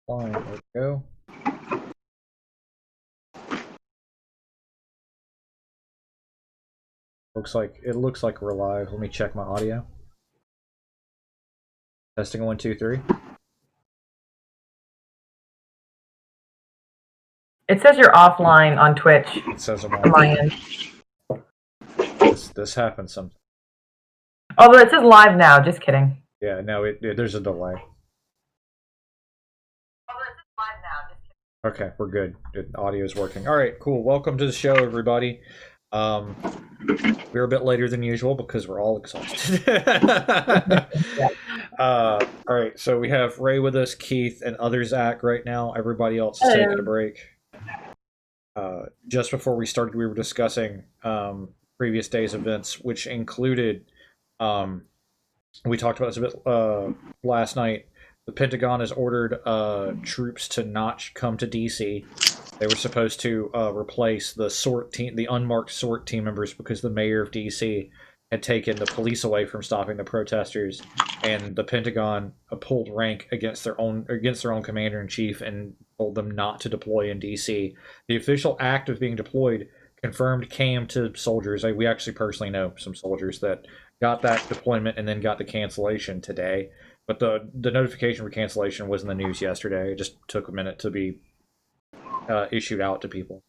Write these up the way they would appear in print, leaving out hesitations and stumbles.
Fine, there we go. It looks like we're live. Let me check my audio. Testing 1, 2, 3. It says you're offline on Twitch. It says I'm on my end. This happens sometimes. Although it says live now. Just kidding. Yeah, no, there's a delay. Okay, we're good. Audio's working. All right, cool. Welcome to the show, everybody. We're a bit later than usual because we're all exhausted. All right, so we have Ray with us, Keith, and other Zach right now. Everybody else is taking a break. Just before we started, we were discussing previous day's events, which included, we talked about this a bit last night. The Pentagon has ordered troops to not come to D.C. They were supposed to replace the unmarked SORT team members because the mayor of D.C. had taken the police away from stopping the protesters, and the Pentagon pulled rank against their own commander in chief and told them not to deploy in D.C. The official act of being deployed confirmed came to soldiers. We actually personally know some soldiers that got that deployment and then got the cancellation today. But the notification for cancellation was in the news yesterday. It just took a minute to be issued out to people.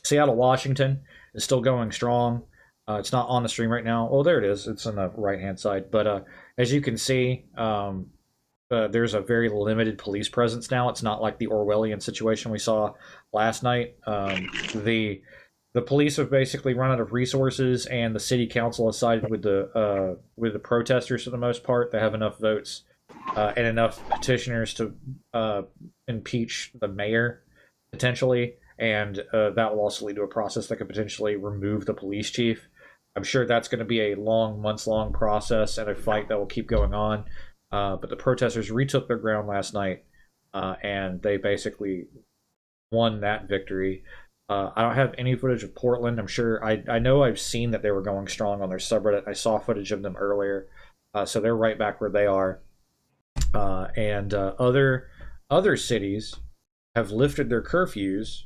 Seattle, Washington is still going strong. It's not on the stream right now. Oh, there it is. It's on the right-hand side. But as you can see, there's a very limited police presence now. It's not like the Orwellian situation we saw last night. The police have basically run out of resources, and the city council has sided with the protesters for the most part. They have enough votes and enough petitioners to impeach the mayor, potentially, and that will also lead to a process that could potentially remove the police chief. I'm sure that's going to be a months-long process and a fight that will keep going on. But the protesters retook their ground last night, and they basically won that victory. I don't have any footage of Portland. I'm sure I know I've seen that they were going strong on their subreddit. I saw footage of them earlier, so they're right back where they are. And other cities have lifted their curfews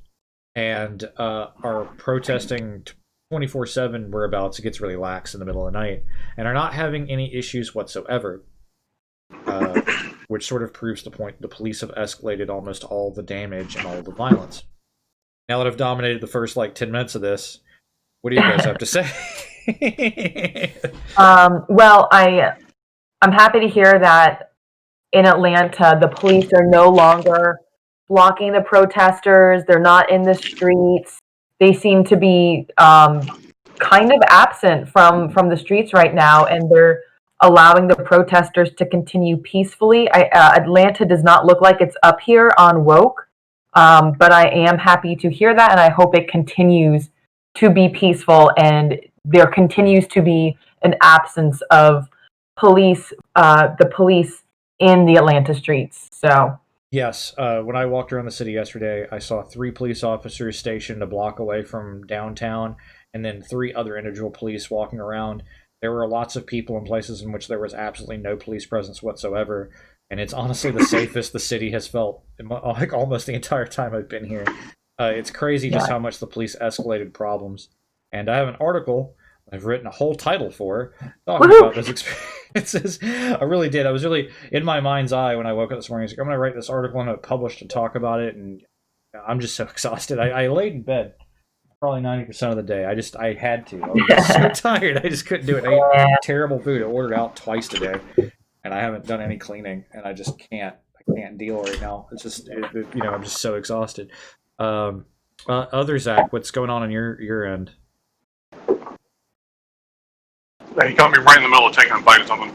and are protesting 24/7 whereabouts. It gets really lax in the middle of the night, and are not having any issues whatsoever. Which sort of proves the point. The police have escalated almost all the damage and all the violence. Now that I've dominated the first 10 minutes of this, what do you guys have to say? Well, I'm happy to hear that in Atlanta, the police are no longer blocking the protesters. They're not in the streets. They seem to be kind of absent from the streets right now, and they're allowing the protesters to continue peacefully. Atlanta does not look like it's up here on woke. But I am happy to hear that, and I hope it continues to be peaceful, and there continues to be an absence of the police in the Atlanta streets. So yes, when I walked around the city yesterday, I saw 3 police officers stationed a block away from downtown, and then 3 other individual police walking around. There were lots of people in places in which there was absolutely no police presence whatsoever. And it's honestly the safest the city has felt almost the entire time I've been here. It's crazy just how much the police escalated problems. And I have an article I've written a whole title for talking about those experiences. I really did. I was really in my mind's eye when I woke up this morning. I was like, I'm going to write this article and publish to talk about it. And I'm just so exhausted. I laid in bed probably 90% of the day. I had to. I was so tired. I just couldn't do it. I ate terrible food. I ordered out twice today. And I haven't done any cleaning, and I just can't. I can't deal right now. It's just, I'm just so exhausted. Other Zach, what's going on your end? You caught me right in the middle of taking a bite of something.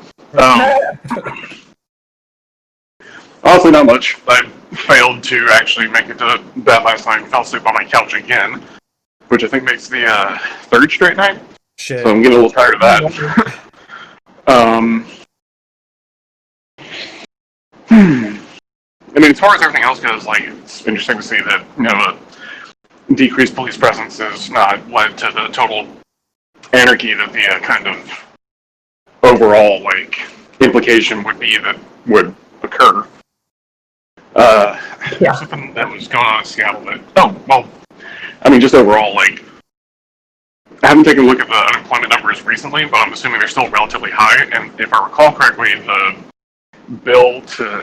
Honestly, not much. I failed to actually make it to bed last night. Fell asleep on my couch again, which I think makes the 3rd straight night. Shit. So I'm getting a little tired of that. I mean, as far as everything else goes, it's interesting to see that, a decreased police presence has not led to the total anarchy that the kind of overall, implication would be that would occur. Yeah. Something that was going on in Seattle that, just overall, like, I haven't taken a look at the unemployment numbers recently, but I'm assuming they're still relatively high. And if I recall correctly, the bill to,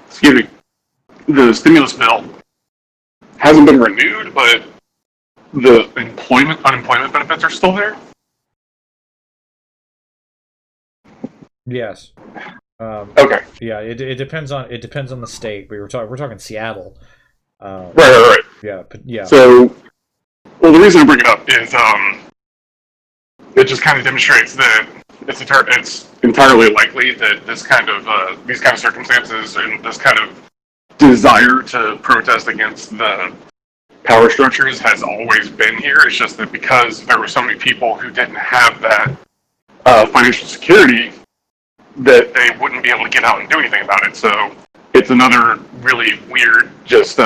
excuse me, the stimulus bill hasn't been renewed, but the unemployment benefits are still there. Yes. Okay. Yeah, it depends on the state. We're talking Seattle. Right. Yeah, yeah. So, well, the reason I bring it up is it just kind of demonstrates that it's entirely likely that these kind of circumstances and this kind of desire to protest against the power structures has always been here. It's just that because there were so many people who didn't have that financial security, that they wouldn't be able to get out and do anything about it. So it's another really weird just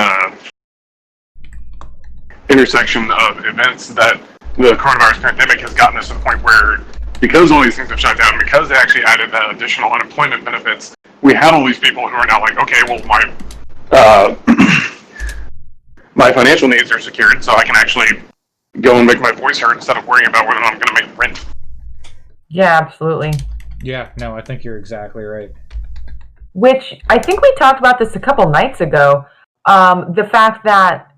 intersection of events that the coronavirus pandemic has gotten us to the point where, because all these things have shut down, because they actually added the additional unemployment benefits, we have all these people who are now like, okay, well, my financial needs are secured, so I can actually go and make my voice heard instead of worrying about whether or not I'm going to make rent. Yeah, absolutely. Yeah, no, I think you're exactly right. Which I think we talked about this a couple nights ago. The fact that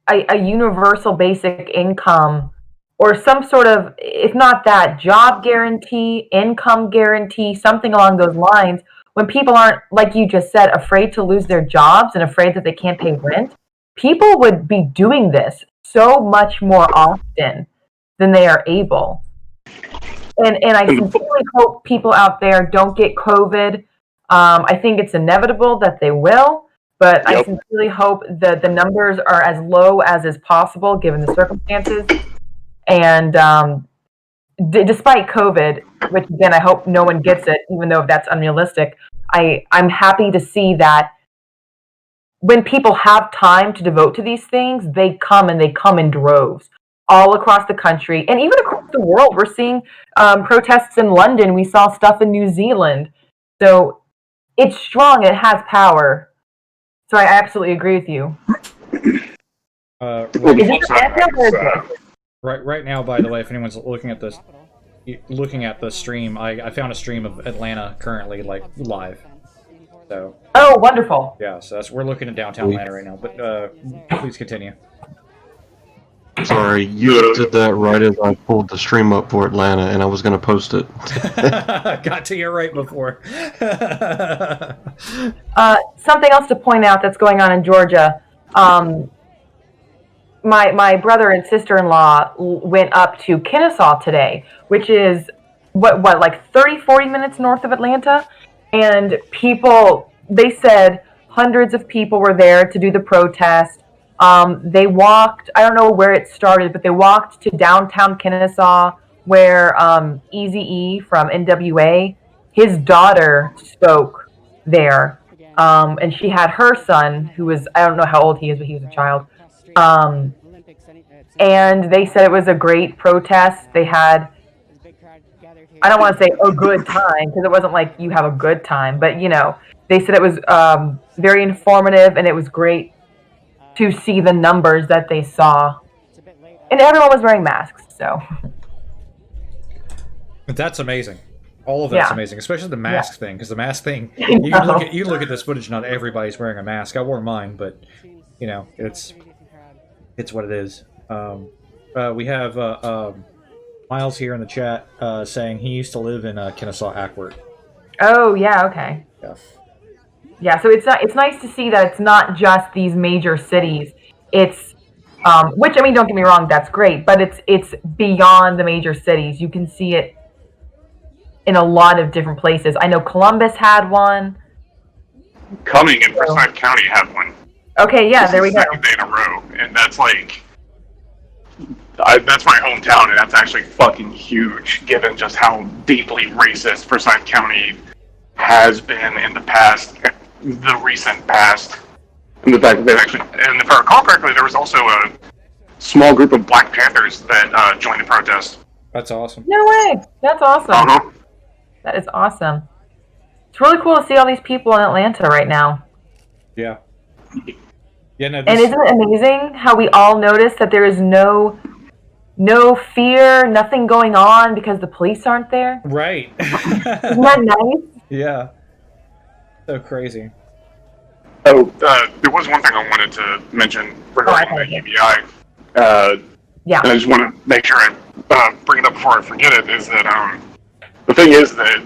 a universal basic income or some sort of, if not that, job guarantee, income guarantee, something along those lines, when people aren't, like you just said, afraid to lose their jobs and afraid that they can't pay rent, people would be doing this so much more often than they are able. And I sincerely hope people out there don't get COVID. I think it's inevitable that they will, but I sincerely hope that the numbers are as low as is possible given the circumstances. And despite COVID, which again, I hope no one gets it, even though that's unrealistic, I'm happy to see that when people have time to devote to these things, they come in droves all across the country and even across the world. We're seeing protests in London. We saw stuff in New Zealand. So it's strong. It has power. So I absolutely agree with you. Right now, by the way, if anyone's looking at the stream, I found a stream of Atlanta currently, like, live. So. Oh, wonderful. Yeah, so we're looking at downtown Atlanta right now. But please continue. Sorry, you did that right as I pulled the stream up for Atlanta, and I was going to post it. Got to you right before. Something else to point out that's going on in Georgia. My brother and sister-in-law went up to Kennesaw today, which is what like 40 minutes north of Atlanta. And they said hundreds of people were there to do the protest. They walked, I don't know where it started, but they walked to downtown Kennesaw where Eazy-E from NWA, his daughter spoke there. And she had her son, who was, I don't know how old he is, but he was a child. And they said it was a great protest. They had, I don't want to say a good time, because it wasn't like you have a good time, but they said it was very informative and it was great to see the numbers that they saw. And everyone was wearing masks, so. That's amazing. All of that's amazing, especially the mask thing, because the mask thing, you can look at this footage, not everybody's wearing a mask. I wore mine, but, it's what it is. We have Miles here in the chat saying he used to live in Kennesaw Acworth. Oh, yeah, okay. Yeah. Yeah, so it's nice to see that it's not just these major cities. It's which, I mean, don't get me wrong, that's great, but it's beyond the major cities. You can see it in a lot of different places. I know Columbus had one. Cumming in Forsyth County had one. Okay, yeah, there we go. Second day in a row, and that's like, that's my hometown, and that's actually fucking huge, given just how deeply racist Forsyth County has been in the past, the recent past. And the fact that they actually, and if I recall correctly, there was also a small group of Black Panthers that joined the protest. That's awesome. No way! That's awesome. Uh-huh. That is awesome. It's really cool to see all these people in Atlanta right now. Yeah. Yeah, no, And this, isn't it amazing how we all notice that there is no fear, nothing going on because the police aren't there? right. Isn't that nice? Yeah. So crazy. Oh, there was one thing I wanted to mention regarding the UBI. Yeah. And I just want to make sure I bring it up before I forget it. Is that the thing is that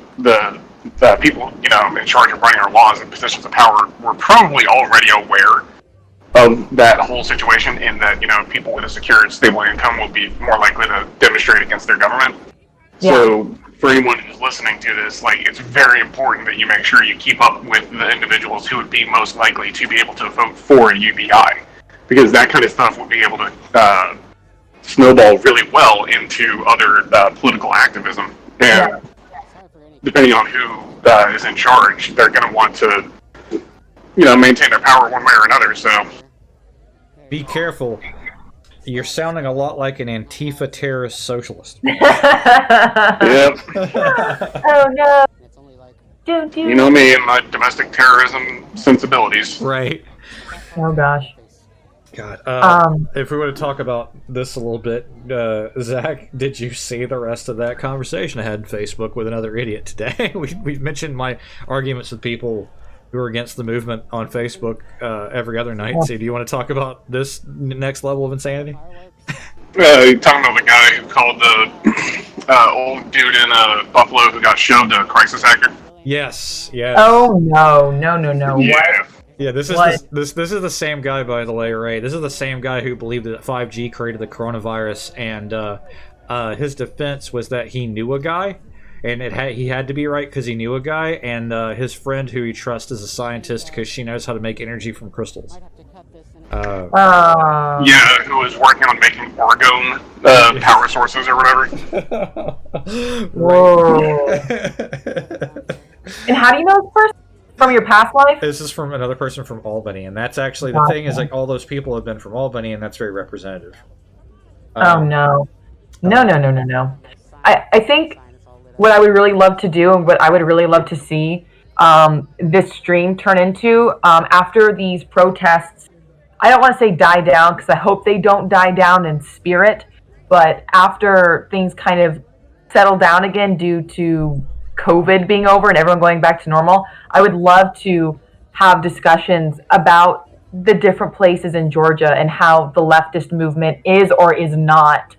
the people in charge of writing our laws and positions of power were probably already aware of that whole situation, in that people with a secure, stable income will be more likely to demonstrate against their government. Yeah. So for anyone who's listening to this, it's very important that you make sure you keep up with the individuals who would be most likely to be able to vote for a UBI, because that kind of stuff would be able to snowball really well into other political activism. And depending on who is in charge, they're going to want to, maintain their power one way or another. So Be careful. You're sounding a lot like an Antifa terrorist socialist. yep, Oh no. Don't do you know me and my domestic terrorism sensibilities. Right. Oh gosh. God. If we were to talk about this a little bit, Zach, did you see the rest of that conversation I had on Facebook with another idiot today? we mentioned my arguments with people who are against the movement on Facebook every other night. So do you want to talk about this next level of insanity? Talking about the guy who called the old dude in Buffalo who got shoved a crisis actor. Yes. Oh no. Yeah. Yeah, this is is the same guy, by the way, Ray. This is the same guy who believed that 5G created the coronavirus, and his defense was that he knew a guy, and he had to be right because he knew a guy, and his friend who he trusts is a scientist because she knows how to make energy from crystals. Yeah, who was working on making orgone power sources or whatever. Whoa. And how do you know this person? From your past life? This is from another person from Albany, and that's actually the thing is all those people have been from Albany, and that's very representative. Oh no. No. I think what I would really love to do and what I would really love to see this stream turn into after these protests, I don't want to say die down because I hope they don't die down in spirit, but after things kind of settle down again due to COVID being over and everyone going back to normal, I would love to have discussions about the different places in Georgia and how the leftist movement is or is not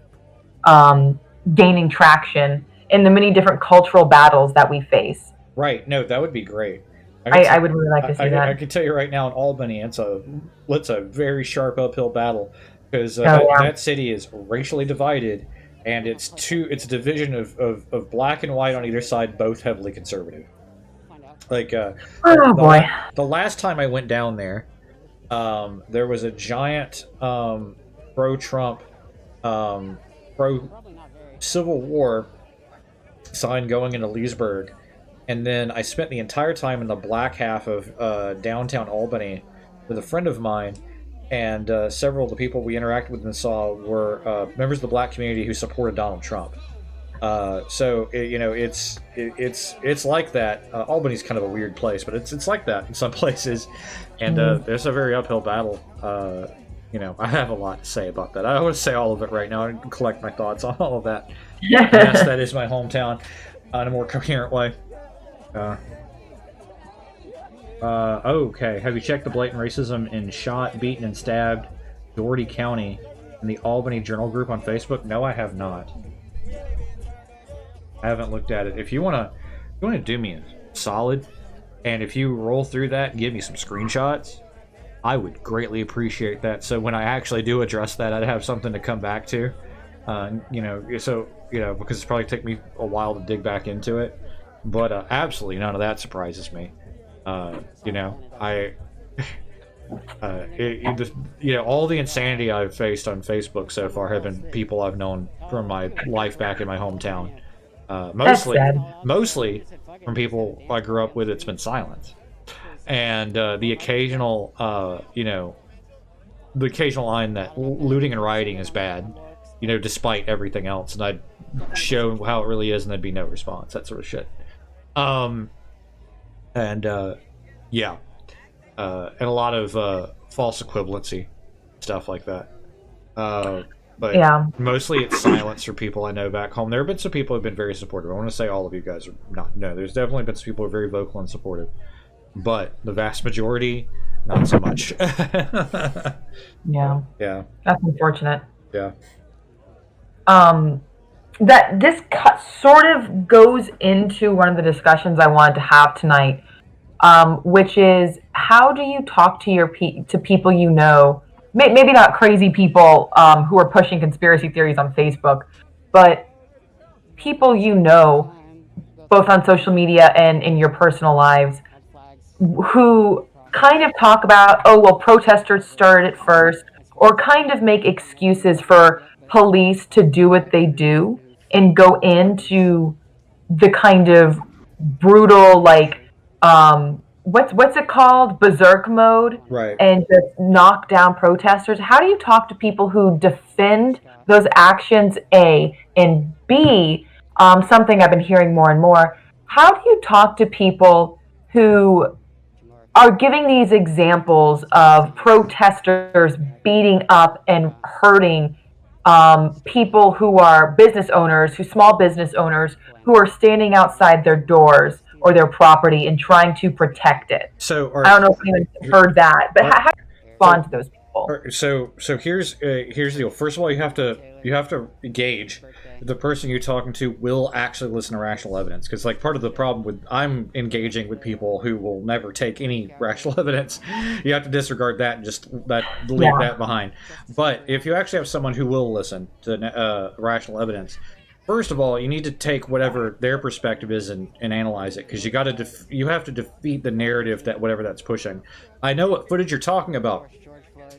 gaining traction in the many different cultural battles that we face. Right. No, that would be great. I would really like to see that. I can tell you right now in Albany, it's a very sharp uphill battle because yeah. that city is racially divided, and it's a division of black and white on either side, both heavily conservative. Boy. The last time I went down there, there was a giant pro-Trump, pro-Civil War sign going into Leesburg, and then I spent the entire time in the black half of downtown Albany with a friend of mine, and several of the people we interacted with and saw were members of the black community who supported Donald Trump. So it's like that. Albany's kind of a weird place, but it's like that in some places, and there's a very uphill battle. I have a lot to say about that. I don't want to say all of it right now. I can collect my thoughts on all of that. Yes, that is my hometown in a more coherent way. Okay. Have you checked the blatant racism in shot, beaten, and stabbed Doherty County in the Albany Journal group on Facebook? No, I have not. I haven't looked at it. If you wanna do me a solid, and if you roll through that and give me some screenshots, I would greatly appreciate that. So when I actually do address that, I'd have something to come back to. Because it's probably take me a while to dig back into it. But absolutely none of that surprises me. All the insanity I've faced on Facebook so far have been people I've known from my life back in my hometown. Mostly from people I grew up with. It's been silence, and the occasional line that looting and rioting is bad, despite everything else, and I'd show how it really is, and there'd be no response. That sort of shit. and yeah, and a lot of false equivalency stuff like that. But Yeah. mostly it's silence for people I know back home. There have been some people who have been very supportive. I want to say all of you guys are not. No, there's definitely been some people who are very vocal and supportive, but the vast majority, not so much. Yeah. Yeah, That's unfortunate. yeah. That this sort of goes into one of the discussions I wanted to have tonight, which is how do you talk to your to people you know, maybe not crazy people who are pushing conspiracy theories on Facebook, but people you know, both on social media and in your personal lives, who kind of talk about, oh, well, protesters started it first, or kind of make excuses for police to do what they do and go into the kind of brutal, like, what's it called, berserk mode, Right. and just knock down protesters. How do you talk to people who defend those actions, A, and B, something I've been hearing more and more, how do you talk to people who are giving these examples of protesters beating up and hurting people who are business owners, small business owners, who are standing outside their doors or their property and trying to protect it? So, I don't know if anyone's heard that, but how do you respond to those people? so here's the deal. First of all, you have to gauge if the person you're talking to will actually listen to rational evidence, because like part of the problem with I'm engaging with people who will never take any rational evidence, you have to disregard that and just leave that behind. But if you actually have someone who will listen to rational evidence, first of all, you need to take whatever their perspective is and analyze it, because you have to defeat the narrative that whatever that's pushing. I know what footage you're talking about.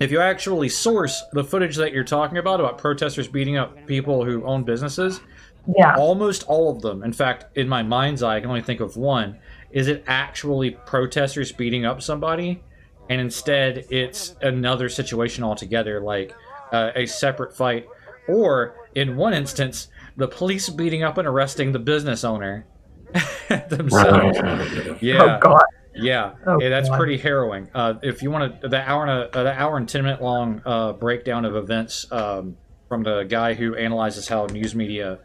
If you actually source the footage that you're talking about protesters beating up people who own businesses, almost all of them, in fact, in my mind's eye, I can only think of one, is it actually protesters beating up somebody, and instead it's another situation altogether, like a separate fight, or in one instance, the police beating up and arresting the business owner themselves. Yeah. Oh, God. Yeah, Oh, that's God. pretty harrowing. If you want the hour and 10-minute long breakdown of events from the guy who analyzes how news media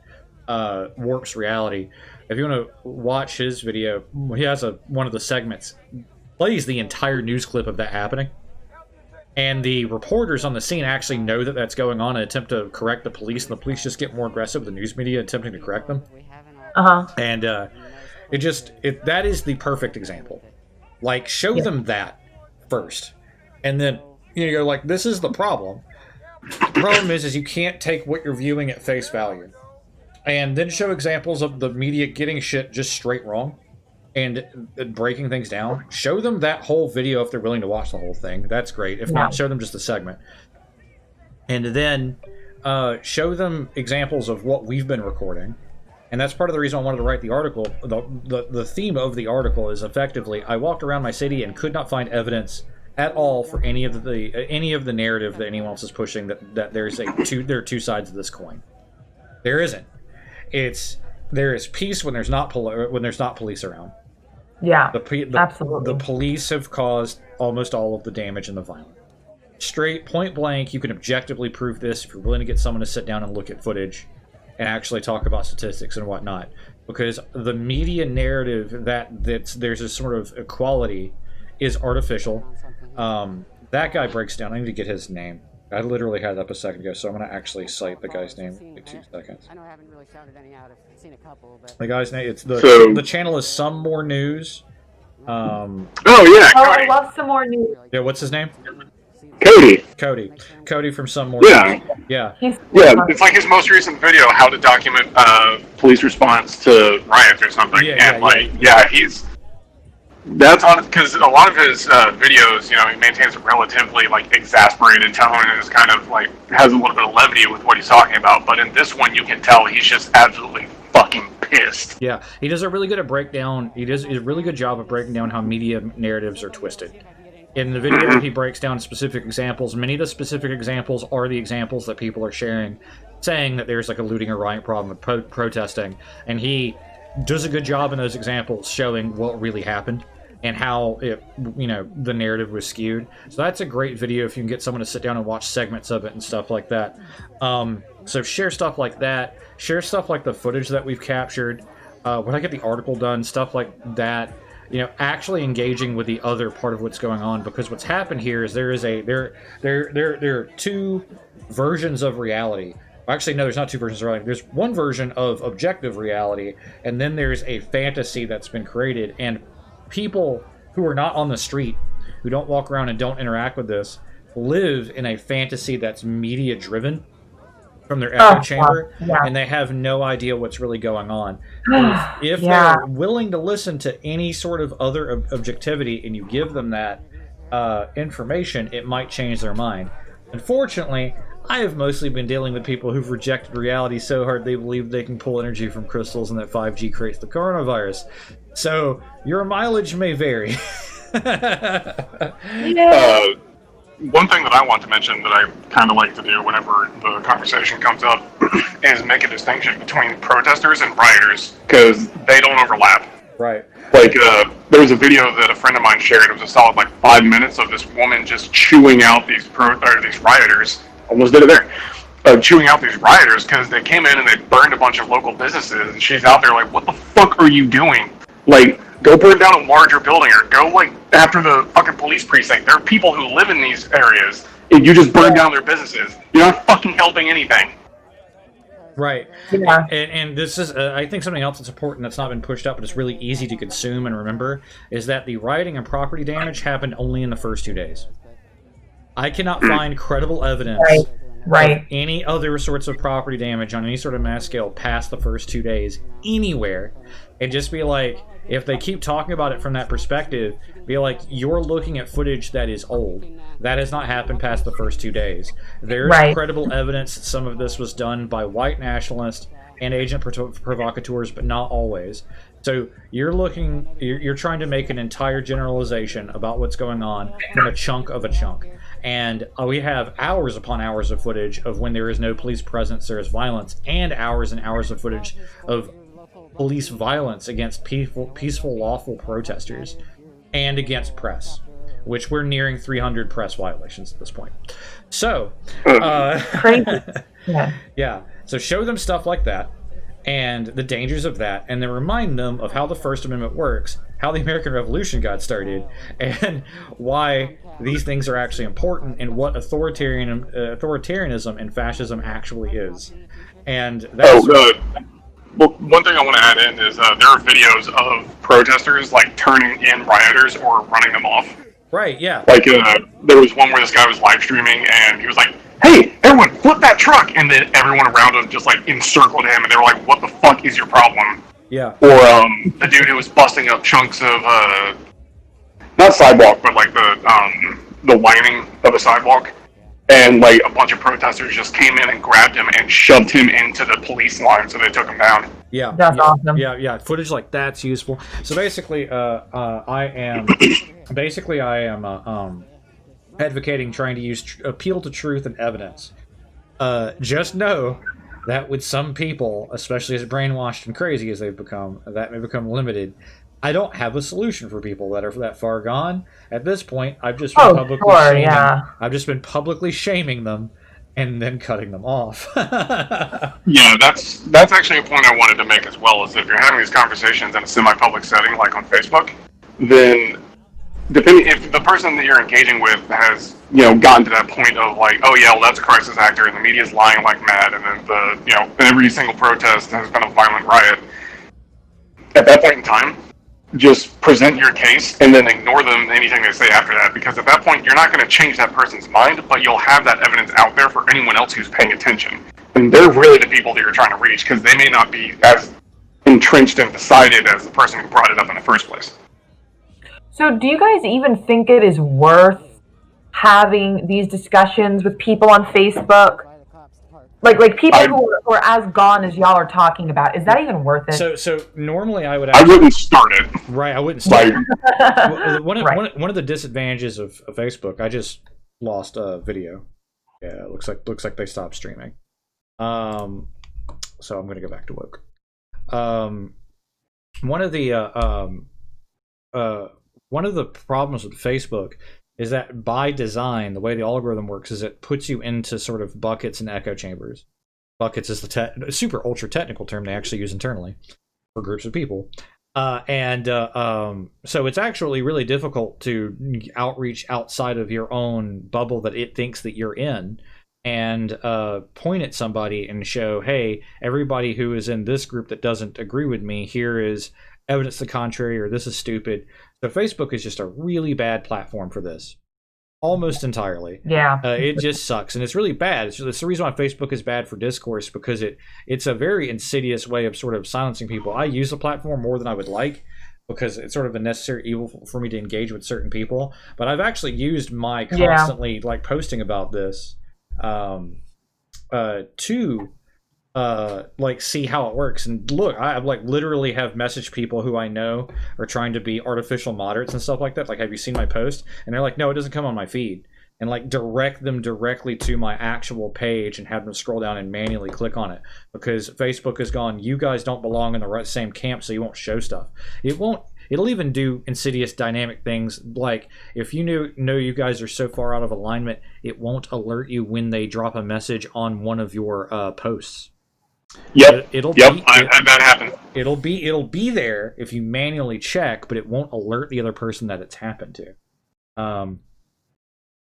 warps reality, if you want to watch his video, he has one of the segments plays the entire news clip of that happening, and the reporters on the scene actually know that that's going on and attempt to correct the police, and the police just get more aggressive with the news media attempting to correct them. And that is the perfect example. Like, show them that first, and then you go like, this is the problem. The problem is you can't take what you're viewing at face value, and then show examples of the media getting shit just straight wrong and breaking things down. Show them that whole video if they're willing to watch the whole thing. That's great. If not, show them just a segment, and then show them examples of what we've been recording. And that's part of the reason I wanted to write the article. The theme of the article is effectively, I walked around my city and could not find evidence at all for any of the narrative that anyone else is pushing that there are two sides of this coin. There isn't. There is peace when there's not police around. Yeah, absolutely. The police have caused almost all of the damage and the violence. Straight point blank, you can objectively prove this if you're willing to get someone to sit down and look at footage and actually talk about statistics and whatnot, because the media narrative that there's a sort of equality is artificial. That guy breaks down. I need to get his name. I literally had it up a second ago, so I'm going to actually cite the guy's name in 2 seconds. I know I haven't really shouted any out. I've seen a couple, but The guy's name, the channel is Some More News. Oh yeah, Oh, I Cody. love some more news. Yeah, what's his name? Cody from Some More Yeah. News. Yeah. He's Yeah, it's like his most recent video, how to document police response to riots or something. That's on because a lot of his videos, he maintains a relatively like exasperated tone and is kind of like has a little bit of levity with what he's talking about. But in this one, you can tell he's just absolutely fucking pissed. Yeah, he does a really good He does a really good job of breaking down how media narratives are twisted. In the video, he breaks down specific examples. Many of the specific examples are the examples that people are sharing, saying that there's like a looting or riot problem with protesting, and he does a good job in those examples showing what really happened. and how it, the narrative was skewed. So that's a great video if you can get someone to sit down and watch segments of it and stuff like that. So share stuff like that. Share stuff like the footage that we've captured. When I get the article done, stuff like that. Actually engaging with the other part of what's going on, because what's happened here is there are two versions of reality. Actually, no, there's not two versions of reality. There's one version of objective reality, and then there's a fantasy that's been created. And people who are not on the street, who don't walk around and don't interact with this, live in a fantasy that's media-driven from their echo chamber, and they have no idea what's really going on. If they're willing to listen to any sort of other objectivity and you give them that information, it might change their mind. Unfortunately, I have mostly been dealing with people who've rejected reality so hard they believe they can pull energy from crystals and that 5G creates the coronavirus. So your mileage may vary. One thing that I want to mention that I kind of like to do whenever the conversation comes up is make a distinction between protesters and rioters, because they don't overlap. Right. Like, there was a video that a friend of mine shared. It was a solid 5 minutes of this woman just chewing out these rioters. Almost did it there. Chewing out these rioters because they came in and they burned a bunch of local businesses, and she's out there like, "What the fuck are you doing? Like, go burn down a larger building, or go after the fucking police precinct. There are people who live in these areas, and you just burn down their businesses. You're not fucking helping anything." Right. Yeah. And this is, I think, something else that's important that's not been pushed up, but it's really easy to consume and remember, is that the rioting and property damage happened only in the first 2 days. I cannot find credible evidence of any other sorts of property damage on any sort of mass scale past the first 2 days anywhere. And just be like, if they keep talking about it from that perspective, be like, you're looking at footage that is old. That has not happened past the first 2 days. There's credible evidence that some of this was done by white nationalists and agent provocateurs, but not always. So you're trying to make an entire generalization about what's going on from a chunk of a chunk. And we have hours upon hours of footage of when there is no police presence, there is violence, and hours of footage of police violence against peaceful, lawful protesters and against press, which we're nearing 300 press violations at this point. So, Crazy. Yeah. So show them stuff like that and the dangers of that, and then remind them of how the First Amendment works, how the American Revolution got started, and why these things are actually important, and what authoritarianism and fascism actually is. And that's... Well, one thing I want to add in is there are videos of protesters turning in rioters or running them off. Right, yeah. There was one where this guy was live streaming and he was like, "Hey, everyone, flip that truck!" And then everyone around him just encircled him, and they were like, "What the fuck is your problem?" Yeah. Or the dude who was busting up chunks of not sidewalk, but the lining of a sidewalk. And a bunch of protesters just came in and grabbed him and shoved him into the police line, so they took him down. Yeah, that's awesome. Yeah. Footage like that's useful. So basically, I am advocating trying to use appeal to truth and evidence. Just know that with some people, especially as brainwashed and crazy as they've become, that may become limited. I don't have a solution for people that are that far gone. At this point, I've just been I've just been publicly shaming them and then cutting them off. Yeah, that's actually a point I wanted to make as well, is if you're having these conversations in a semi-public setting like on Facebook, then depending if the person that you're engaging with has gotten to that point of oh yeah, well, that's a crisis actor and the media's lying like mad, and then every single protest has been a violent riot. At that point in time, just present your case and then ignore them, anything they say after that, because at that point you're not going to change that person's mind, but you'll have that evidence out there for anyone else who's paying attention. And they're really the people that you're trying to reach, because they may not be as entrenched and decided as the person who brought it up in the first place. So do you guys even think it is worth having these discussions with people on Facebook? Like people who are as gone as y'all are talking about. Is that even worth it? So normally I wouldn't start it. Right, I wouldn't start it. One of the disadvantages of Facebook, I just lost a video. Yeah, it looks like they stopped streaming. So I'm gonna go back to work. One of the one of the problems with Facebook is that by design, the way the algorithm works is it puts you into sort of buckets and echo chambers. Buckets is the super ultra technical term they actually use internally for groups of people. So it's actually really difficult to outreach outside of your own bubble that it thinks that you're in, and point at somebody and show, hey, everybody who is in this group that doesn't agree with me, here is evidence to the contrary, or this is stupid. So Facebook is just a really bad platform for this, almost entirely. Yeah. It just sucks, and it's really bad. It's the reason why Facebook is bad for discourse, because it's a very insidious way of sort of silencing people. I use the platform more than I would like, because it's sort of a necessary evil for me to engage with certain people. But I've actually used my constantly like posting about this to like see how it works. And look, I've like literally have messaged people who I know are trying to be artificial moderates and stuff like that, like, have you seen my post? And they're like, no, it doesn't come on my feed. And like direct them directly to my actual page and have them scroll down and manually click on it, because Facebook has gone, you guys don't belong in the same camp, so you won't show stuff. It'll even do insidious dynamic things, like if you know you guys are so far out of alignment, it won't alert you when they drop a message on one of your posts. Yep. I've had that happen. It'll be there if you manually check, but it won't alert the other person that it's happened to.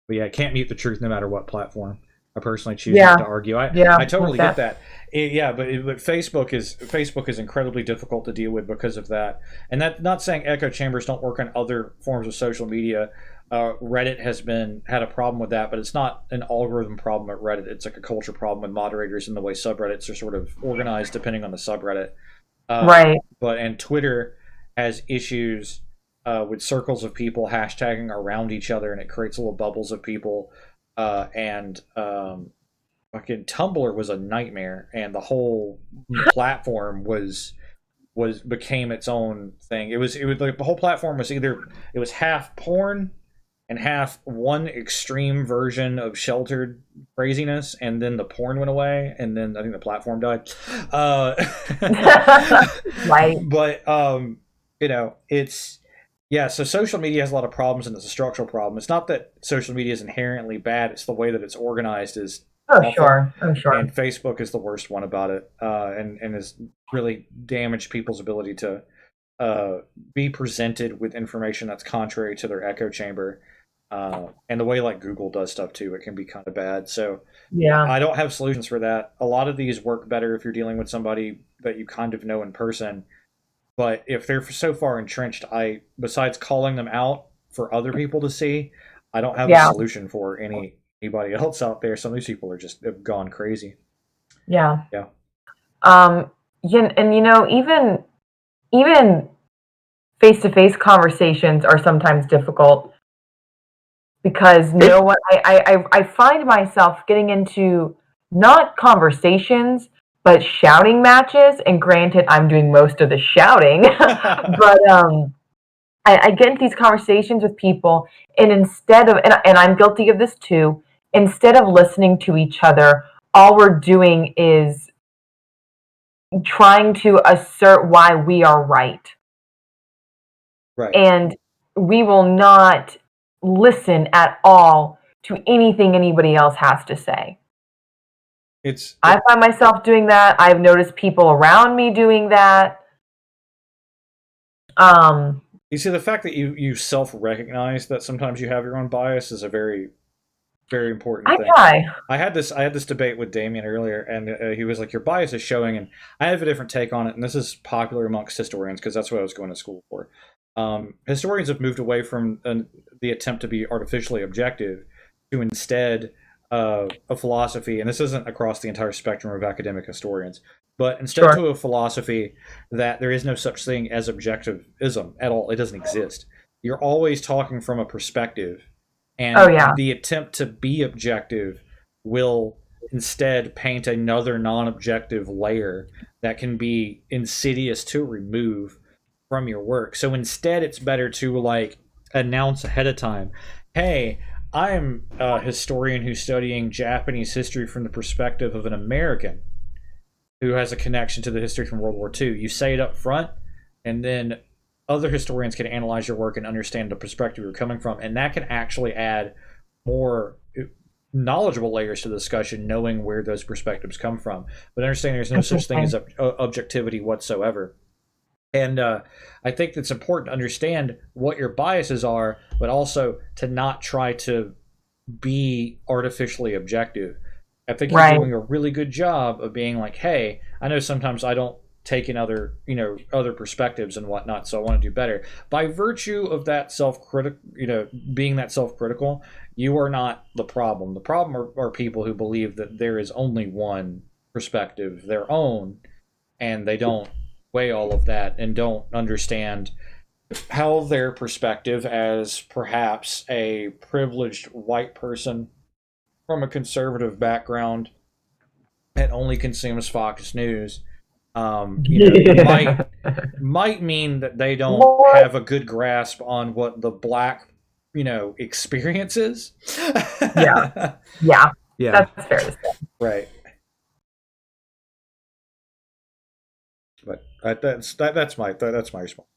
But yeah, can't mute the truth no matter what platform. I personally choose not to argue. I totally get that. But Facebook is incredibly difficult to deal with because of that. And that, not saying echo chambers don't work on other forms of social media. Reddit has had a problem with that, but it's not an algorithm problem at Reddit. It's like a culture problem with moderators and the way subreddits are sort of organized depending on the subreddit. Right. And Twitter has issues with circles of people hashtagging around each other, and it creates little bubbles of people. Fucking Tumblr was a nightmare, and the whole platform became its own thing. It was like the whole platform was either it was half porn and half one extreme version of sheltered craziness, and then the porn went away, and then I think the platform died. Right. But so social media has a lot of problems, and it's a structural problem. It's not that social media is inherently bad, it's the way that it's organized is awful. Sure. And Facebook is the worst one about it, and has really damaged people's ability to be presented with information that's contrary to their echo chamber. And the way like Google does stuff too, it can be kind of bad. So Yeah. I don't have solutions for that. A lot of these work better if you're dealing with somebody that you kind of know in person. But if they're so far entrenched, besides calling them out for other people to see, I don't have a solution for anybody else out there. Some of these people have gone crazy. Yeah. Yeah. And even face-to-face conversations are sometimes difficult, because what I find myself getting into not conversations but shouting matches. And granted, I'm doing most of the shouting, but I get into these conversations with people, and instead of, and I'm guilty of this too, instead of listening to each other, all we're doing is trying to assert why we are right. Right. And we will not listen at all to anything anybody else has to say. I find myself doing that. I've noticed people around me doing that. You see, the fact that you self-recognize that sometimes you have your own bias is a very, very important thing. I had this debate with Damien earlier, and he was like, your bias is showing, and I have a different take on it, and this is popular amongst historians because that's what I was going to school for. Historians have moved away from the attempt to be artificially objective to instead a philosophy, and this isn't across the entire spectrum of academic historians, but instead to a philosophy that there is no such thing as objectivism at all. It doesn't exist. You're always talking from a perspective, and the attempt to be objective will instead paint another non-objective layer that can be insidious to remove from your work. So instead, it's better to like announce ahead of time, hey, I'm a historian who's studying Japanese history from the perspective of an American who has a connection to the history from World War II. You say it up front, and then other historians can analyze your work and understand the perspective you're coming from, and that can actually add more knowledgeable layers to the discussion, knowing where those perspectives come from. But understanding there's no such thing as objectivity whatsoever. And I think it's important to understand what your biases are, but also to not try to be artificially objective. I think you're Right. doing a really good job of being like, hey, I know sometimes I don't take in other perspectives and whatnot, so I want to do better. By virtue of that being that self-critical, you are not the problem. The problem are people who believe that there is only one perspective, their own, and they don't weigh all of that and don't understand how their perspective as perhaps a privileged white person from a conservative background that only consumes Fox News, might mean that they don't What? have a good grasp on what the black, experience is. Yeah. Yeah, Yeah. that's fair to say. Right. But that's my response.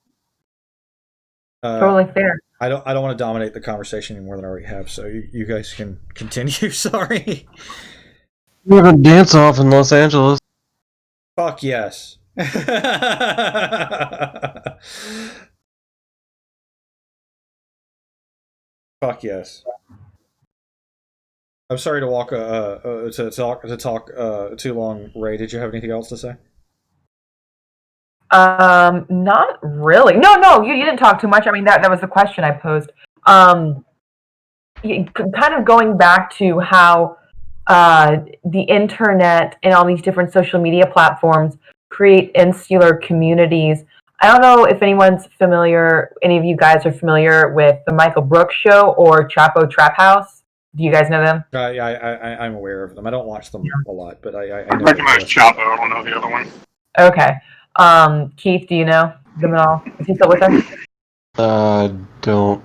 Totally fair. I don't want to dominate the conversation any more than I already have, so you guys can continue. Sorry. We have a dance off in Los Angeles. Fuck yes. Fuck yes. I'm sorry to talk too long. Ray, did you have anything else to say? Not really. No, you didn't talk too much. I mean, that was the question I posed. Kind of going back to how the internet and all these different social media platforms create insular communities. I don't know if any of you guys are familiar with the Michael Brooks Show or Chapo Trap House. Do you guys know them? I'm aware of them. I don't watch them a lot, but I I know recognize them. Chapo. I don't know the other one. Okay. Keith, do you know them at all? Is he still with us? Don't.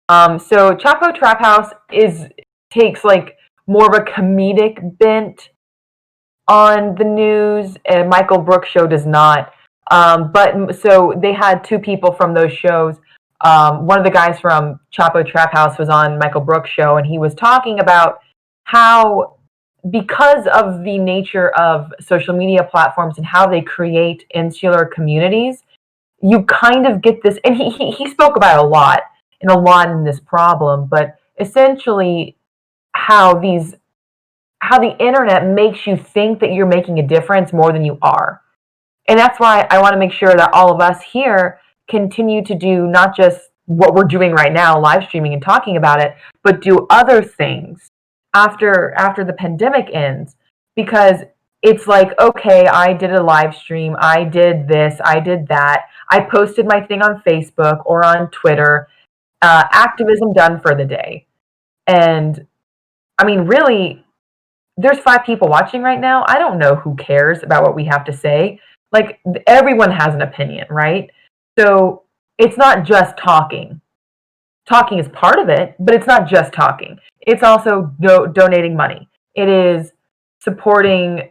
So Chapo Trap House takes like more of a comedic bent on the news, and Michael Brooks Show does not. But so they had two people from those shows. One of the guys from Chapo Trap House was on Michael Brooks Show, and he was talking about how, because of the nature of social media platforms and how they create insular communities, you kind of get this, and he spoke about a lot in this problem, but essentially how the internet makes you think that you're making a difference more than you are. And that's why I want to make sure that all of us here continue to do not just what we're doing right now, live streaming and talking about it, but do other things after the pandemic ends. Because it's like, okay, I did a live stream, I did this, I did that, I posted my thing on Facebook or on Twitter, activism done for the day. And I mean, really, there's 5 people watching right now. I don't know who cares about what we have to say. Like, everyone has an opinion, right? So it's not just talking. Talking is part of it, but it's not just talking. It's also donating money. It is supporting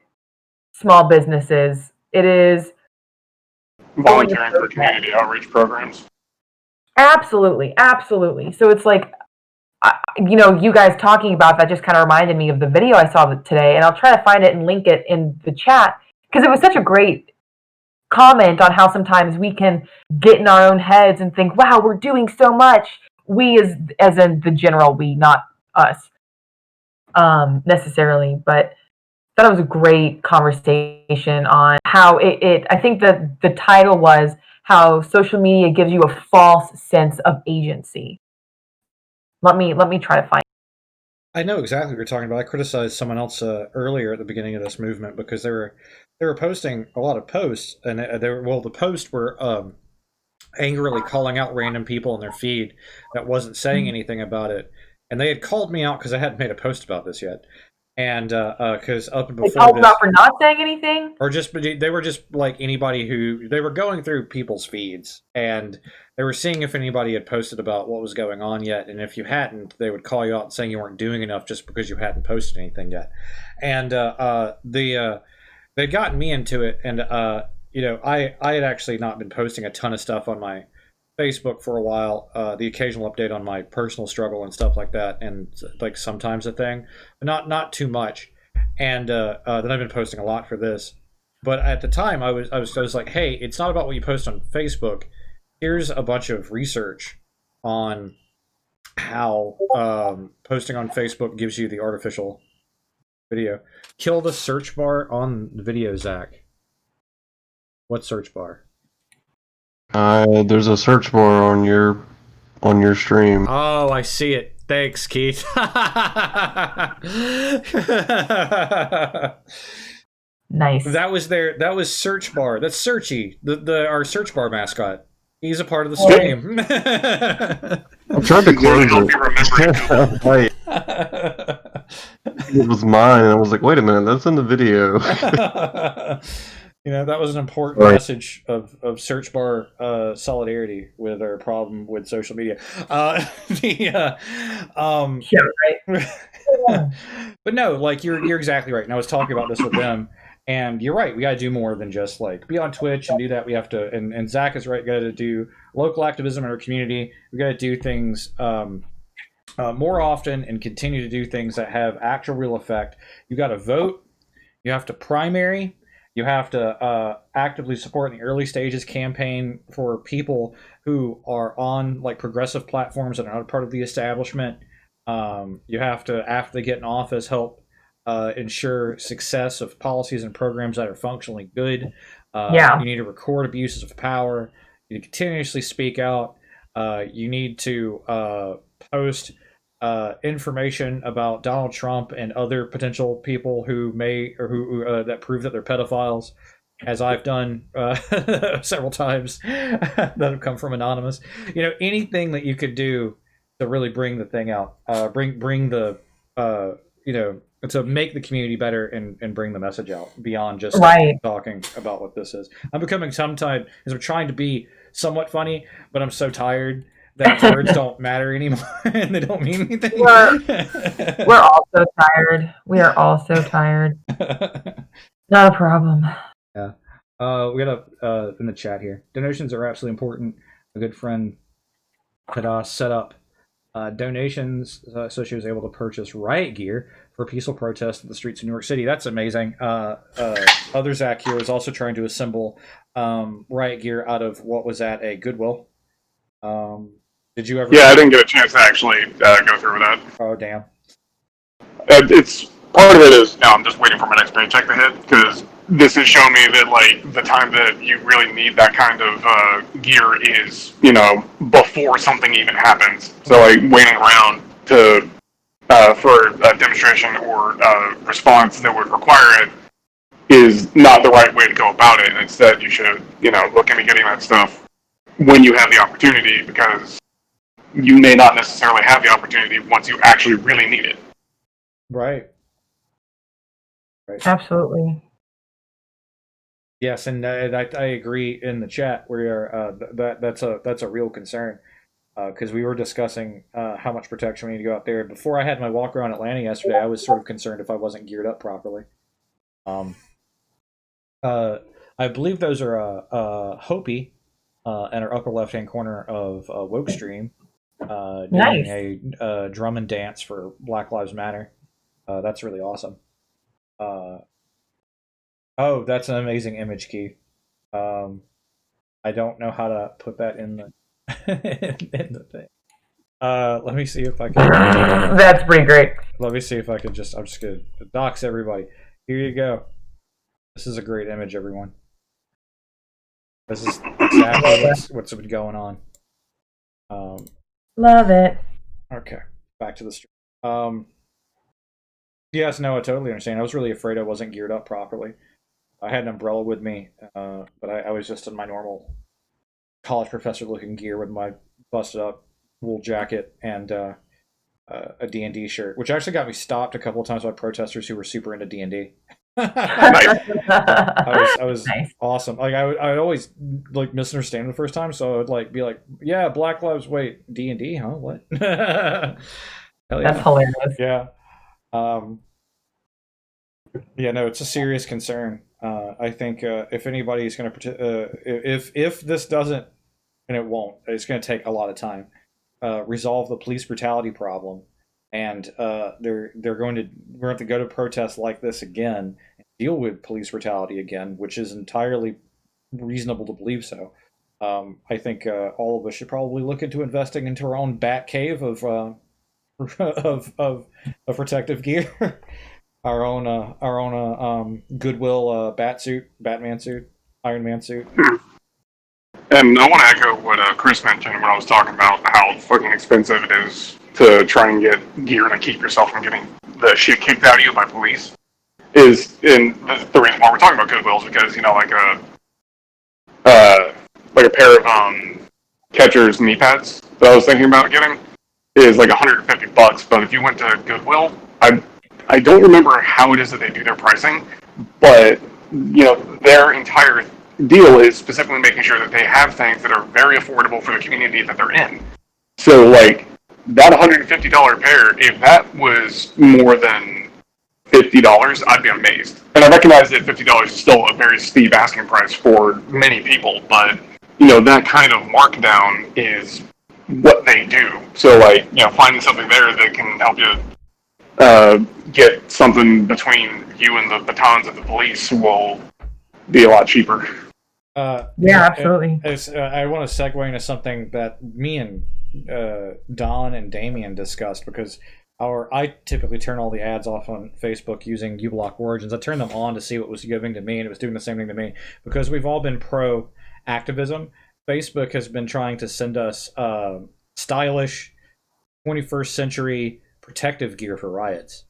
small businesses. It is Volunteering for community outreach programs. absolutely. So it's like, you guys talking about that just kind of reminded me of the video I saw today, and I'll try to find it and link it in the chat, because it was such a great comment on how sometimes we can get in our own heads and think, wow, we're doing so much. We as in the general we, not us necessarily, but that was a great conversation on how I think that the title was how social media gives you a false sense of agency. Let me try to find. I know exactly what you're talking about. I criticized someone else earlier at the beginning of this movement because they were posting a lot of posts, and the posts were angrily calling out random people in their feed that wasn't saying anything about it, and they had called me out because I hadn't made a post about this yet, and because up and They before called this, out for not saying anything. or they were just like anybody who they were going through people's feeds and they were seeing if anybody had posted about what was going on yet, and if you hadn't, they would call you out saying you weren't doing enough just because you hadn't posted anything yet. And they'd gotten me into it, and I had actually not been posting a ton of stuff on my Facebook for a while. The occasional update on my personal struggle and stuff like that, and like sometimes a thing, but not too much. And then I've been posting a lot for this. But at the time, I was like, hey, it's not about what you post on Facebook. Here's a bunch of research on how posting on Facebook gives you the artificial video. Kill the search bar on the video, Zach. What search bar? There's a search bar on your stream. Oh, I see it. Thanks, Keith. Nice. That was search bar. That's Searchy, our search bar mascot. He's a part of the stream. I tried to close Hope you remember it. Wait, it was mine, and I was like, wait a minute, that's in the video. That was an important message of search bar solidarity with our problem with social media. Yeah, right. But no, like you're exactly right. And I was talking about this with them, and you're right. We got to do more than just like be on Twitch and do that. We have to, and Zach is right. Got to do local activism in our community. We got to do things more often and continue to do things that have actual real effect. You got to vote. You have to primary. You have to actively support in the early stages campaign for people who are on like progressive platforms and are not a part of the establishment. You have to, after they get in office, help ensure success of policies and programs that are functionally good. Yeah. You need to record abuses of power. You need to continuously speak out. You need to post information about Donald Trump and other potential people who may or who that prove that they're pedophiles, as I've done several times that have come from anonymous. Anything that you could do to really bring the thing out, bring the to make the community better and bring the message out beyond just Right. talking about what this is. I'm becoming sometimes, as I'm trying to be somewhat funny, but I'm so tired that words don't matter anymore and they don't mean anything. We're all so tired. We are all so tired. Not a problem. Yeah. We got in the chat here. Donations are absolutely important. A good friend had set up donations so she was able to purchase riot gear for peaceful protest in the streets of New York City. That's amazing. Other Zach here is also trying to assemble riot gear out of what was at a Goodwill. Did you ever? Yeah, I didn't get a chance to actually go through with that. Oh, damn. It's part of it is now I'm just waiting for my next paycheck to hit because this has shown me that like the time that you really need that kind of gear is before something even happens. So like waiting around to for a demonstration or response that would require it is not the right way to go about it. And instead, you should look into getting that stuff when you have the opportunity, because you may not necessarily have the opportunity once you actually really need it. Right. Absolutely. Yes, and I agree in the chat where that's a real concern because we were discussing how much protection we need to go out there. Before I had my walk around Atlanta yesterday, I was sort of concerned if I wasn't geared up properly. I believe those are Hopi in our upper left-hand corner of Woke Stream doing Nice. a drum and dance for Black Lives Matter. That's really awesome. Oh, that's an amazing image, Keith. I don't know how to put that in the in the thing. Let me see if I can. That's pretty great. Let me see if I can I'm just gonna dox everybody. Here you go. This is a great image, everyone. This is exactly what's been going on. Love it. Okay, back to the stream. Yes, no, I totally understand. I was really afraid I wasn't geared up properly. I had an umbrella with me, but I was just in my normal college professor-looking gear with my busted-up wool jacket and a D&D shirt, which actually got me stopped a couple of times by protesters who were super into D&D. I was Nice. awesome. Like I would always like misunderstand the first time, so I would like be like, "Yeah, Black Lives, wait, D&D, huh? What?" Hell yeah. That's hilarious. Yeah. Yeah, no, it's a serious concern. I think if anybody's going to, if this doesn't, and it won't, it's going to take a lot of time, resolve the police brutality problem, and we're going to have to go to protests like this again, and deal with police brutality again, which is entirely reasonable to believe so. I think all of us should probably look into investing into our own bat cave of protective gear, our own Goodwill Batman suit, Iron Man suit. And I want to echo what Chris mentioned when I was talking about how fucking expensive it is to try and get gear to keep yourself from getting the shit kicked out of you by police. Is in the reason why we're talking about Goodwill is because like a pair of catcher's knee pads that I was thinking about getting is like $150. But if you went to Goodwill, I don't remember how it is that they do their pricing, but their entire deal is specifically making sure that they have things that are very affordable for the community that they're in. So like that $150 pair, if that was more than $50, I'd be amazed. And I recognize that $50 is still a very steep asking price for many people, but that kind of markdown is what they do. So like finding something there that can help you get something between you and the batons of the police will be a lot cheaper. Yeah, absolutely. I want to segue into something that me and Don and Damien discussed, because I typically turn all the ads off on Facebook using uBlock Origins. I turned them on to see what was giving to me, and it was doing the same thing to me. Because we've all been pro activism, Facebook has been trying to send us stylish 21st century protective gear for riots.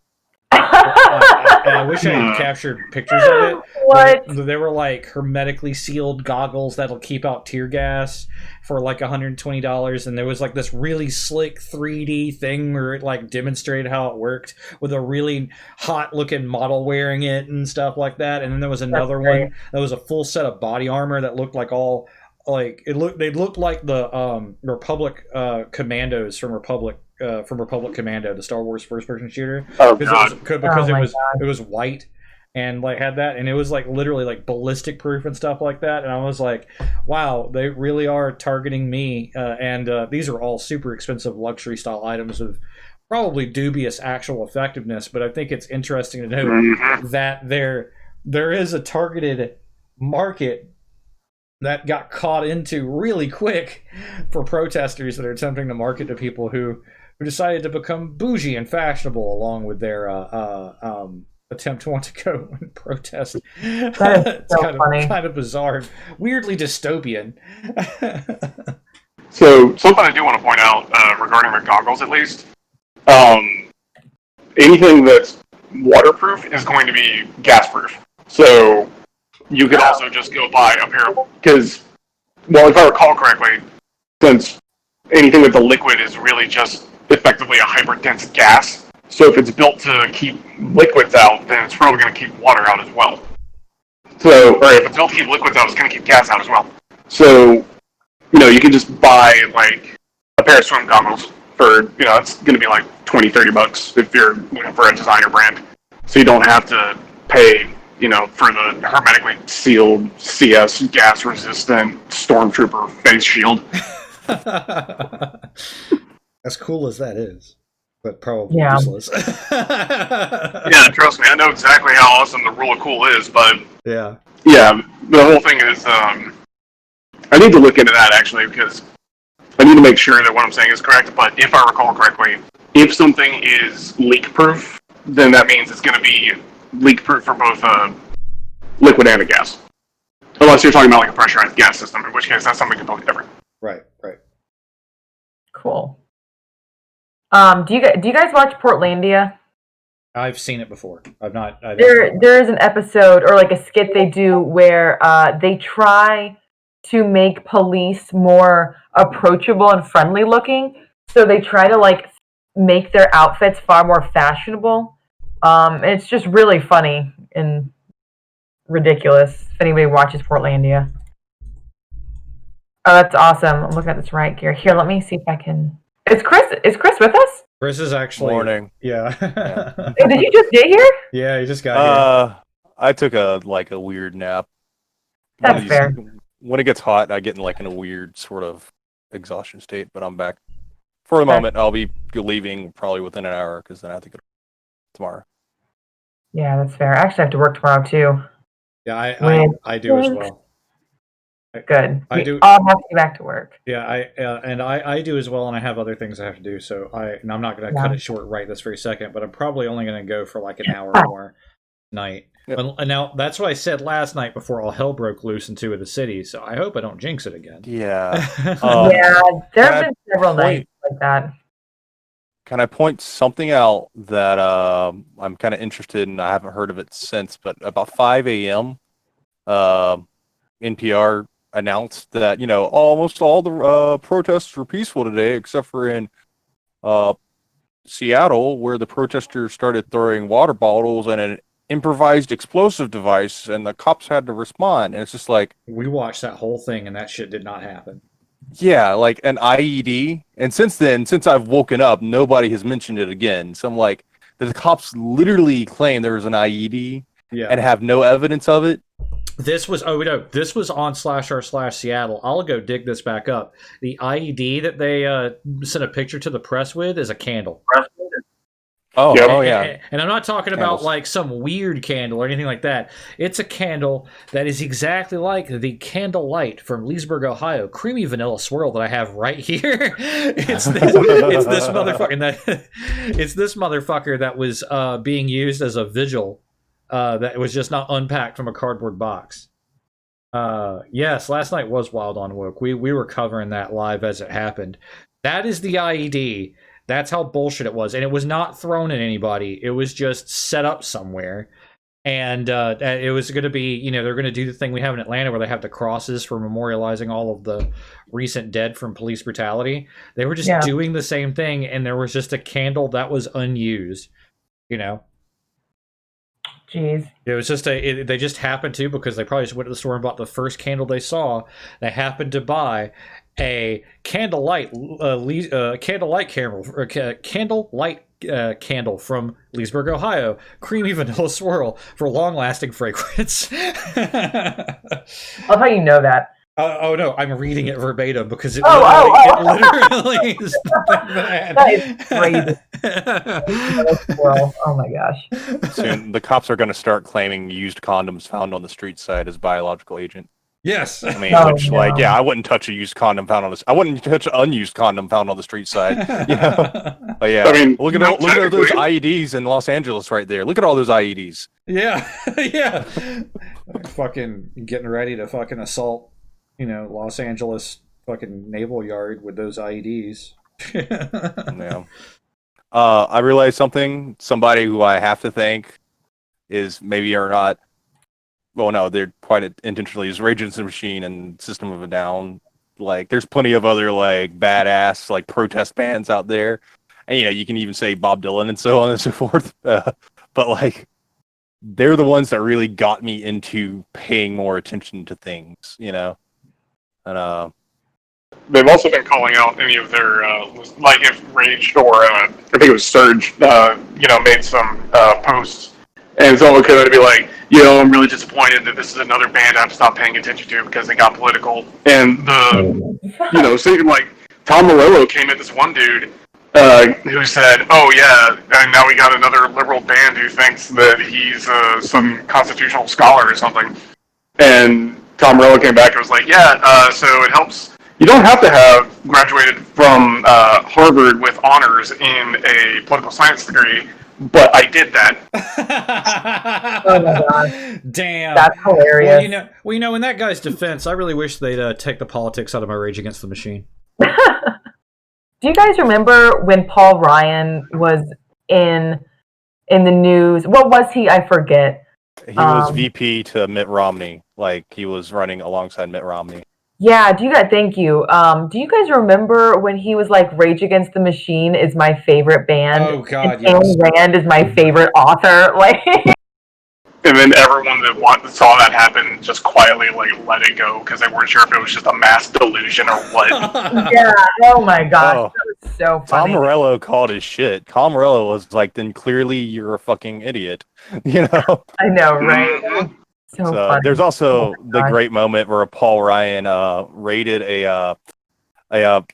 I wish I had captured pictures of it. What? They were like hermetically sealed goggles that'll keep out tear gas for like $120, and there was like this really slick 3D thing where it like demonstrated how it worked with a really hot looking model wearing it and stuff like that. And then there was another one that was a full set of body armor that looked like all like they looked like the Republic commandos from Republic Commando, the Star Wars first-person shooter. Oh god! It was white and like had that, and it was like literally like ballistic proof and stuff like that. And I was like, wow, they really are targeting me. And these are all super expensive luxury style items of probably dubious actual effectiveness. But I think it's interesting to note that there is a targeted market that got caught into really quick for protesters that are attempting to market to people who decided to become bougie and fashionable along with their attempt to want to go and protest. That is so funny. Kind of bizarre, weirdly dystopian. So something I do want to point out regarding the goggles, at least, anything that's waterproof is going to be gas-proof. So you could also just go buy a pair of, because, well, if I recall correctly, since anything with the liquid is really just effectively a hyperdense gas, so if it's built to keep liquids out, then it's probably going to keep water out as well. So, or if it's built to keep liquids out, it's going to keep gas out as well. So, you can just buy like a pair of swim goggles for, it's going to be like $20-$30 if you're looking for a designer brand. So you don't have to pay for the hermetically sealed CS gas-resistant Stormtrooper face shield. As cool as that is, but probably useless. Yeah, trust me, I know exactly how awesome the rule of cool is, but yeah, the whole thing is, I need to look into that actually, because I need to make sure that what I'm saying is correct. But if I recall correctly, if something is leak-proof, then that means it's going to be leak-proof for both liquid and a gas. Unless you're talking about like a pressurized gas system, in which case that's something completely different. Right. Cool. Do you guys watch Portlandia? I've seen it before. I've not. There is an episode or like a skit they do where they try to make police more approachable and friendly looking. So they try to like make their outfits far more fashionable. And it's just really funny and ridiculous if anybody watches Portlandia. Oh, that's awesome. I'm looking at this right gear. Here, let me see if I can. Is Chris with us? Chris is actually Morning. Yeah. Did you just get here? Yeah, he just got here. I took a weird nap. That's One of fair. When it gets hot, I get in a weird sort of exhaustion state, but I'm back. For the Okay. moment, I'll be leaving probably within an hour because then I have to go tomorrow. Yeah, that's fair. I actually have to work tomorrow too. Yeah, When- I do as well. Good. I We do- all have to get back to work. Yeah, I do as well, and I have other things I have to do. So and I'm not going to cut Yeah. it short right this very second, but I'm probably only going to go for like an hour more night. Yep. And now that's what I said last night before all hell broke loose in 2 of the cities. So I hope I don't jinx it again. Yeah. Yeah, there can I have been several point- nights like that. Can I point something out that I'm kind of interested in? I haven't heard of it since, but about 5 a.m., NPR announced that almost all the protests were peaceful today, except for in Seattle, where the protesters started throwing water bottles and an improvised explosive device, and the cops had to respond. And it's just like, We watched that whole thing, and that shit did not happen. yeah, like an IED. And since then, since I've woken up, nobody has mentioned it again. So I'm like, the cops literally claim there was an IED Yeah. and have no evidence of it. This was this was on /r/Seattle. I'll go dig this back up. The IED that they sent a picture to the press with is a candle. Oh, Yep. oh yeah. And I'm not talking about Candles. like some weird candle or anything like that. It's a candle that is exactly like the Candle Light from Leesburg, Ohio, creamy vanilla swirl that I have right here. It's this motherfucker that was being used as a vigil that was just not unpacked from a cardboard box. Yes, last night was Wild on Woke. We were covering that live as it happened. That is the IED. That's how bullshit it was. And it was not thrown at anybody. It was just set up somewhere. And it was going to be, they're going to do the thing we have in Atlanta where they have the crosses for memorializing all of the recent dead from police brutality. They were just Yeah. doing the same thing. And there was just a candle that was unused, Jeez. It was just they just happened to, because they probably just went to the store and bought the first candle they saw. They happened to buy a candlelight candle from Leesburg, Ohio, creamy vanilla swirl for long-lasting fragrance. I love how you know that. Oh no, I'm reading it verbatim because it literally is the thing that I had. That is crazy. Well, oh my gosh. Soon the cops are going to start claiming used condoms found on the street side as biological agent. Yes. I mean, Oh, which, no. like, yeah, I wouldn't touch a used condom found on this. I wouldn't touch an unused condom found on the street side. But yeah, I mean, look at not those technically. IEDs in Los Angeles right there. Look at all those IEDs. Yeah, yeah. Fucking getting ready to fucking assault, Los Angeles fucking naval yard with those IEDs. Yeah. I realized something. Somebody who I have to thank is maybe or not. Well, no, they're quite intentionally is Rage Against the Machine and System of a Down. Like, there's plenty of other like badass like protest bands out there, and you can even say Bob Dylan and so on and so forth. But like, they're the ones that really got me into paying more attention to things, And They've also been calling out any of their, like if Rage or I think it was Surge, made some posts, and someone could be like, I'm really disappointed that this is another band I have to stop paying attention to because they got political. And saying like Tom Morello came at this one dude who said, "Oh yeah, and now we got another liberal band who thinks that he's some constitutional scholar or something." And Tom Morello came back and was like, "Yeah, so it helps. You don't have to have graduated from Harvard with honors in a political science degree, but I did that." Oh my gosh. Damn. That's hilarious. In that guy's defense, I really wish they'd take the politics out of my Rage Against the Machine. Do you guys remember when Paul Ryan was in the news? What was he? I forget. he was VP to Mitt Romney. Like, he was running alongside Mitt Romney. Yeah, thank you. Do you guys remember when he was like, Rage Against the Machine is my favorite band? Oh, God, and Ayn Rand is my favorite author? Like, And then everyone that saw that happen just quietly let it go because they weren't sure if it was just a mass delusion or what. yeah, oh my gosh, Oh. that was so Tom funny. Morello called his shit. Tom Morello was like, then clearly you're a fucking idiot. You know? I know, right? Mhm. So So funny. there's also the gosh. great moment where Paul Ryan raided a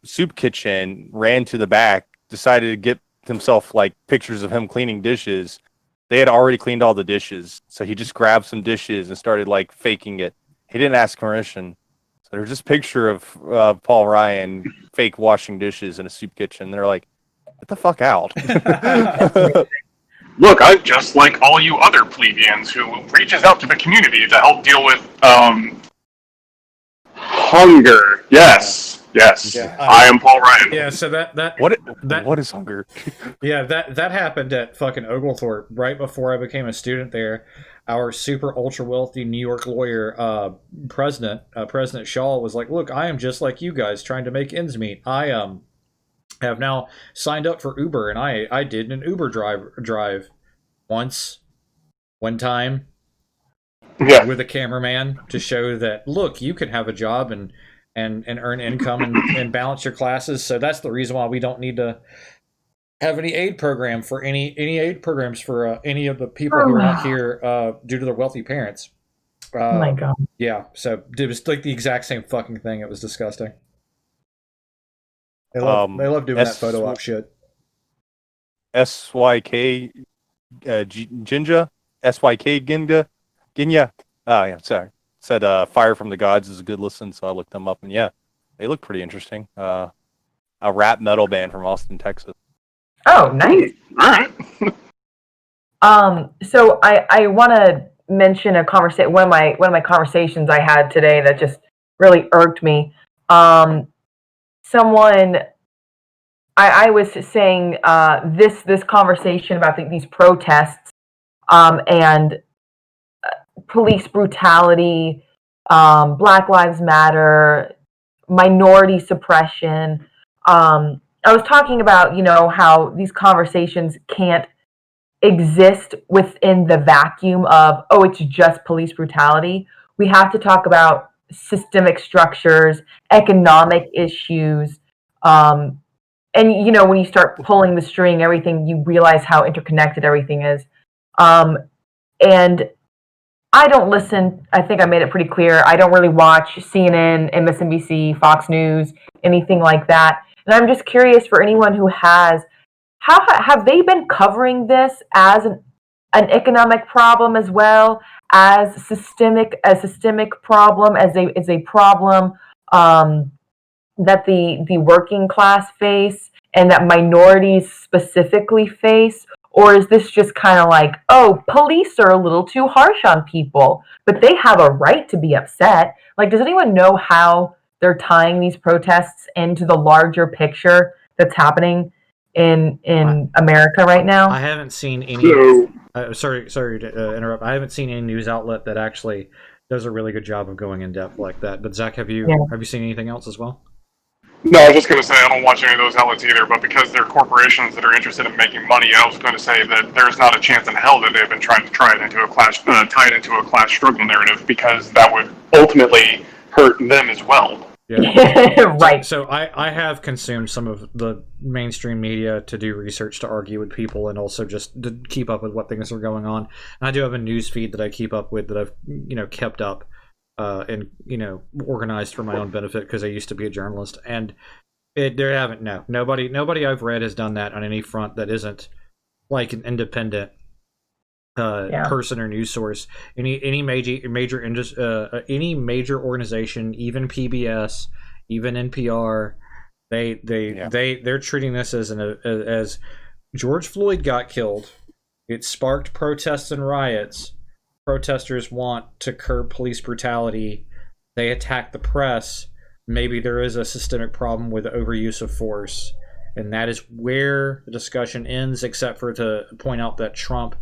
soup kitchen, ran to the back, decided to get himself like pictures of him cleaning dishes. They had already cleaned all the dishes, so he just grabbed some dishes and started like faking it. He didn't ask permission. So there's this picture of Paul Ryan fake washing dishes in a soup kitchen. They're like, get the fuck out. Look, I'm just like all you other plebeians who reaches out to the community to help deal with hunger. Yes, yes. Yeah, I am Paul Ryan. Yeah, so that What is hunger? yeah, that happened at fucking Oglethorpe right before I became a student there. Our super ultra wealthy New York lawyer, President Shaw, was like, "Look, I am just like you guys, trying to make ends meet. I have now signed up for Uber, and I did an Uber drive one time Yeah. with a cameraman to show that, look, you can have a job and earn income and balance your classes. So that's the reason why we don't need to have any aid program for any aid programs for any of the people who are not here due to their wealthy parents. Oh my god. Yeah, so it was like the exact same fucking thing. It was disgusting. They love doing that photo op shit. SYK Jinja? SYK Ginya? Oh, yeah, sorry. Said Fire from the Gods is a good listen, so I looked them up, and yeah, they look pretty interesting. A rap metal band from Austin, Texas. Oh, nice. All right. So I want to mention one of my conversations I had today that just really irked me. Someone I was saying this conversation about these protests and police brutality, Black Lives Matter, minority suppression. I was talking about, how these conversations can't exist within the vacuum of, oh, it's just police brutality. We have to talk about systemic structures, economic issues. And, when you start pulling the string, everything, you realize how interconnected everything is. And I don't listen. I think I made it pretty clear. I don't really watch CNN, MSNBC, Fox News, anything like that. And I'm just curious for anyone who has, how have they been covering this as an economic problem as well as a systemic problem, as a problem that the working class face and that minorities specifically face? Or is this just kind of like, oh, police are a little too harsh on people, but they have a right to be upset? Like, does anyone know how they're tying these protests into the larger picture that's happening in America right now? I haven't seen any. So, Sorry to interrupt. I haven't seen any news outlet that actually does a really good job of going in depth like that. But Zach, have you seen anything else as well? no, I was just going to say I don't watch any of those outlets either, but because they're corporations that are interested in making money, I was going to say that there's not a chance in hell that they've been trying to tie it into a class struggle narrative, because that would ultimately hurt them as well. Yeah. Right. So I have consumed some of the mainstream media to do research to argue with people and also just to keep up with what things are going on. And I do have a news feed that I keep up with that I've kept up and organized for my own benefit because I used to be a journalist. And nobody I've read has done that on any front that isn't like an independent person or news source. Any major organization, even PBS, even NPR, they're treating this as George Floyd got killed. It sparked protests and riots. Protesters want to curb police brutality. They attack the press. Maybe there is a systemic problem with overuse of force, and that is where the discussion ends. Except for to point out that Trump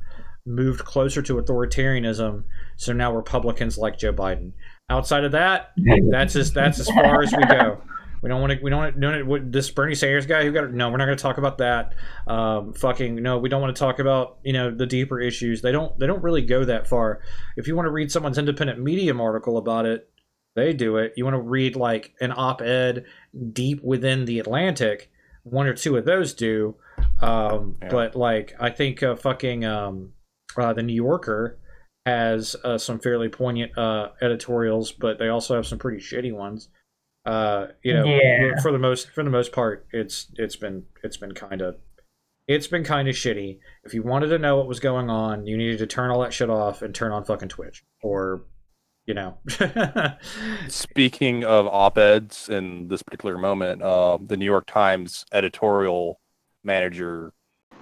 moved closer to authoritarianism, so now Republicans like Joe Biden. Outside of that, that's as far as we go. We don't want to this Bernie Sanders guy who got no. We're not going to talk about that. No, we don't want to talk about the deeper issues. They don't really go that far. If you want to read someone's independent Medium article about it, they do it. You want to read like an op-ed deep within the Atlantic, one or two of those do. But like I think the New Yorker has some fairly poignant editorials, but they also have some pretty shitty ones. Yeah. For the most part, it's been kind of shitty. If you wanted to know what was going on, you needed to turn all that shit off and turn on fucking Twitch, or Speaking of op-eds in this particular moment, the New York Times editorial manager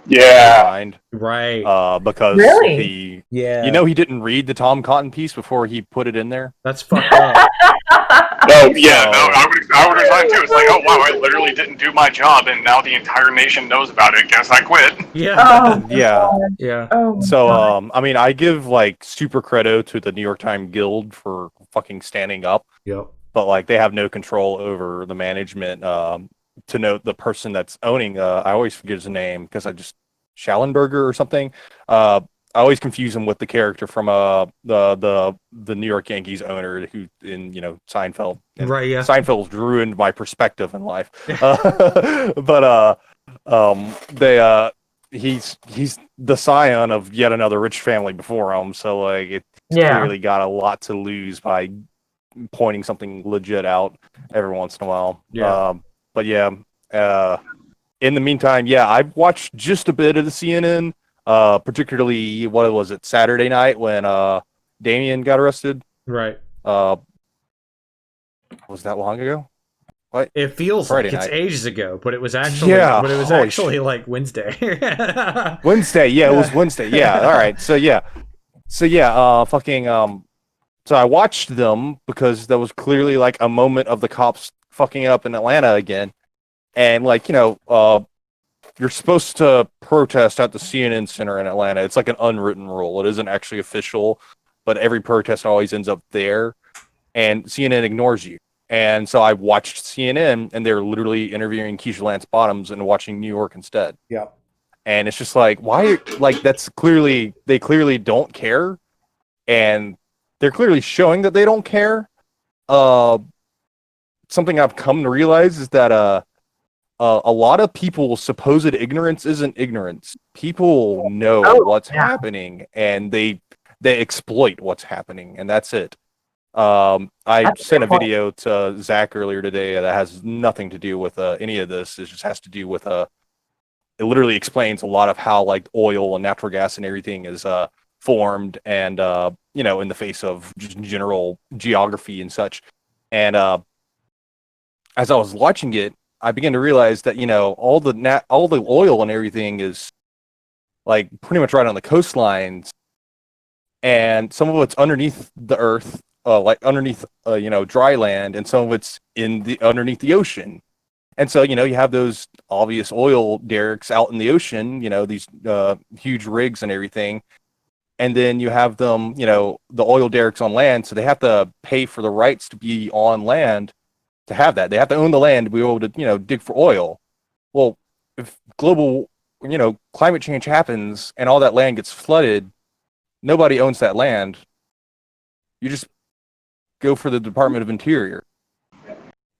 Yeah. resigned right. because Really? he didn't read the Tom Cotton piece before he put it in there. That's fucked up. Oh yeah, no, I would resign too. It's like, oh wow, I literally didn't do my job, and now the entire nation knows about it. Guess I quit. Yeah. Oh, Yeah. Yeah. oh, So, I mean, I give like super credit to the New York Times Guild for fucking standing up, Yep. but like they have no control over the management. To note the person that's owning, I always forget his name because I just Schallenberger or something. I always confuse him with the character from the New York Yankees owner who in Seinfeld. And Right. Yeah. Seinfeld's ruined my perspective in life. But he's the scion of yet another rich family before him, so like it's clearly got a lot to lose by pointing something legit out every once in a while. Yeah. But yeah, in the meantime, yeah, I've watched just a bit of the CNN. Particularly, what was it, Saturday night when Damien got arrested? Right. Was that long ago? What? It feels Friday like it's night. ages ago, but it was actually Holy shit. like Wednesday. Wednesday, yeah, it was Wednesday. Yeah, all right. So I watched them because that was clearly like a moment of the cops fucking up in Atlanta again. And like, you're supposed to protest at the CNN Center in Atlanta. It's like an unwritten rule. It isn't actually official, but every protest always ends up there, and CNN ignores you. And so I watched CNN, and they're literally interviewing Keisha Lance Bottoms and watching New York instead. Yeah. And it's just like, why? Like, they clearly don't care, and they're clearly showing that they don't care. Something I've come to realize is that a lot of people's supposed ignorance isn't ignorance. People know what's happening, and they exploit what's happening, and that's it. I sent a video to Zach earlier today that has nothing to do with any of this. It just has to do with it literally explains a lot of how like oil and natural gas and everything is formed, and in the face of just general geography and such. And as I was watching it, I began to realize that all the oil and everything is like pretty much right on the coastlines, and some of it's underneath the earth, like underneath dry land, and some of it's underneath the ocean. And so you have those obvious oil derricks out in the ocean, these huge rigs and everything, and then you have them, the oil derricks on land, so they have to pay for the rights to be on land. To have that, they have to own the land to be able to, dig for oil. Well, if global, climate change happens and all that land gets flooded, nobody owns that land. You just go for the Department of Interior.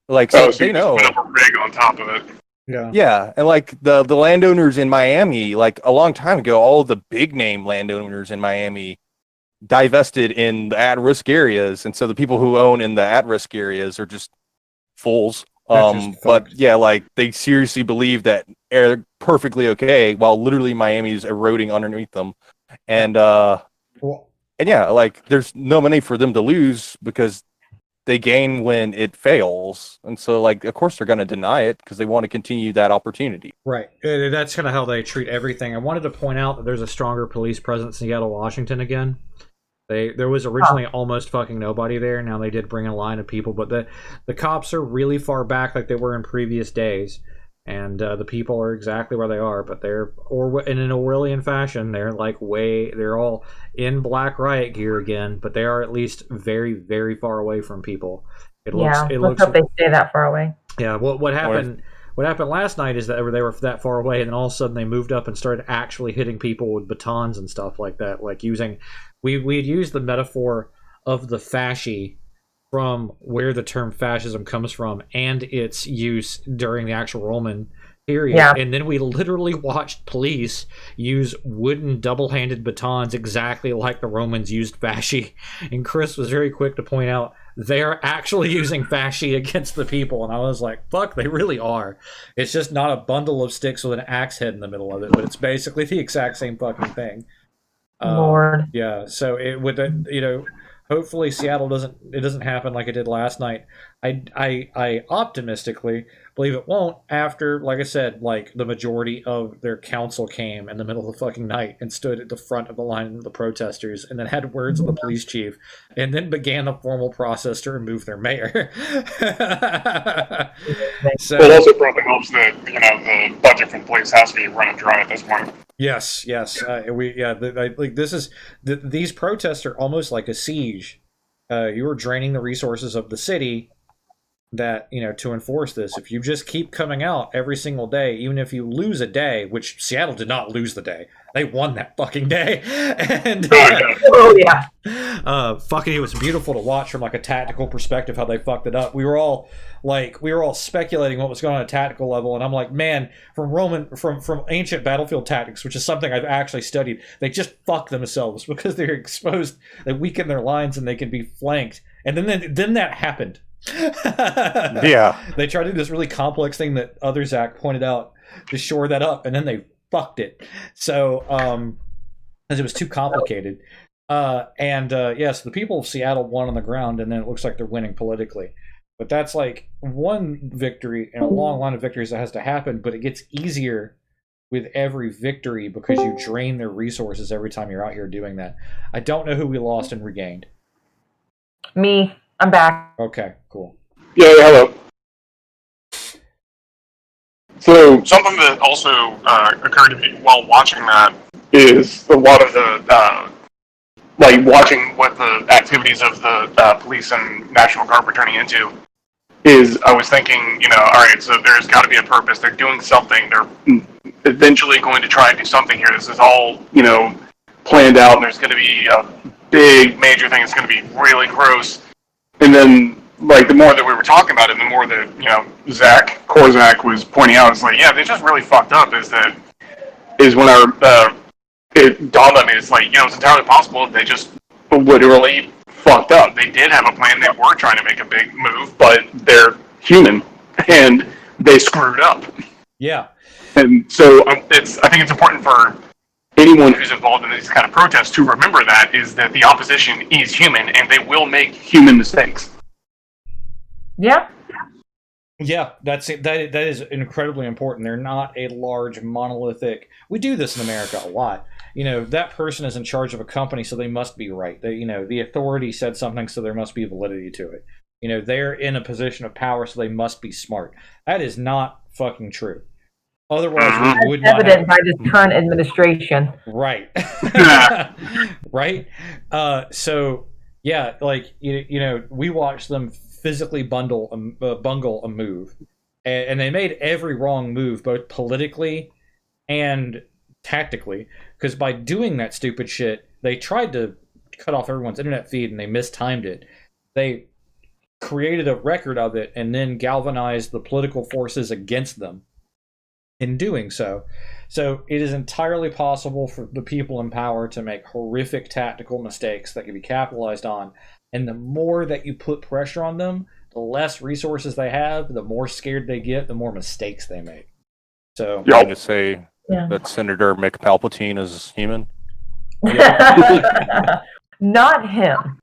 Like, so So they you know. just put up a rig on top of it. Yeah. Yeah, and like the landowners in Miami, like a long time ago, all the big name landowners in Miami divested in the at-risk areas, and so the people who own in the at-risk areas are just fools. That's just But fucked. yeah, like they seriously believe that they're perfectly okay while literally Miami's eroding underneath them. And Well, yeah, like there's no money for them to lose because they gain when it fails. And so like of course they're going to deny it because they want to continue that opportunity. right. That's kind of how they treat everything. I wanted to point out that there's a stronger police presence in Seattle, Washington again. There was originally almost fucking nobody there. Now they did bring a line of people, but the cops are really far back, like they were in previous days, and the people are exactly where they are. But in an Orwellian fashion, they're all in black riot gear again, but they are at least very, very far away from people. Let's hope they stay that far away. Yeah. What happened? What happened last night is that they were that far away, and then all of a sudden they moved up and started actually hitting people with batons and stuff like that, like using. We had used the metaphor of the fasci from where the term fascism comes from and its use during the actual Roman Period. Yeah. And then we literally watched police use wooden double-handed batons exactly like the Romans used fasci. And Chris was very quick to point out they're actually using fasci against the people. And I was like, fuck, they really are. It's just not a bundle of sticks with an axe head in the middle of it, but it's basically the exact same fucking thing. Lord. Yeah, so it would, hopefully Seattle doesn't happen like it did last night. I optimistically believe it won't after, like I said, like the majority of their council came in the middle of the fucking night and stood at the front of the line of the protesters and then had words with the police chief and then began the formal process to remove their mayor. So It also probably helps that the budget for the police has to be running dry at this point. yes. These protests are almost like a siege. You are draining the resources of the city that to enforce this. If you just keep coming out every single day, even if you lose a day, which Seattle did not lose the day, they won that fucking day, and Oh yeah. fucking, it was beautiful to watch from like a tactical perspective how they fucked it up. We were all speculating what was going on at a tactical level, and I'm like, man, from ancient battlefield tactics, which is something I've actually studied, they just fuck themselves because they're exposed, they weaken their lines, and they can be flanked, and then that happened. Yeah. They tried to do this really complex thing that other Zach pointed out to shore that up, and then they fucked it. So, because it was too complicated. Yes, the people of Seattle won on the ground, and then it looks like they're winning politically. But that's like one victory in a long line of victories that has to happen, but it gets easier with every victory because you drain their resources every time you're out here doing that. I don't know who we lost and regained. Me. I'm back. Okay, cool. Yeah, hello. So something that also occurred to me while watching that is a lot of the watching what the activities of the police and National Guard were turning into. Is I was thinking, all right, so there's got to be a purpose. They're doing something. They're eventually going to try and do something here. This is all planned out, and there's going to be a big major thing. It's going to be really gross. And then, the more that we were talking about it, the more that, Zach Korzak was pointing out, it's like, yeah, they just really fucked up is when it dawned on me, it's like, it's entirely possible they just literally fucked up. They did have a plan. They were trying to make a big move, but they're human, and they screwed up. Yeah. And so I think it's important for anyone who's involved in these kind of protests to remember that is that the opposition is human and they will make human mistakes. Yeah. Yeah, that's it. That is incredibly important. They're not a large monolithic. We do this in America a lot. That person is in charge of a company, so they must be right. They, the authority said something, so there must be validity to it. They're in a position of power, so they must be smart. That is not fucking true. Otherwise, we would not evident by this current administration. Right. Right. So yeah, we watched them physically bungle a move, and they made every wrong move, both politically and tactically, because by doing that stupid shit, they tried to cut off everyone's internet feed, and they mistimed it. They created a record of it, and then galvanized the political forces against them in doing so. So it is entirely possible for the people in power to make horrific tactical mistakes that can be capitalized on. And the more that you put pressure on them, the less resources they have, the more scared they get, the more mistakes they make. So You're going to say Yeah. that Senator Mick Palpatine is human? Not him.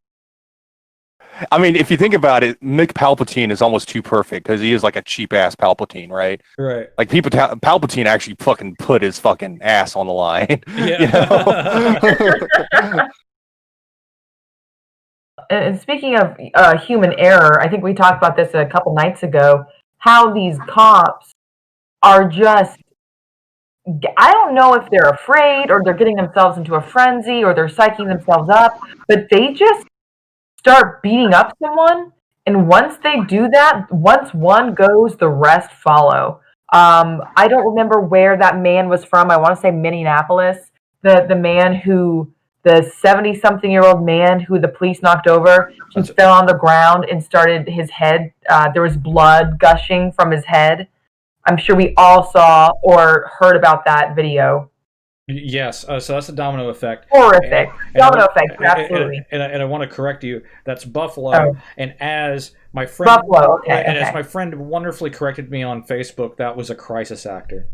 I mean, if you think about it, Mick Palpatine is almost too perfect because he is like a cheap ass Palpatine, right? right. Like Palpatine actually fucking put his fucking ass on the line. Yeah. And speaking of human error, I think we talked about this a couple nights ago, how these cops are just, I don't know if they're afraid or they're getting themselves into a frenzy or they're psyching themselves up, but they just start beating up someone. And once they do that, once one goes, the rest follow. I don't remember where that man was from. I want to say Minneapolis. The man who, the 70-something-year-old man who the police knocked over, he fell on the ground and started his head. There was blood gushing from his head. I'm sure we all saw or heard about that video. Yes, so that's a domino effect. Horrific. And Domino I, effect, absolutely. and I want to correct you. That's Buffalo. Oh. And as my friend, Buffalo, okay, and okay. as my friend wonderfully corrected me on Facebook, that was a crisis actor.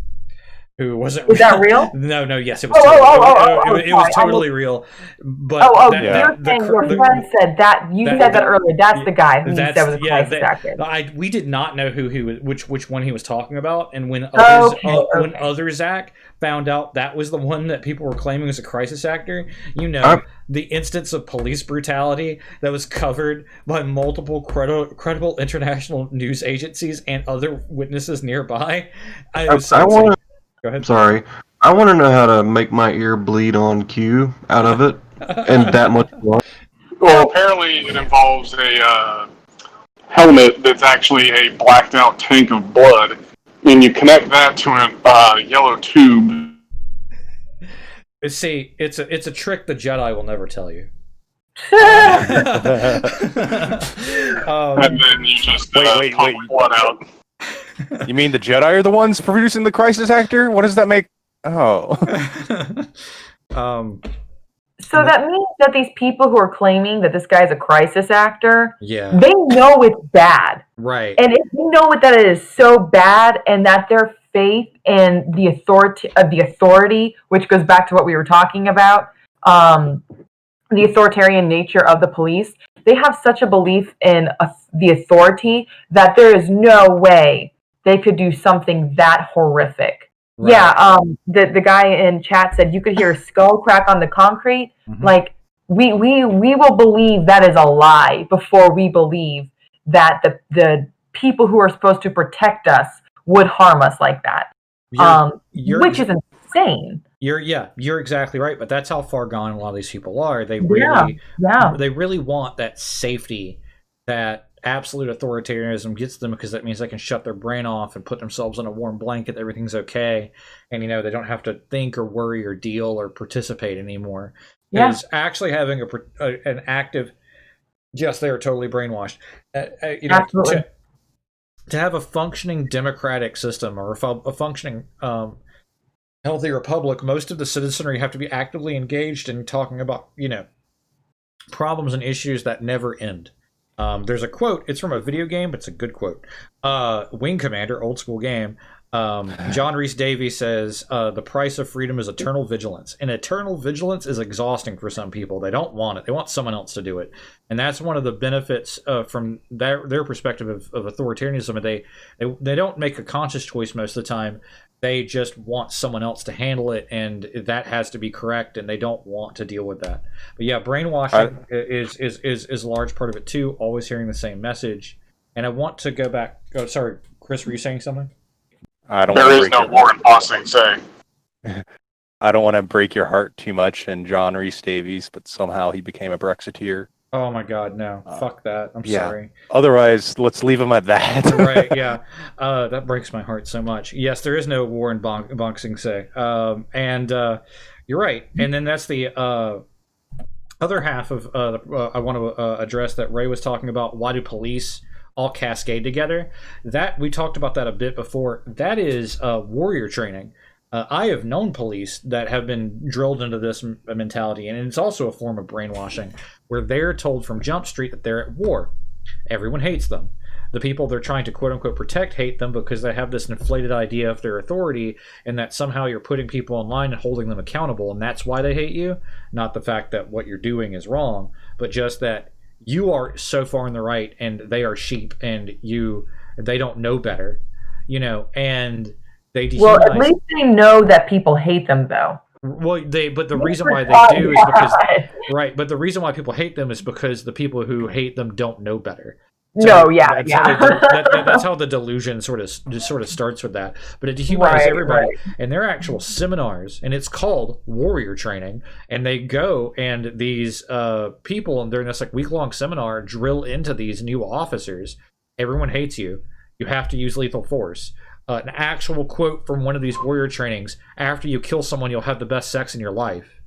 Who wasn't? Is that real? No. Yes, it was. It was sorry. totally real. But You're saying your friend said that. You said that earlier. That's the guy who you said was a crisis actor. We did not know who he was, which one he was talking about, and when when other Zach found out that was the one that people were claiming was a crisis actor, the instance of police brutality that was covered by multiple credible international news agencies and other witnesses nearby. Go ahead. Sorry. I want to know how to make my ear bleed on cue out of it, and that much blood. Well, apparently it involves a helmet that's actually a blacked out tank of blood, and you connect that to a yellow tube. See, it's a trick the Jedi will never tell you. And then you just wait. pump blood out. You mean the Jedi are the ones producing the crisis actor? What does that make? Oh. So that means that these people who are claiming that this guy's a crisis actor, yeah, they know it's bad. Right. And if you know that it is so bad and that their faith in the authority, which goes back to what we were talking about, the authoritarian nature of the police, they have such a belief in the authority that there is no way they could do something that horrific. Right. Yeah, the guy in chat said you could hear a skull crack on the concrete. Mm-hmm. Like we will believe that is a lie before we believe that the people who are supposed to protect us would harm us like that. Which is insane. You're exactly right, but that's how far gone a lot of these people are. They really want that safety that absolute authoritarianism gets them, because that means they can shut their brain off and put themselves in a warm blanket. Everything's okay, and they don't have to think or worry or deal or participate anymore. Because actually having an active, yes, they are totally brainwashed. Absolutely. To have a functioning democratic system or a functioning healthy republic, most of the citizenry have to be actively engaged in talking about problems and issues that never end. There's a quote. It's from a video game, but it's a good quote. Wing Commander, old school game. John Rhys Davies says, the price of freedom is eternal vigilance. And eternal vigilance is exhausting for some people. They don't want it. They want someone else to do it. And that's one of the benefits from their perspective of authoritarianism. They don't make a conscious choice most of the time. They just want someone else to handle it, and that has to be correct, and they don't want to deal with that. But yeah, brainwashing is a large part of it too, always hearing the same message. And I want to go back. Oh, sorry, Chris, were you saying something? There is no war in Bossing, say. I don't want to break your heart too much in John Rhys Davies, but somehow he became a Brexiteer. Oh my God, no! Fuck that! I'm sorry. Otherwise, let's leave him at that. Right? Yeah. That breaks my heart so much. Yes, there is no war in Boxing Say, and you're right. And then that's the other half of I want to address that Ray was talking about. Why do police all cascade together? That we talked about that a bit before. That is warrior training. I have known police that have been drilled into this mentality, and it's also a form of brainwashing, where they're told from Jump Street that they're at war. Everyone hates them. The people they're trying to quote-unquote protect hate them because they have this inflated idea of their authority, and that somehow you're putting people in line and holding them accountable, and that's why they hate you. Not the fact that what you're doing is wrong, but just that you are so far in the right, and they are sheep, and they don't know better, and they dehumanize. Well, at least they know that people hate them, though. Well, but the reason why they do is because but the reason why people hate them is because the people who hate them don't know better. So that's how the delusion sort of starts with that. But it dehumanizes everybody, and they're actual seminars, and it's called warrior training. And they go, and these people, and during this week-long seminar, drill into these new officers. Everyone hates you. You have to use lethal force. An actual quote from one of these warrior trainings: after you kill someone, you'll have the best sex in your life.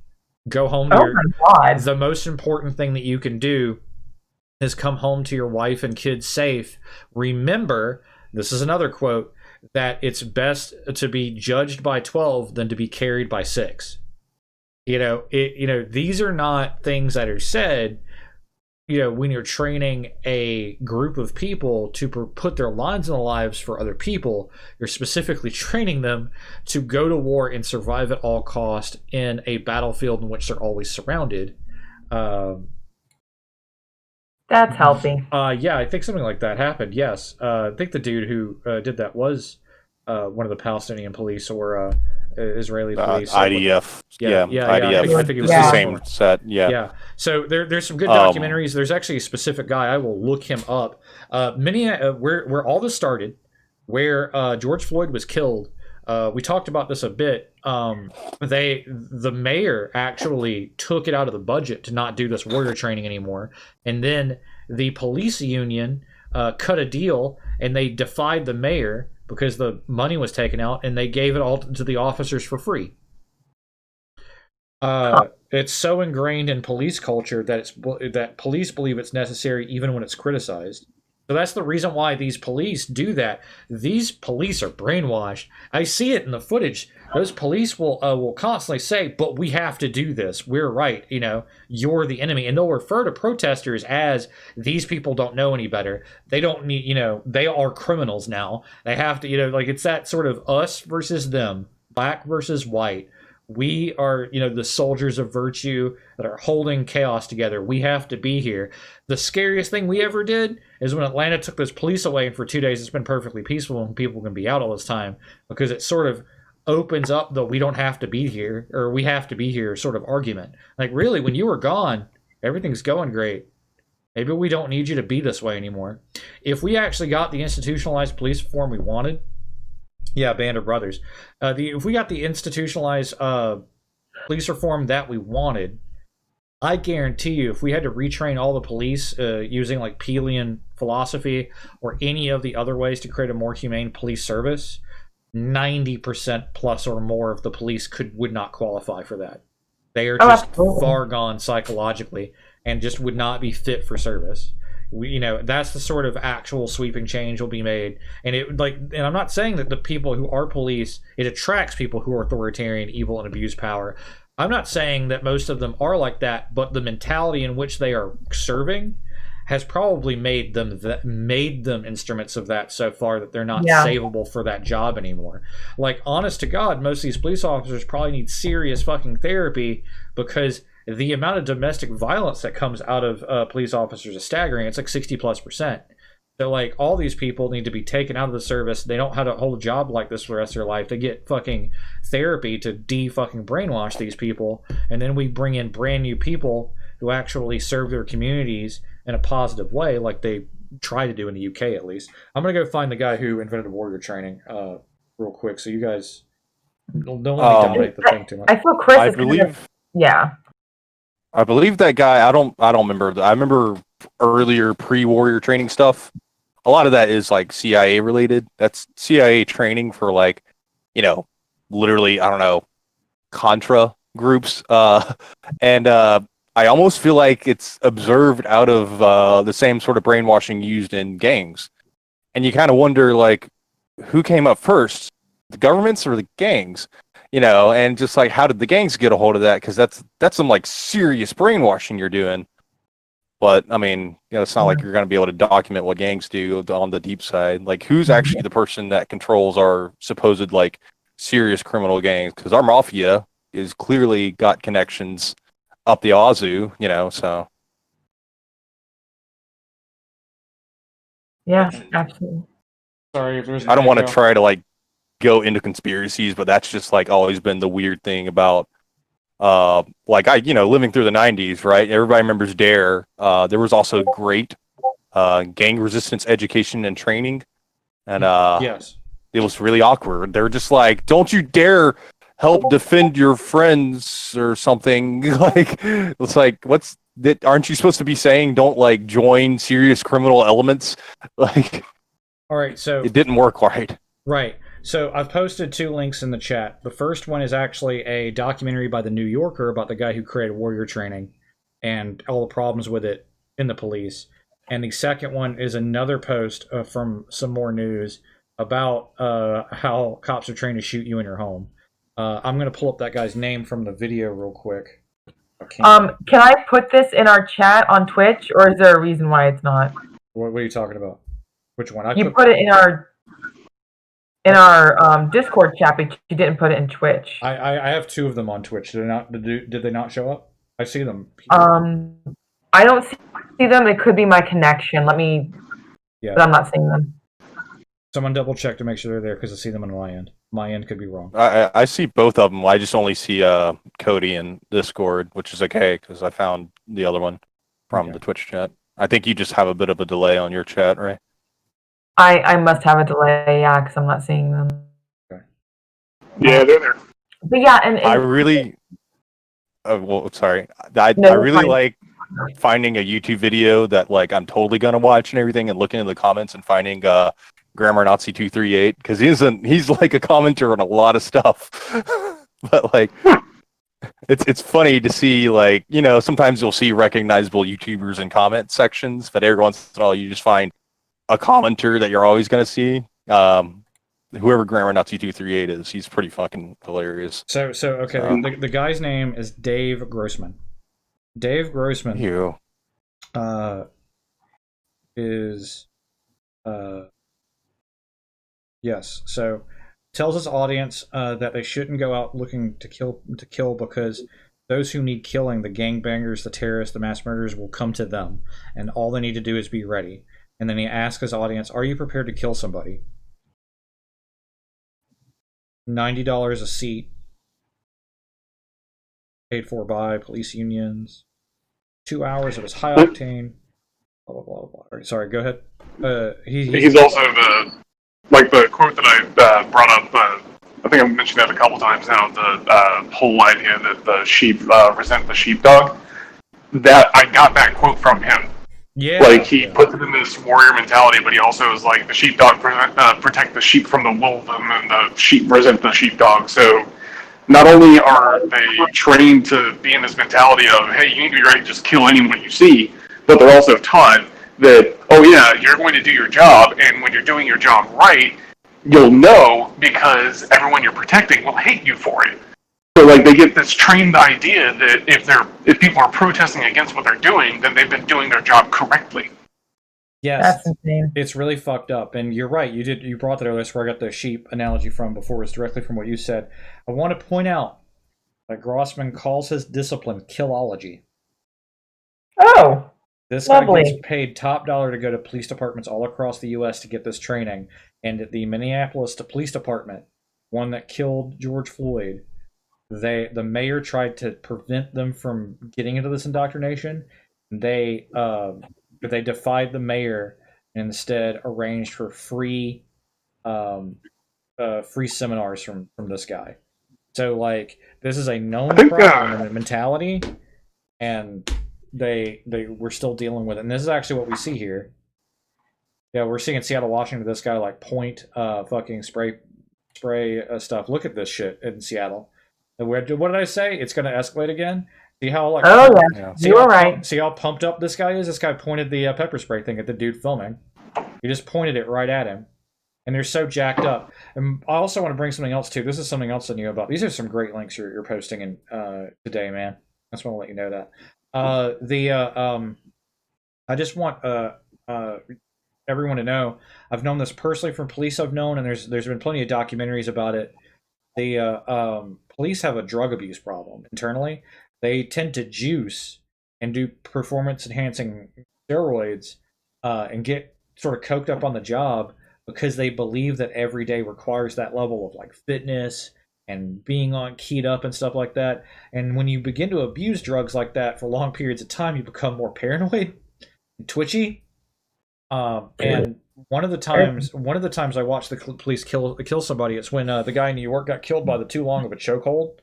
Go home to the most important thing that you can do is come home to your wife and kids safe. Remember, this is another quote, that it's best to be judged by 12 than to be carried by 6. These are not things that are said, when you're training a group of people to put their lives in the lives for other people. You're specifically training them to go to war and survive at all cost in a battlefield in which they're always surrounded. That's healthy. Yeah, I think something like that happened. Yes, I think the dude who did that was one of the Palestinian police or Israeli police. IDF. Yeah, IDF. I think it was It's the Yeah. same set. Yeah. Yeah. So there's some good documentaries. There's actually a specific guy. I will look him up. Where all this started, where George Floyd was killed. We talked about this a bit. The mayor actually took it out of the budget to not do this warrior training anymore, and then the police union cut a deal, and they defied the mayor because the money was taken out, and they gave it all to the officers for free. It's so ingrained in police culture that police believe it's necessary even when it's criticized. So that's the reason why these police do that. These police are brainwashed. I see it in the footage. Those police will constantly say, "But we have to do this. We're right. You're the enemy," and they'll refer to protesters as these people don't know any better. They don't need. They are criminals now. They have to. It's that sort of us versus them, black versus white. We are, the soldiers of virtue that are holding chaos together. We have to be here. The scariest thing we ever did is when Atlanta took those police away, and for 2 days it's been perfectly peaceful and people can be out all this time, because it sort of opens up the "we don't have to be here" or "we have to be here" sort of argument. Like, really, when you were gone, everything's going great. Maybe we don't need you to be this way anymore. If we actually got the institutionalized police reform we wanted, yeah, Band of Brothers. If we got the institutionalized police reform that we wanted, I guarantee you, if we had to retrain all the police using like Pelian philosophy or any of the other ways to create a more humane police service, 90% plus or more of the police would not qualify for that. They are just far gone psychologically and just would not be fit for service. That's the sort of actual sweeping change will be made. And I'm not saying that the people who are police, it attracts people who are authoritarian, evil, and abuse power. I'm not saying that most of them are like that, but the mentality in which they are serving has probably made them instruments of that so far that they're not savable for that job anymore. Like, honest to God, most of these police officers probably need serious fucking therapy, because the amount of domestic violence that comes out of police officers is staggering. It's like 60+%. So, like, all these people need to be taken out of the service. They don't know how to hold a job like this for the rest of their life. They get fucking therapy to de-fucking brainwash these people. And then we bring in brand new people who actually serve their communities in a positive way, like they try to do in the UK, at least. I'm going to go find the guy who invented warrior training real quick, so you guys don't let me dominate the thing too much. I feel Chris I is believe. I believe that guy. I don't remember. I remember earlier pre-warrior training stuff. A lot of that is like CIA related. That's CIA training for literally, I don't know, Contra groups. And I almost feel like it's observed out of the same sort of brainwashing used in gangs. And you kind of wonder, like, who came up first, the governments or the gangs? And just like, how did the gangs get a hold of that? Because that's some like serious brainwashing you're doing. But I mean, it's not like you're going to be able to document what gangs do on the deep side. Like, who's actually the person that controls our supposed like serious criminal gangs? Because our mafia is clearly got connections up the wazoo, so. Yeah, absolutely. Sorry if there's. I don't want to try to like go into conspiracies, but that's just like always been the weird thing about living through the 90s, right? Everybody remembers DARE. There was also great gang resistance education and training, and yes, it was really awkward. They're just like, don't you dare help defend your friends or something. Like, it's like, what's that? Aren't you supposed to be saying don't like join serious criminal elements? Like, all right, so it didn't work right. Right. So I've posted 2 links in the chat. The first one is actually a documentary by the New Yorker about the guy who created warrior training and all the problems with it in the police. And the second one is another post from some more news about how cops are trained to shoot you in your home. I'm gonna pull up that guy's name from the video real quick. Can I put this in our chat on Twitch, or is there a reason why it's not? What are you talking about? Which one? You put it in our Discord chat, but you didn't put it in Twitch. I have two of them on Twitch. Did they not show up? I see them. I don't see them. It could be my connection. Yeah. But I'm not seeing them. Someone double check to make sure they're there because I see them on my end. My end could be wrong. I see both of them. I just only see Cody in Discord, which is okay because I found the other one from the Twitch chat. I think you just have a bit of a delay on your chat, right? I must have a delay, yeah, because I'm not seeing them. Okay. Yeah, they're there. But yeah, and I really, well, sorry. No, I really fine. like finding a YouTube video that like I'm totally gonna watch and everything, and looking in the comments and finding Grammar Nazi 238 because he's like a commenter on a lot of stuff. But like, it's funny to see, like, you know, sometimes you'll see recognizable YouTubers in comment sections, but every once in a while you just find a commenter that you're always gonna see. Whoever Grammar Nazi 238 is, he's pretty fucking hilarious. So okay, the guy's name is Dave Grossman. Dave Grossman is yes. So tells his audience that they shouldn't go out looking to kill because those who need killing, the gangbangers, the terrorists, the mass murderers, will come to them, and all they need to do is be ready. And then he asks his audience, "Are you prepared to kill somebody?" $90 a seat, paid for by police unions. 2 hours of his high octane. Blah blah blah blah. All right, sorry, go ahead. He's also the quote that I brought up. I think I've mentioned that a couple times now. The whole idea that the sheep resent the sheepdog. That I got that quote from him. Yeah. Like he puts it in this warrior mentality, but he also is like the sheepdog protect the sheep from the wolf, and then the sheep resent the sheepdog. So not only are they trained to be in this mentality of, hey, you need to be ready to just kill anyone you see, but they're also taught that, oh yeah, you're going to do your job, and when you're doing your job right, you'll know because everyone you're protecting will hate you for it. So like they get this trained idea that if people are protesting against what they're doing, then they've been doing their job correctly. Yes, that's insane. It's really fucked up, and you're right. You brought that earlier. That's where I got the sheep analogy from before. It's directly from what you said. I want to point out that Grossman calls his discipline killology. Oh, this lovely. guy gets paid top dollar to go to police departments all across the U.S. to get this training. And at the Minneapolis Police Department, one that killed George Floyd, the mayor tried to prevent them from getting into this indoctrination. They defied the mayor and instead arranged for free seminars from this guy. So like this is a known problem in the mentality, and they were still dealing with it. And this is actually what we see here. Yeah, we're seeing in Seattle, Washington, this guy like point fucking spray stuff. Look at this shit in Seattle. What did I say? It's going to escalate again. See how like you were right. See how pumped up this guy is. This guy pointed the pepper spray thing at the dude filming. He just pointed it right at him, and they're so jacked up. And I also want to bring something else too. This is something else I knew about. These are some great links you're posting in today, man. I just want to let you know that. I just want everyone to know. I've known this personally from police I've known, and there's been plenty of documentaries about it. The police have a drug abuse problem internally. They tend to juice and do performance-enhancing steroids and get sort of coked up on the job because they believe that every day requires that level of like fitness and being on keyed up and stuff like that. And when you begin to abuse drugs like that for long periods of time, you become more paranoid and twitchy. And one of the times I watched the police kill somebody, it's when the guy in New York got killed by the too long of a chokehold.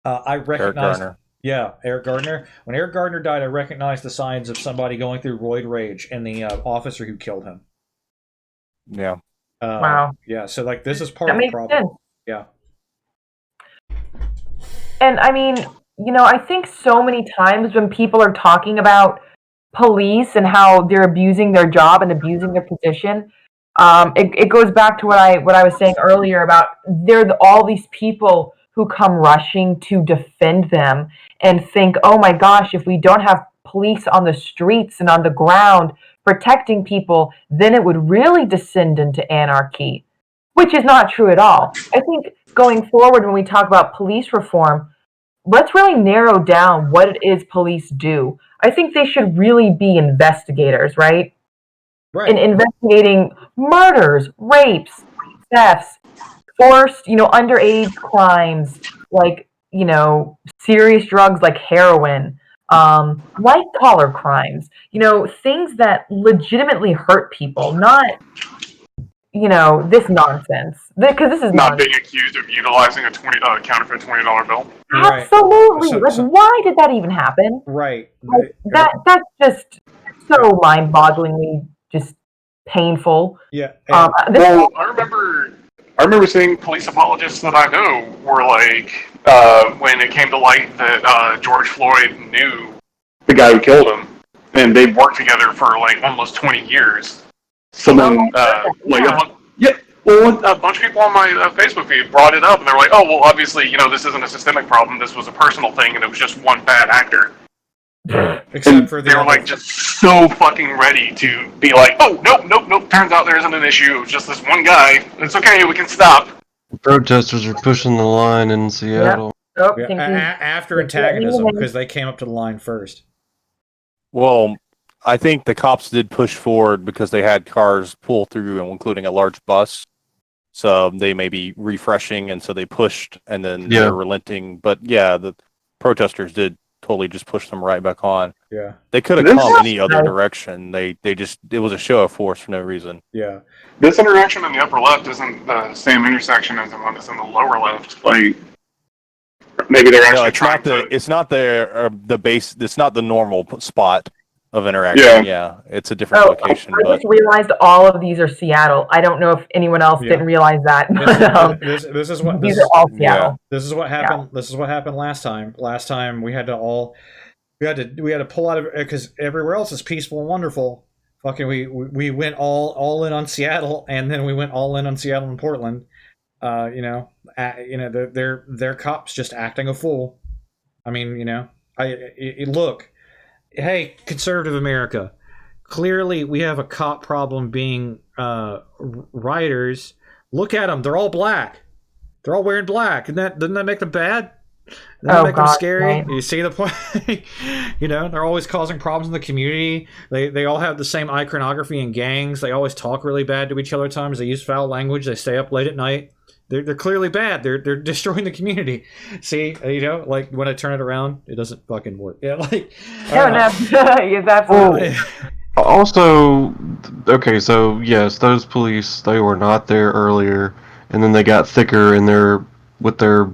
I recognized, Eric Gardner. When Eric Gardner died, I recognized the signs of somebody going through roid rage and the officer who killed him. Yeah. Wow. Yeah. So like this is part of the problem. Sense. Yeah. And I mean, I think so many times when people are talking about police and how they're abusing their job and abusing their position, it goes back to what I was saying earlier about all these people who come rushing to defend them and think, oh my gosh, if we don't have police on the streets and on the ground protecting people, then it would really descend into anarchy, which is not true at all. I think going forward, when we talk about police reform, let's really narrow down what it is police do. I think they should really be investigators, right? Right. In investigating murders, rapes, thefts, forced, underage crimes, like, serious drugs like heroin, white collar crimes, things that legitimately hurt people, not, this nonsense. Because this is Not nonsense. being accused of utilizing a counterfeit $20 bill. Right. Absolutely. So- Why did that even happen? Right. That's just so mind-bogglingly just painful. Yeah. Well, I remember seeing police apologists that I know were like, when it came to light that George Floyd knew the guy who killed him, and they've worked together for like almost 20 years. Someone, a bunch of people on my Facebook feed brought it up, and they were like, "Oh, well, obviously, this isn't a systemic problem. This was a personal thing, and it was just one bad actor." Except for they were like just so fucking ready to be like, "Oh, nope. Turns out there isn't an issue. It was just this one guy. It's okay. We can stop." Protesters are pushing the line in Seattle. Oh, yeah, thinking- after antagonism, because they came up to the line first. Well, I think the cops did push forward because they had cars pull through, including a large bus. So they may be refreshing, and so they pushed, and then they're relenting. But yeah, the protesters did totally just push them right back on. Yeah. They could have come any other direction. They just, it was a show of force for no reason. Yeah. This intersection in the upper left isn't the same intersection as the one that's in the lower left. Like, maybe they're actually No, it's trying not the, to. it's not the base. It's not the normal spot of interaction. Yeah, it's a different location. I But just realized all of these are Seattle. I don't know if anyone else didn't realize that. But, This is what these are all Seattle. This is what happened. This is what happened last time. Last time we had to pull out of it because everywhere else is peaceful and wonderful. Fucking we went all in on Seattle, and then we went all in on Seattle and Portland. They're cops just acting a fool. I mean, look, hey, conservative America, clearly we have a cop problem being writers. Look at them; they're all black. They're all wearing black. Doesn't that make them bad? Doesn't that make them scary? Right. You see the point? They're always causing problems in the community. They all have the same iconography and gangs. They always talk really bad to each other at times. They use foul language. They stay up late at night. They're clearly bad. They're destroying the community. See, like when I turn it around, it doesn't fucking work. Yeah, like Yes, absolutely. Also, okay, so yes, those police, they were not there earlier, and then they got thicker in with their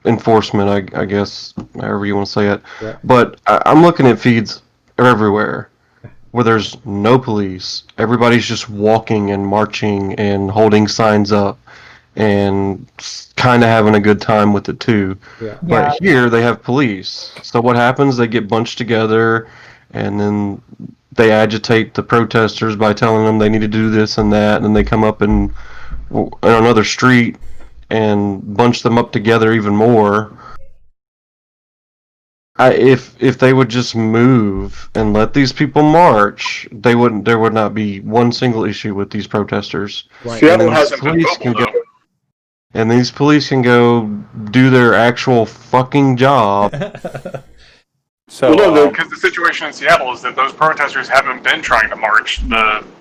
enforcement, I guess, however you want to say it. Yeah. But I'm looking at feeds everywhere where there's no police. Everybody's just walking and marching and holding signs up and kind of having a good time with it too. Yeah. But here they have police. So what happens? They get bunched together, and then they agitate the protesters by telling them they need to do this and that, and then they come up on another street and bunch them up together even more. If they would just move and let these people march, there would not be one single issue with these protesters. Right. Seattle hasn't been vocal, though. And these police can go do their actual fucking job. so Well, no, because the situation in Seattle is that those protesters haven't been trying to march.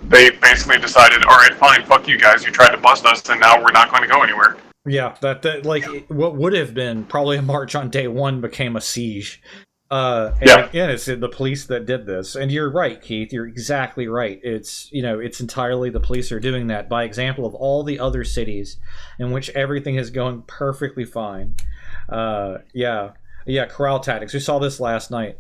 They basically decided, all right, fine, fuck you guys. You tried to bust us, and now we're not going to go anywhere. Yeah, that like what would have been probably a march on day one became a siege. Again, it's the police that did this, and you're right, Keith. You're exactly right. It's it's entirely the police are doing that by example of all the other cities in which everything is going perfectly fine. Corral tactics. We saw this last night.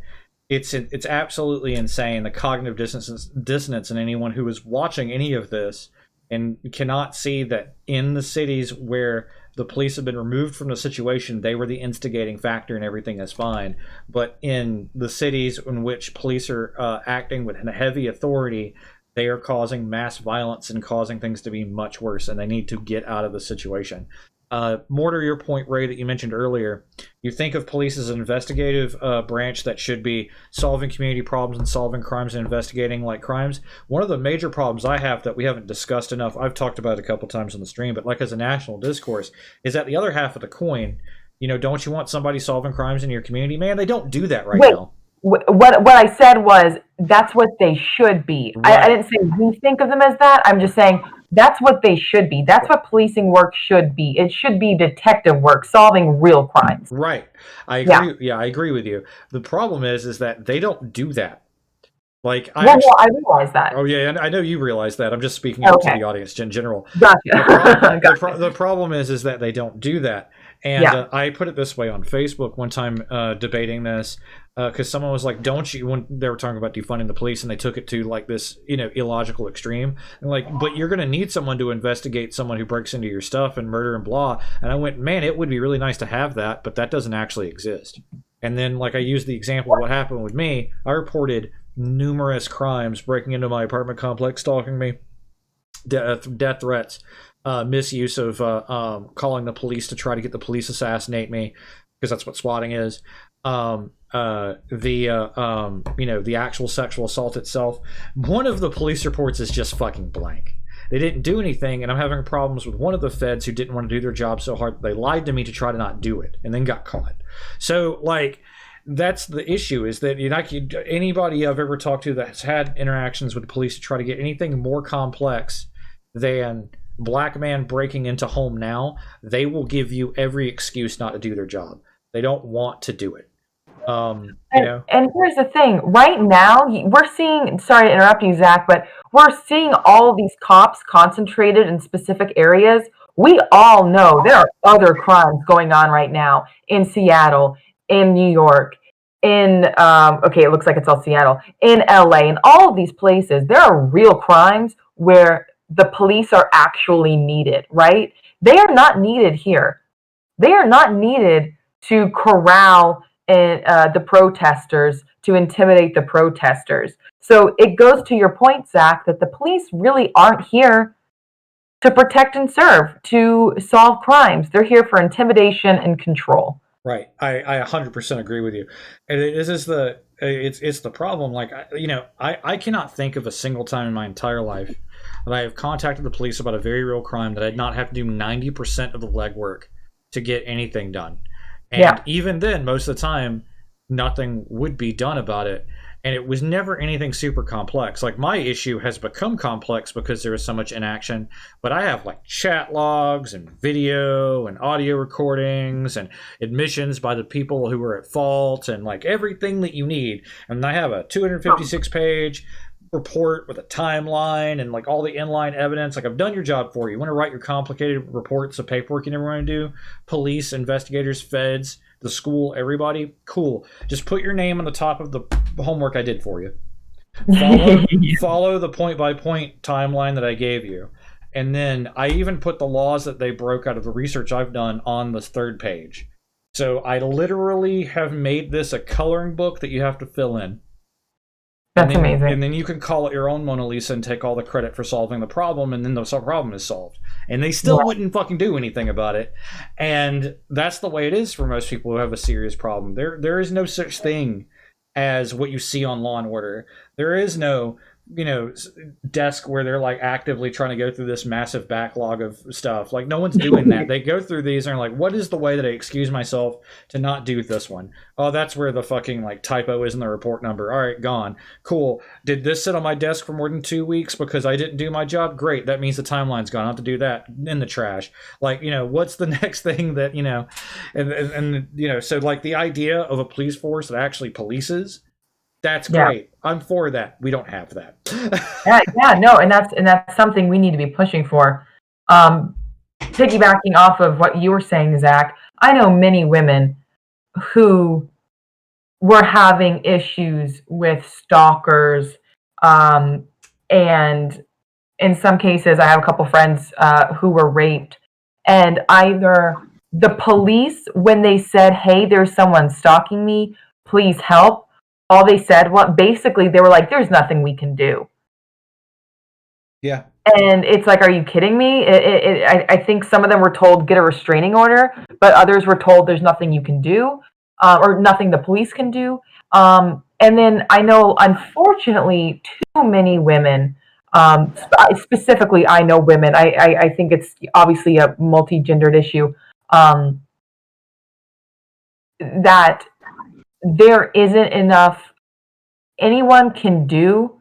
It's absolutely insane. The cognitive dissonance in anyone who is watching any of this and cannot see that in the cities where the police have been removed from the situation, they were the instigating factor and everything is fine. But in the cities in which police are acting with heavy authority, they are causing mass violence and causing things to be much worse, and they need to get out of the situation. More to your point, Ray, that you mentioned earlier, you think of police as an investigative branch that should be solving community problems and solving crimes and investigating like crimes. One of the major problems I have that we haven't discussed enough, I've talked about it a couple times on the stream, but like as a national discourse, is that the other half of the coin. Don't you want somebody solving crimes in your community? Man, they don't do that right now. What I said was that's what they should be. Right. I didn't say we think of them as that. I'm just saying that's what they should be. That's what policing work should be. It should be detective work, solving real crimes. Right. I agree. Yeah, I agree with you. The problem is that they don't do that. Like I realize that. Oh yeah, and I know you realize that. I'm just speaking out to the audience in general. Gotcha. The problem is that they don't do that. And I put it this way on Facebook one time debating this because someone was like, "Don't you?" When they were talking about defunding the police, and they took it to like this, illogical extreme. And like, but you're going to need someone to investigate someone who breaks into your stuff and murder and blah. And I went, man, it would be really nice to have that, but that doesn't actually exist. And then like I used the example of what happened with me. I reported numerous crimes, breaking into my apartment complex, stalking me, death threats. Misuse of calling the police to try to get the police assassinate me, because that's what swatting is. The actual sexual assault itself. One of the police reports is just fucking blank. They didn't do anything, and I'm having problems with one of the feds who didn't want to do their job so hard that they lied to me to try to not do it, and then got caught. So, like, that's the issue, is that anybody I've ever talked to that's had interactions with the police to try to get anything more complex than black man breaking into home now, they will give you every excuse not to do their job. They don't want to do it. And here's the thing. Right now, we're seeing, sorry to interrupt you, Zach, but we're seeing all of these cops concentrated in specific areas. We all know there are other crimes going on right now in Seattle, in New York, in, it looks like it's all Seattle, in LA, in all of these places. There are real crimes where the police are actually needed, right? They are not needed here. They are not needed to corral the protesters, to intimidate the protesters. So it goes to your point, Zach, that the police really aren't here to protect and serve, to solve crimes. They're here for intimidation and control. Right. I 100% agree with you. And it's the problem. Like, I cannot think of a single time in my entire life that I have contacted the police about a very real crime that I'd not have to do 90% of the legwork to get anything done. And even then, most of the time, nothing would be done about it. And it was never anything super complex. Like, my issue has become complex because there is so much inaction. But I have like chat logs and video and audio recordings and admissions by the people who were at fault and like everything that you need. And I have a 256-page report with a timeline and like all the inline evidence. Like, I've done your job for you. You want to write your complicated reports of paperwork you never want to do? Police, investigators, feds, the school, everybody, cool. Just put your name on the top of the homework I did for you. Follow the point-by-point timeline that I gave you. And then I even put the laws that they broke out of the research I've done on this third page. So I literally have made this a coloring book that you have to fill in. That's amazing. And then you can call it your own Mona Lisa and take all the credit for solving the problem, and then the problem is solved. And they still wouldn't fucking do anything about it. And that's the way it is for most people who have a serious problem. There is no such thing as what you see on Law and Order. There is no, desk where they're like actively trying to go through this massive backlog of stuff. Like, no one's doing that. They go through these and are like, what is the way that I excuse myself to not do this one? Oh, that's where the fucking like typo is in the report number. All right, gone. Cool. Did this sit on my desk for more than 2 weeks because I didn't do my job? Great. That means the timeline's gone. I have to do that in the trash. Like, what's the next thing that, and so like the idea of a police force that actually polices, that's great. I'm for that. We don't have that. And that's something we need to be pushing for. Piggybacking off of what you were saying, Zach, I know many women who were having issues with stalkers, and in some cases, I have a couple friends who were raped, and either the police, when they said, "Hey, there's someone stalking me, please help," all they said, basically, they were like, "There's nothing we can do." Yeah. And it's like, are you kidding me? I think some of them were told get a restraining order, but others were told there's nothing you can do, or nothing the police can do. And then I know, unfortunately, too many women, specifically, I know women. I think it's obviously a multi-gendered issue, that there isn't enough anyone can do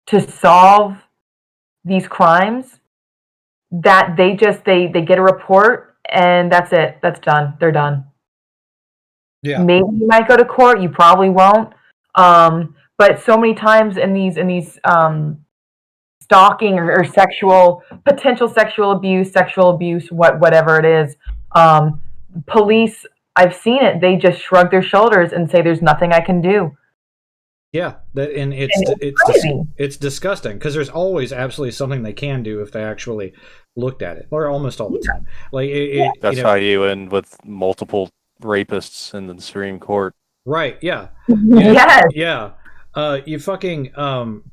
to solve these crimes, that they get a report and that's it. That's done. They're done. Yeah. Maybe you might go to court. You probably won't. But so many times in these stalking or potential sexual abuse, whatever it is, police, I've seen it. They just shrug their shoulders and say, "There's nothing I can do." Yeah, and crazy. it's disgusting because there's always absolutely something they can do if they actually looked at it, or almost all the time. Like That's how you end with multiple rapists in the Supreme Court. right? Yeah, Yes. yeah. You fucking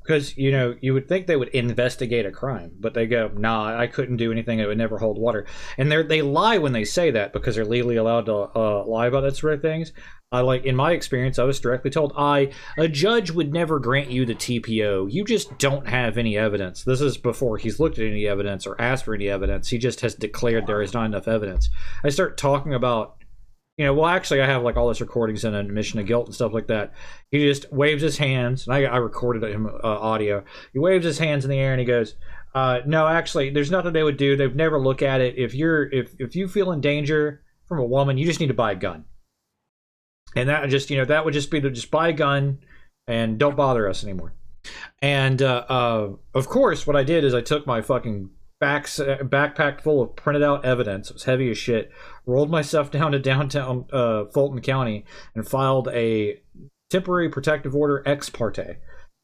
because you would think they would investigate a crime, but they go, "Nah, I couldn't do anything. It would never hold water." And they lie when they say that because they're legally allowed to lie about that sort of things. Like in my experience, I was directly told, a judge would never grant you the TPO. You just don't have any evidence. This is before he's looked at any evidence or asked for any evidence. He just has declared there is not enough evidence. I start talking about, well, actually, I have like all this recordings and admission of guilt and stuff like that. He just waves his hands, and I recorded him audio. He waves his hands in the air and he goes, "No, actually, there's nothing they would do. They've never looked at it. If you feel in danger from a woman, you just need to buy a gun." And that just, that would just be to just buy a gun and don't bother us anymore. And of course, what I did is I took my fucking backpack full of printed out evidence. It was heavy as shit. Rolled myself down to downtown Fulton County and filed a temporary protective order ex parte.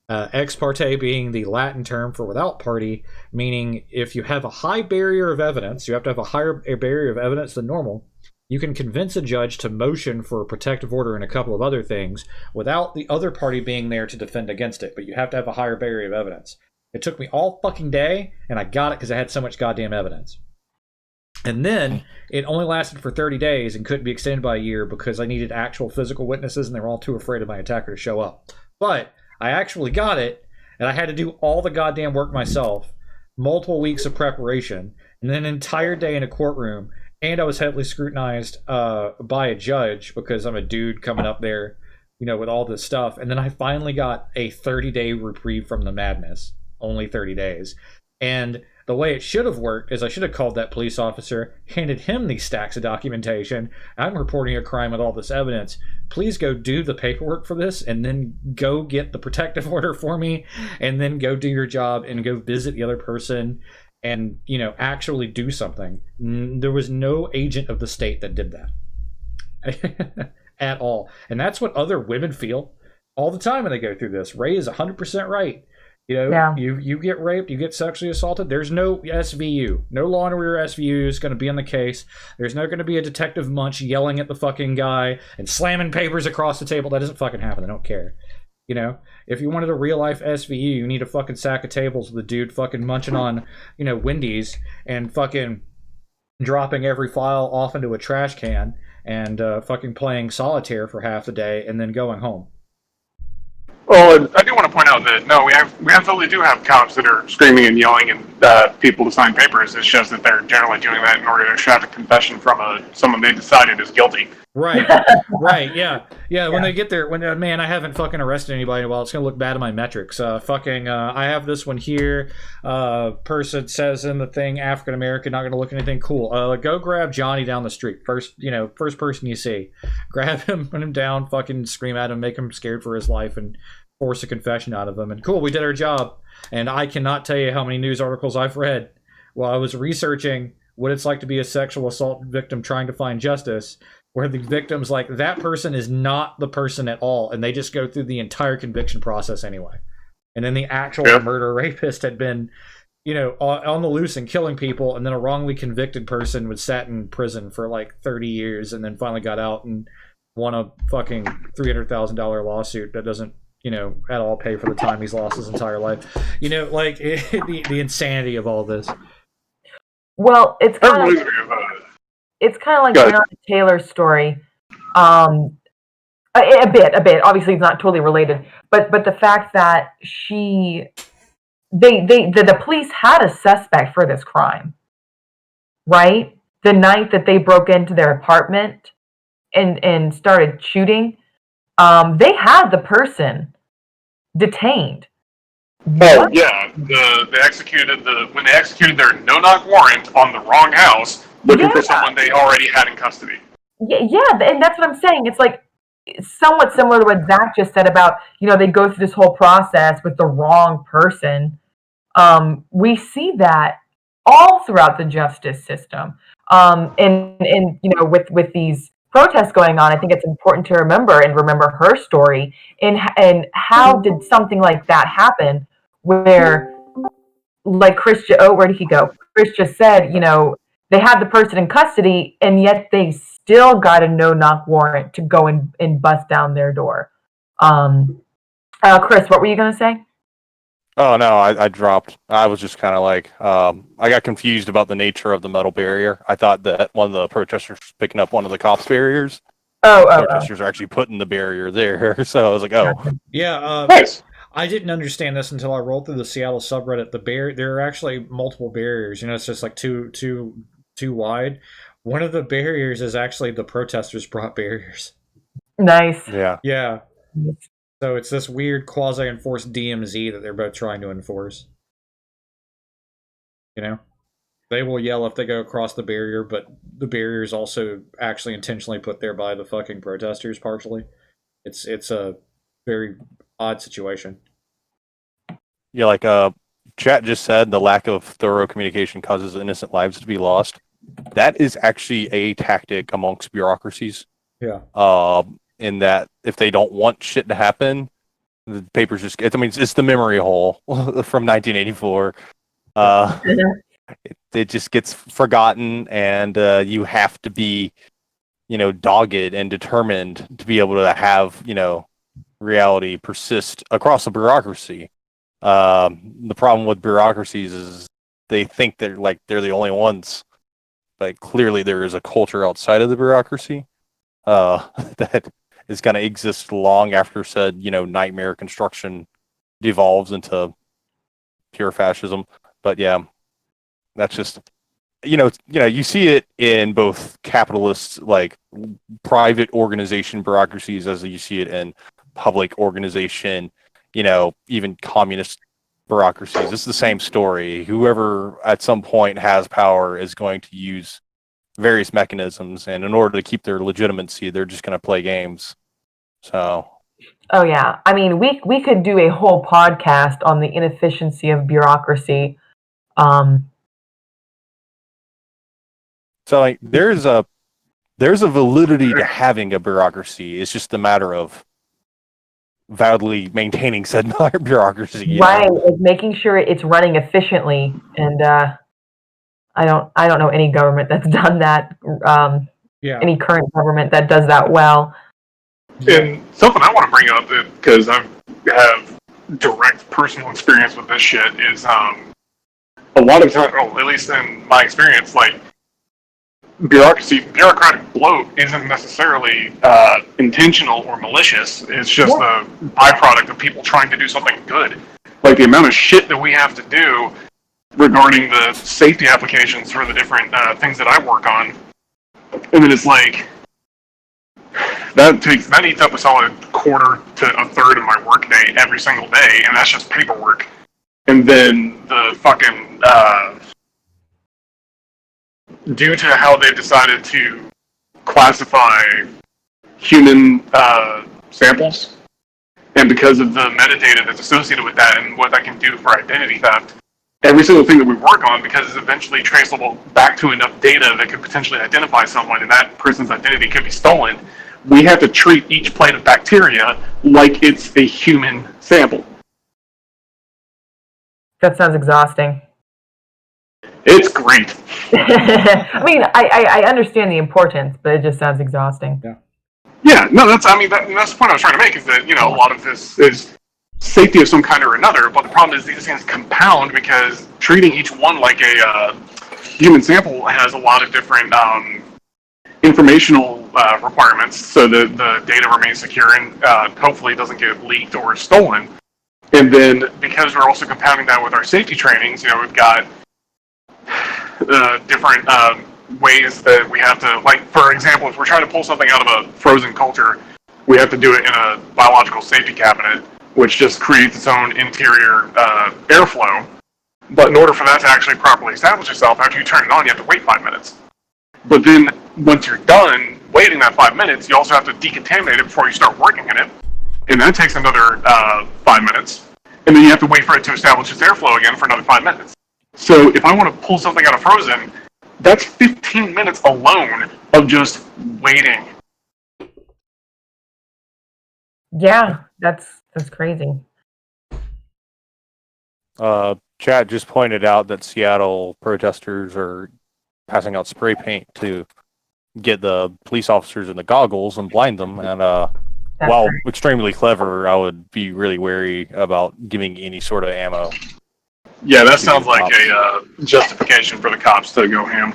Ex parte being the Latin term for without party, meaning if you have a high barrier of evidence, you have to have a higher barrier of evidence than normal. You can convince a judge to motion for a protective order and a couple of other things without the other party being there to defend against it, but you have to have a higher barrier of evidence. It took me all fucking day, and I got it because I had so much goddamn evidence. And then it only lasted for 30 days and couldn't be extended by a year because I needed actual physical witnesses, and they were all too afraid of my attacker to show up. But I actually got it, and I had to do all the goddamn work myself, multiple weeks of preparation, and then an entire day in a courtroom. And I was heavily scrutinized by a judge because I'm a dude coming up there, with all this stuff. And then I finally got a 30-day reprieve from the madness. Only 30 days. And the way it should have worked is I should have called that police officer, handed him these stacks of documentation. I'm reporting a crime with all this evidence. Please go do the paperwork for this and then go get the protective order for me and then go do your job and go visit the other person and actually do something. There was no agent of the state that did that at all. And that's what other women feel all the time when they go through this. Ray is 100% right. Yeah. You get raped, you get sexually assaulted, there's no SVU. No Law and Order SVU is going to be on the case. There's not going to be a Detective Munch yelling at the fucking guy and slamming papers across the table. That doesn't fucking happen. They don't care. If you wanted a real life SVU, you need a fucking sack of tables with a dude fucking munching on, Wendy's and fucking dropping every file off into a trash can and fucking playing solitaire for half the day and then going home. Well, I do want to point out that no, we absolutely do have cops that are screaming and yelling at people to sign papers. It's just that they're generally doing that in order to extract a confession from someone they decided is guilty. Right, right, yeah. When they get there, man, I haven't fucking arrested anybody in a while. It's gonna look bad in my metrics. I have this one here. Person says in the thing, African American, not gonna look anything cool. Go grab Johnny down the street. First person you see, grab him, put him down, fucking scream at him, make him scared for his life, and force a confession out of him. And cool, we did our job. And I cannot tell you how many news articles I've read while I was researching what it's like to be a sexual assault victim trying to find justice, where the victim's like, that person is not the person at all, and they just go through the entire conviction process anyway. And then the actual murder rapist had been, on the loose and killing people, and then a wrongly convicted person was sat in prison for like 30 years and then finally got out and won a fucking $300,000 lawsuit that doesn't at all pay for the time he's lost his entire life. Like the insanity of all this. Well, it's That kind reminds of me of like Go ahead. Breonna Taylor's story. A bit. Obviously, it's not totally related, but the fact that the police had a suspect for this crime, right? The night that they broke into their apartment and started shooting, they had the person detained. Oh yeah, they executed when they executed their no-knock warrant on the wrong house, looking for Yeah. someone they already had in custody. Yeah, and that's what I'm saying. It's like somewhat similar to what Zach just said about, they go through this whole process with the wrong person. We see that all throughout the justice system. And with these protests going on, I think it's important to remember her story and how did something like that happen where, like where did he go? Chris just said, they had the person in custody and yet they still got a no-knock warrant to go and bust down their door. Chris, what were you going to say? Oh no, I dropped. I was just kind of like, I got confused about the nature of the metal barrier. I thought that one of the protesters was picking up one of the cops' barriers. Protesters are actually putting the barrier there. So I was like, oh, Yeah, Nice. I didn't understand this until I rolled through the Seattle subreddit. There are actually multiple barriers. It's just like too wide. One of the barriers is actually the protesters brought barriers. Nice. yeah. Yeah. So it's this weird quasi-enforced DMZ that they're both trying to enforce. They will yell if they go across the barrier, but the barrier is also actually intentionally put there by the fucking protesters partially. It's a very odd situation. Yeah, like chat just said, the lack of thorough communication causes innocent lives to be lost. That is actually a tactic amongst bureaucracies. Yeah. In that if they don't want shit to happen, the papers just it's the memory hole from 1984. It just gets forgotten, and you have to be, dogged and determined to be able to have, reality persist across the bureaucracy. The problem with bureaucracies is they think they're the only ones, but clearly there is a culture outside of the bureaucracy that is going to exist long after said, nightmare construction devolves into pure fascism. But yeah, that's just, you see it in both capitalist, like private organization bureaucracies, as you see it in public organization, even communist bureaucracies. It's the same story. Whoever at some point has power is going to use various mechanisms, and in order to keep their legitimacy, they're just going to play games. So. Oh yeah, I mean, we could do a whole podcast on the inefficiency of bureaucracy. So like, there's a validity to having a bureaucracy. It's just a matter of validly maintaining said bureaucracy. Right, like making sure it's running efficiently, and I don't know any government that's done that. Yeah. Any current government that does that well. And something I want to bring up, because I have direct personal experience with this shit, is a lot of time, at least in my experience, like bureaucratic bloat isn't necessarily intentional or malicious. It's just a byproduct of people trying to do something good. Like the amount of shit that we have to do regarding the safety applications for the different things that I work on, and then it's like that eats up a solid quarter to a third of my workday every single day, and that's just paperwork. And then the fucking due to how they've decided to classify human samples, and because of the metadata that's associated with that and what that can do for identity theft, every single thing that we work on, because it's eventually traceable back to enough data that could potentially identify someone, and that person's identity could be stolen, we have to treat each plate of bacteria like it's a human sample. That sounds exhausting. It's great. I mean, I understand the importance, but it just sounds exhausting. Yeah. Yeah, no, that's I mean that's the point I was trying to make is that a lot of this is safety of some kind or another, but the problem is these things compound because treating each one like a human sample has a lot of different informational requirements, so that the data remains secure and hopefully doesn't get leaked or stolen. And then because we're also compounding that with our safety trainings, we've got different ways that we have to, like, for example, if we're trying to pull something out of a frozen culture, we have to do it in a biological safety cabinet, which just creates its own interior airflow. But in order for that to actually properly establish itself, after you turn it on, you have to wait 5 minutes. But then once you're done waiting that 5 minutes, you also have to decontaminate it before you start working in it. And that takes another 5 minutes. And then you have to wait for it to establish its airflow again for another 5 minutes. So if I want to pull something out of frozen, that's 15 minutes alone of just waiting. Yeah, that's crazy. Chad just pointed out that Seattle protesters are passing out spray paint to get the police officers in the goggles and blind them. And That's while right. extremely clever, I would be really wary about giving any sort of ammo. Yeah, that sounds like a justification for the cops to go ham.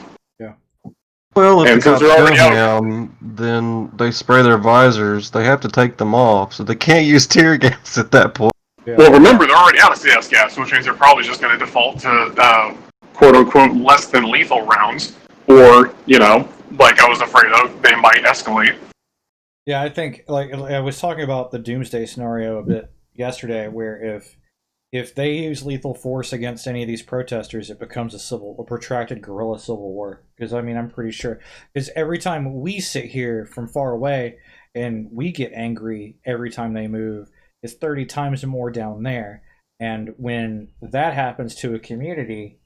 Well, if And the since cops they're go already out- ham, then they spray their visors. They have to take them off, so they can't use tear gas at that point. Yeah. Well, remember, they're already out of CS gas, which means they're probably just going to default to quote-unquote less than lethal rounds. Or, like I was afraid of, they might escalate. Yeah, I think like I was talking about the doomsday scenario a bit yesterday, where if they use lethal force against any of these protesters, it becomes a protracted guerrilla civil war. Because I mean, I'm pretty sure because every time we sit here from far away and we get angry every time they move, it's 30 times more down there. And when that happens to a community,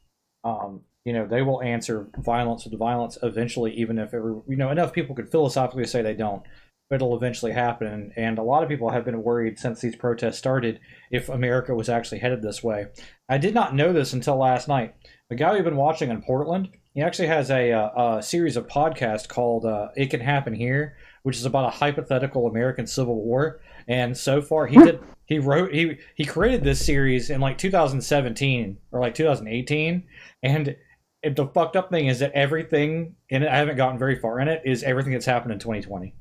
they will answer violence with violence eventually, even if enough people could philosophically say they don't. But it'll eventually happen, and a lot of people have been worried since these protests started if America was actually headed this way. I did not know this until last night. The guy we've been watching in Portland, he actually has a series of podcasts called "It Can Happen Here," which is about a hypothetical American Civil War. And so far, he created this series in like 2017 or like 2018, and the fucked up thing is that everything in it, I haven't gotten very far in it, is everything that's happened in 2020.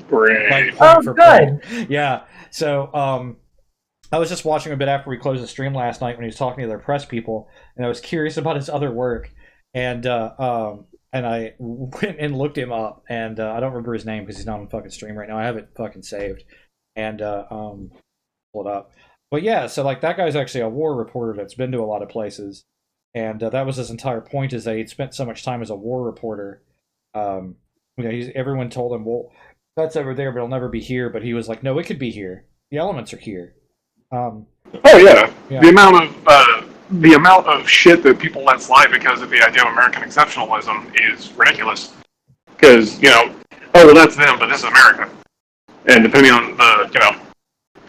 Great. Like Oh, point for good. point. Yeah. So I was just watching a bit after we closed the stream last night when he was talking to their press people, and I was curious about his other work, and I went and looked him up, and I don't remember his name because he's not on fucking stream right now. I have it fucking saved, and pull it up. But yeah, so like that guy's actually a war reporter that's been to a lot of places, and that was his entire point is that he'd spent so much time as a war reporter. Everyone told him, well, that's over there, but it'll never be here. But he was like, no, it could be here. The elements are here. Oh yeah. Yeah. The amount of shit that people let slide because of the idea of American exceptionalism is ridiculous. Because oh well, that's them, but this is America. And depending on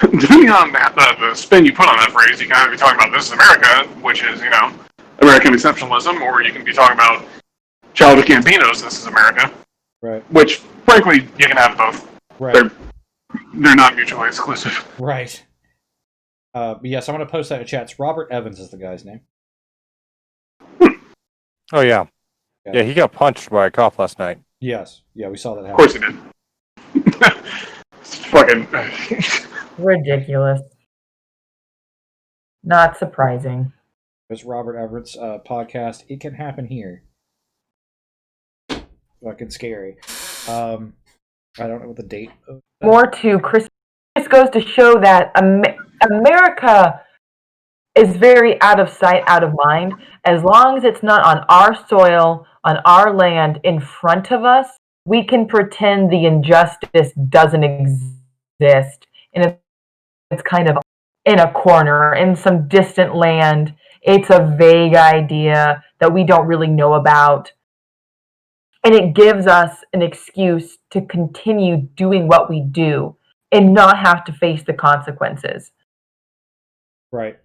depending on the spin you put on that phrase, you can either be talking about this is America, which is American exceptionalism, or you can be talking about Childish Gambino's "This Is America," Right. which frankly you can have both. Right. They're not mutually exclusive. Right. But yes, I'm going to post that in chat. It's Robert Evans is the guy's name. Oh, yeah. Yeah. Yeah, he got punched by a cop last night. Yes. Yeah, we saw that Of happen. course he did. It's fucking. Ridiculous. Not surprising. It's Robert Everett's podcast. It Can Happen Here. Fucking scary. I don't know what the date of that. More to Chris. This goes to show that America is very out of sight, out of mind. As long as it's not on our soil, on our land, in front of us, we can pretend the injustice doesn't exist. And it's kind of in a corner, in some distant land. It's a vague idea that we don't really know about. And it gives us an excuse to continue doing what we do and not have to face the consequences. Right.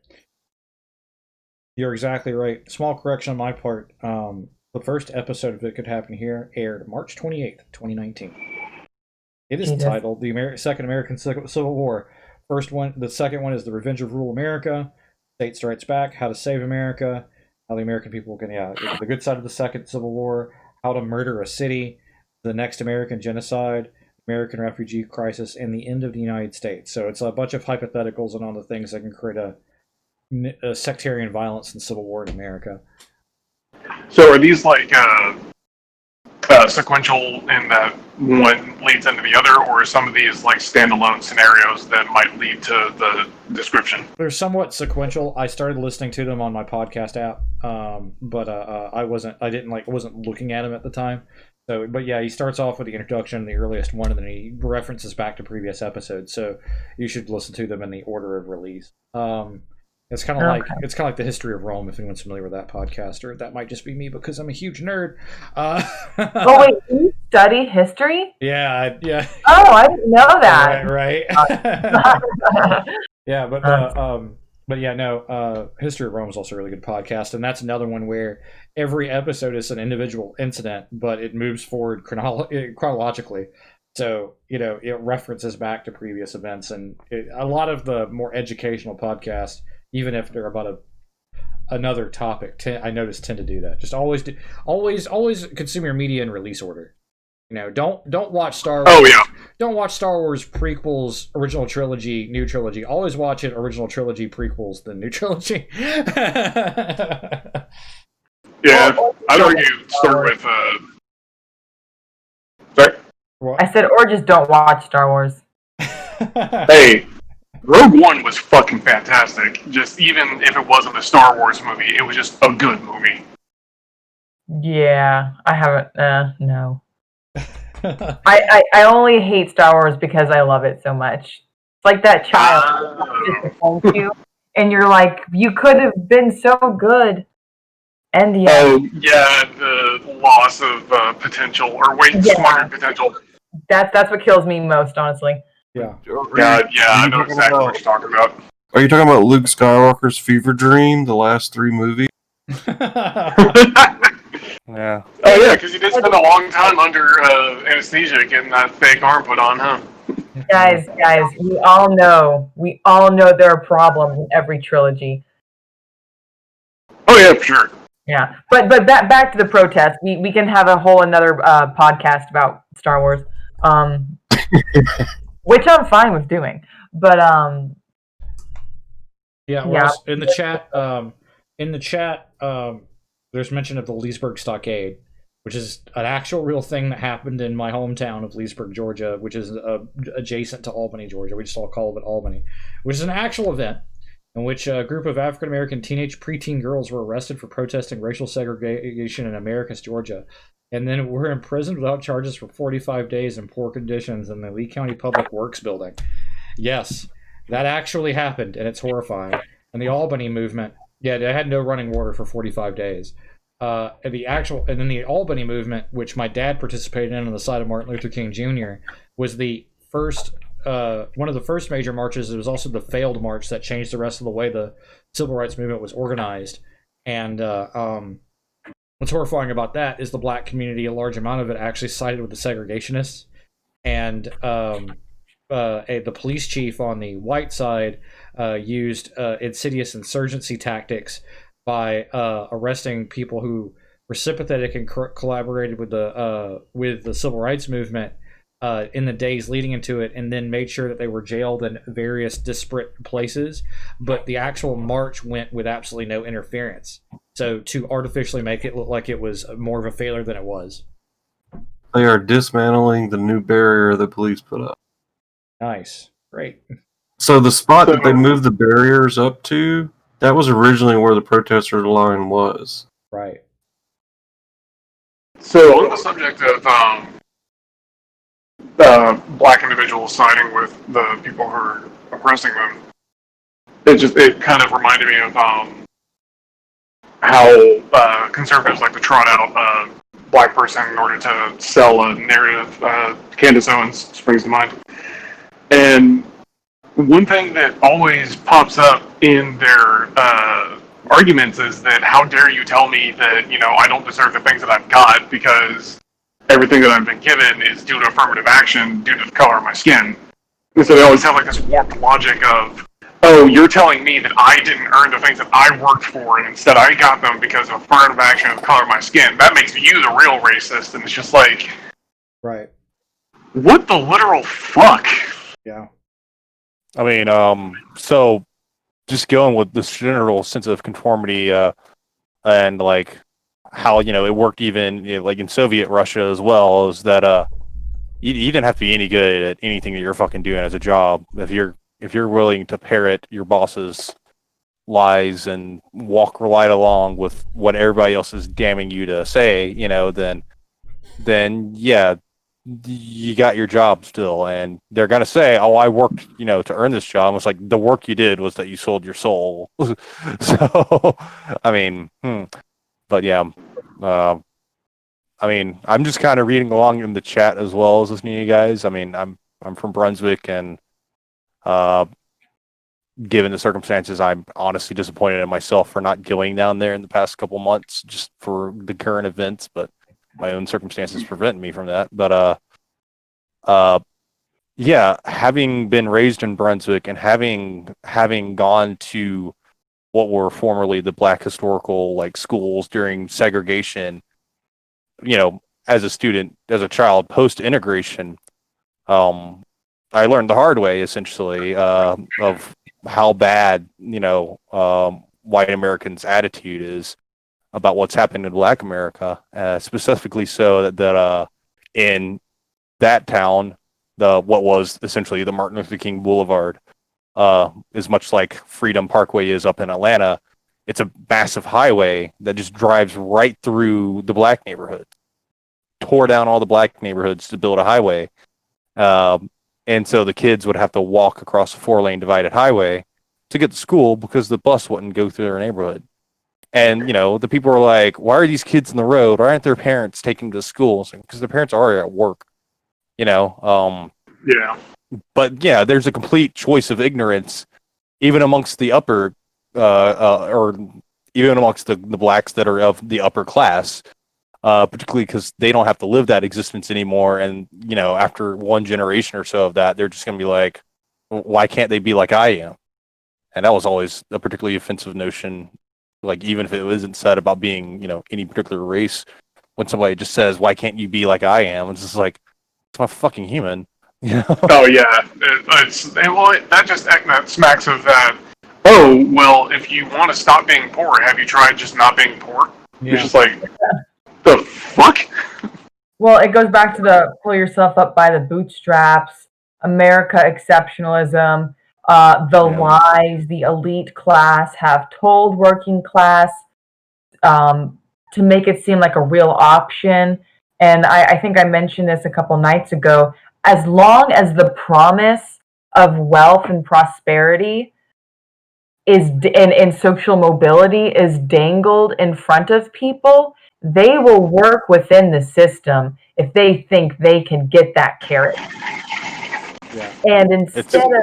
You're exactly right. Small correction on my part. The first episode of It Could Happen Here aired March 28th, 2019. It is Jesus. titled the Second American Civil War. The second one is The Revenge of Rural America, State Strikes Back, How to Save America, how the American people can, the good side of the Second Civil War, How to Murder a City, The Next American Genocide, American Refugee Crisis, and the End of the United States. So it's a bunch of hypotheticals and all the things that can create a sectarian violence and civil war in America. So are these like sequential in that one leads into the other, or are some of these like standalone scenarios that might lead to the description? They're somewhat sequential. I started listening to them on my podcast app, but I wasn't looking at them at the time. So, but yeah, he starts off with the introduction, the earliest one, and then he references back to previous episodes. So you should listen to them in the order of release. It's kind of like the history of Rome. If anyone's familiar with that podcast, or that might just be me because I'm a huge nerd. Oh wait, you study history? Yeah. Oh, I didn't know that. Right. Yeah, but yeah, no. History of Rome is also a really good podcast, and that's another one where every episode is an individual incident, but it moves forward chronologically. So it references back to previous events, and a lot of the more educational podcasts, even if they're about another topic, I noticed tend to do that. Just always consume your media in release order. Don't watch Star Wars. Oh yeah. Don't watch Star Wars prequels, original trilogy, new trilogy. Always watch it original trilogy, prequels, then new trilogy. Yeah, I'd argue start with. Sorry. What? I said, or just don't watch Star Wars. Hey, Rogue One was fucking fantastic. Just even if it wasn't a Star Wars movie, it was just a good movie. Yeah, I haven't. No. I only hate Star Wars because I love it so much. It's like that child disappoints you, and you're like, you could have been so good. And yeah. Oh yeah, the loss of potential, or squandered potential. That's what kills me most, honestly. Yeah. Yeah, I know exactly what you're talking about. Are you talking about Luke Skywalker's fever dream, the last 3 movies? Yeah. Oh yeah, because you did spend a long time under anesthesia getting that fake arm put on, huh? Guys, we all know there are problems in every trilogy. Oh yeah, for sure. Yeah, but back to the protest. We can have a whole another podcast about Star Wars, which I'm fine with doing. But yeah. Well, in the chat, there's mention of the Leesburg Stockade, which is an actual real thing that happened in my hometown of Leesburg, Georgia, which is adjacent to Albany, Georgia. We just all call it Albany, which is an actual event in which a group of African-American preteen girls were arrested for protesting racial segregation in Americus, Georgia, and then were imprisoned without charges for 45 days in poor conditions in the Lee County Public Works building. Yes, that actually happened, and it's horrifying. And the Albany movement, yeah, they had no running water for 45 days. And then the Albany movement, which my dad participated in on the side of Martin Luther King Jr., was the first one of the first major marches. It was also the failed march that changed the rest of the way the civil rights movement was organized. And what's horrifying about that is the black community, a large amount of it actually sided with the segregationists. And the police chief on the white side used insidious insurgency tactics by arresting people who were sympathetic and collaborated with the civil rights movement in the days leading into it, and then made sure that they were jailed in various disparate places. But the actual march went with absolutely no interference, so to artificially make it look like it was more of a failure than it was. They are dismantling the new barrier the police put up. Nice. Great. So the spot that they moved the barriers up to, that was originally where the protester line was. Right. So on the subject of black individuals siding with the people who are oppressing them, it kind of reminded me of how conservatives like to trot out a black person in order to sell a narrative. Candace Owens springs to mind. And one thing that always pops up in their arguments is that how dare you tell me that, I don't deserve the things that I've got because everything that I've been given is due to affirmative action due to the color of my skin. And so they always have like this warped logic of, oh, you're telling me that I didn't earn the things that I worked for, and instead I got them because of affirmative action and the color of my skin. That makes you the real racist. And it's just like, Right. what the literal fuck? Yeah. I mean, so just going with this general sense of conformity, and like how it worked even like in Soviet Russia as well, is that you didn't have to be any good at anything that you're fucking doing as a job if you're willing to parrot your boss's lies and walk right along with what everybody else is damning you to say, then yeah, you got your job still, and they're gonna say, "Oh, I worked, to earn this job." It's like the work you did was that you sold your soul. So, I mean, but yeah, I mean, I'm just kind of reading along in the chat as well as listening to you guys. I mean, I'm from Brunswick, and given the circumstances, I'm honestly disappointed in myself for not going down there in the past couple months just for the current events, but my own circumstances prevent me from that. But yeah, having been raised in Brunswick and having gone to what were formerly the Black historical schools during segregation, as a student, as a child, post integration, I learned the hard way essentially of how bad white Americans' attitude is about what's happening in Black America, specifically so that in that town, what was essentially the Martin Luther King Boulevard, is much like Freedom Parkway is up in Atlanta. It's a massive highway that just drives right through the Black neighborhood, tore down all the Black neighborhoods to build a highway. And so the kids would have to walk across a 4-lane divided highway to get to school because the bus wouldn't go through their neighborhood. And, the people were like, why are these kids in the road? Why aren't their parents taking them to school? Because their parents are already at work, Yeah. But yeah, there's a complete choice of ignorance, even amongst the upper, or even amongst the blacks that are of the upper class, particularly because they don't have to live that existence anymore. And, after one generation or so of that, they're just going to be like, why can't they be like I am? And that was always a particularly offensive notion. Like, even if it wasn't said about being, any particular race, when somebody just says, why can't you be like I am? It's just like, it's my fucking human. Oh yeah, that smacks of that. Oh well, if you want to stop being poor, have you tried just not being poor? Yeah. It's just like, the fuck? Well, it goes back to the pull yourself up by the bootstraps, America exceptionalism, lies the elite class have told working class to make it seem like a real option. And I think I mentioned this a couple nights ago. As long as the promise of wealth and prosperity and social mobility is dangled in front of people, they will work within the system if they think they can get that carrot. Yeah. And instead of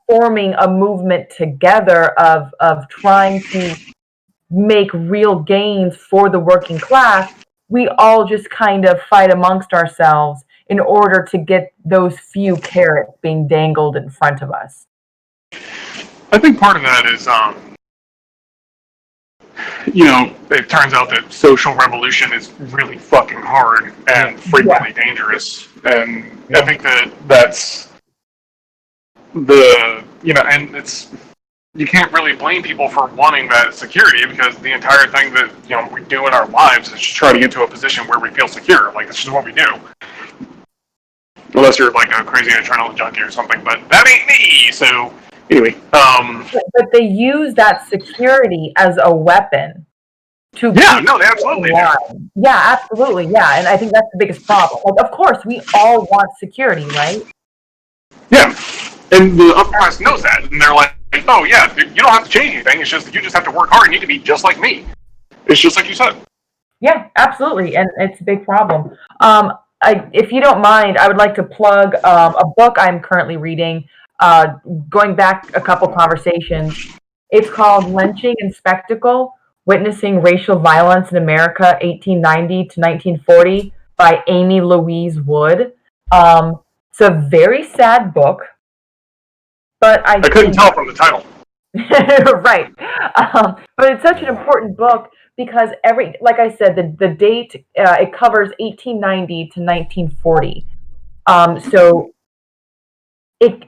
forming a movement together of trying to make real gains for the working class, we all just kind of fight amongst ourselves in order to get those few carrots being dangled in front of us. I think part of that is, it turns out that social revolution is really fucking hard and frequently dangerous. And I think that's and you can't really blame people for wanting that security, because the entire thing that, we do in our lives is just try to get to a position where we feel secure. Like, it's just what we do. Unless you're like a crazy adrenaline junkie or something, but that ain't me, so... Anyway, But they use that security as a weapon to they absolutely do. Yeah, absolutely, yeah, and I think that's the biggest problem. Like, of course, we all want security, right? Yeah, and the upper class knows that, and they're like, oh yeah, you don't have to change anything, it's just you just have to work hard, you need to be just like me. It's just like you said. Yeah, absolutely, and it's a big problem. If you don't mind, I would like to plug a book I'm currently reading. Going back a couple conversations, it's called Lynching and Spectacle, Witnessing Racial Violence in America, 1890 to 1940, by Amy Louise Wood. It's a very sad book, but I couldn't tell from the title. right. But it's such an important book because like I said, the date, it covers 1890 to 1940. So it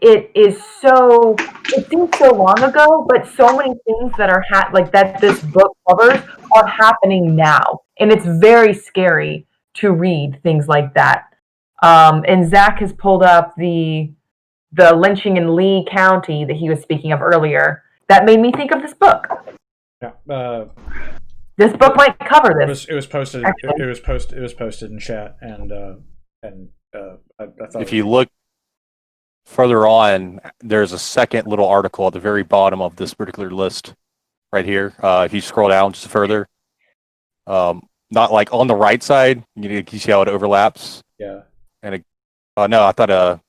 seems so long ago, but so many things that are that this book covers are happening now, and it's very scary to read things like that. And Zach has pulled up the lynching in Lee County that he was speaking of earlier. That made me think of this book. Yeah. This book might cover this. It was posted. Actually. It was posted in chat, and I thought If you look further on, there's a second little article at the very bottom of this particular list, right here. If you scroll down just further, not like on the right side, you see how it overlaps. Yeah. And no, I thought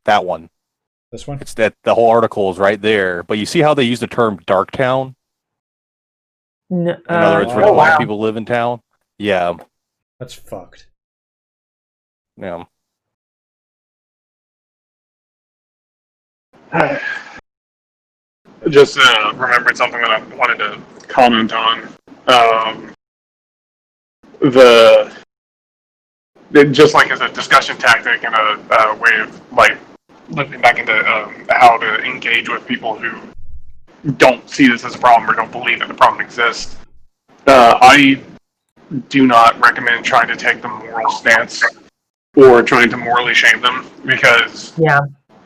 that one. This one. It's that the whole article is right there, but you see how they use the term "Darktown." In In other words, where black people live in town. Yeah. That's fucked. Yeah. Just remembered something that I wanted to comment on. Just like as a discussion tactic and a way of like looking back into how to engage with people who don't see this as a problem or don't believe that the problem exists. I do not recommend trying to take the moral stance or trying to morally shame them because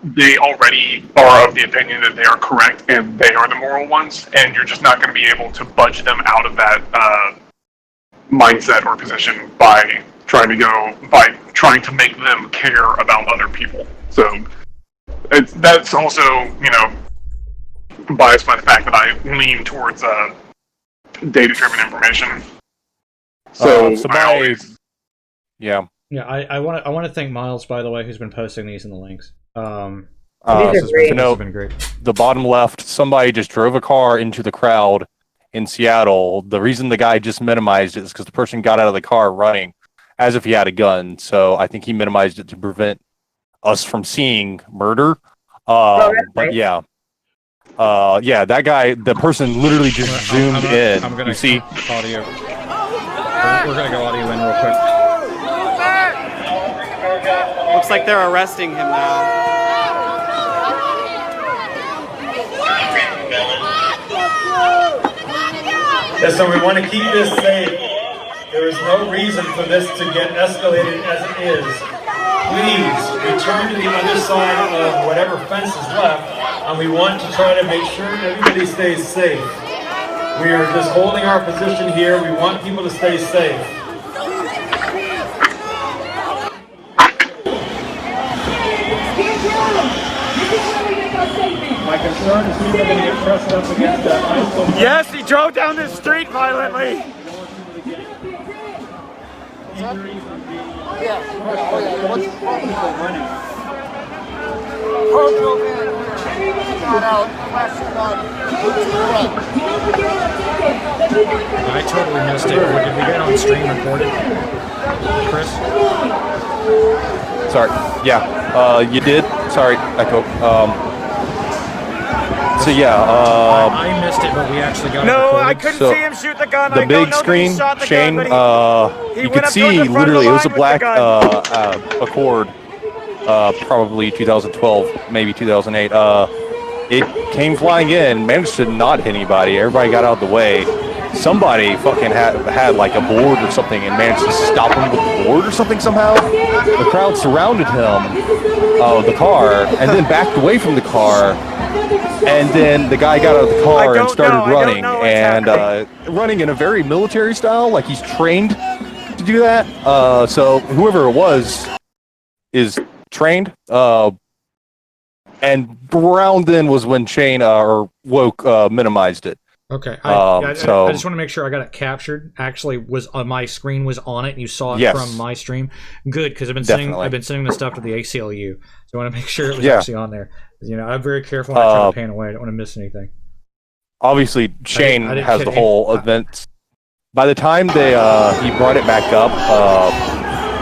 they already are of the opinion that they are correct and they are the moral ones, and you're just not going to be able to budge them out of that mindset or position by trying to make them care about other people. So that's also, biased by the fact that I lean towards data-driven information. So Yeah, I want to thank Miles, by the way, who's been posting these in the links. These are great. To note, been great. The bottom left, somebody just drove a car into the crowd in Seattle. The reason the guy just minimized it is because the person got out of the car running as if he had a gun. So I think he minimized it to prevent us from seeing murder. But yeah. That guy, the person literally just zoomed in. I'm gonna you see? Audio. We're gonna go audio in real quick. Looks like they're arresting him now. Yeah, so we want to keep this safe. There is no reason for this to get escalated as it is. Please return to the other side of whatever fence is left, and we want to try to make sure everybody stays safe. We are just holding our position here. We want people to stay safe. My concern is people are going to get pressed up against that ice. Yes, he drove down this street violently. I totally missed it. Did we get on stream recorded, Chris? Sorry. Yeah. You did. Sorry, Echo. I missed it, but we actually got it No, recorded. I couldn't see him shoot the gun. The big screen, Shane, you could see literally it was a black Accord, probably 2012, maybe 2008. It came flying in, managed to not hit anybody. Everybody got out of the way. Somebody fucking had like a board or something and managed to stop him with the board or something somehow. The crowd surrounded him, the car, and then backed away from the car. And then the guy got out of the car and started running, and running in a very military style, like he's trained to do that. So whoever it was is trained. And around then was when Shane or Woke minimized it. Okay, I just so- want to make sure I got it captured. Actually, was my screen was on it, and you saw it from my stream. Good, because I've been sending the stuff to the ACLU, so I want to make sure it was actually on there. I'm very careful when I try to pan away. I don't want to miss anything. Obviously, Shane I didn't has hit the whole event. By the time he brought it back up,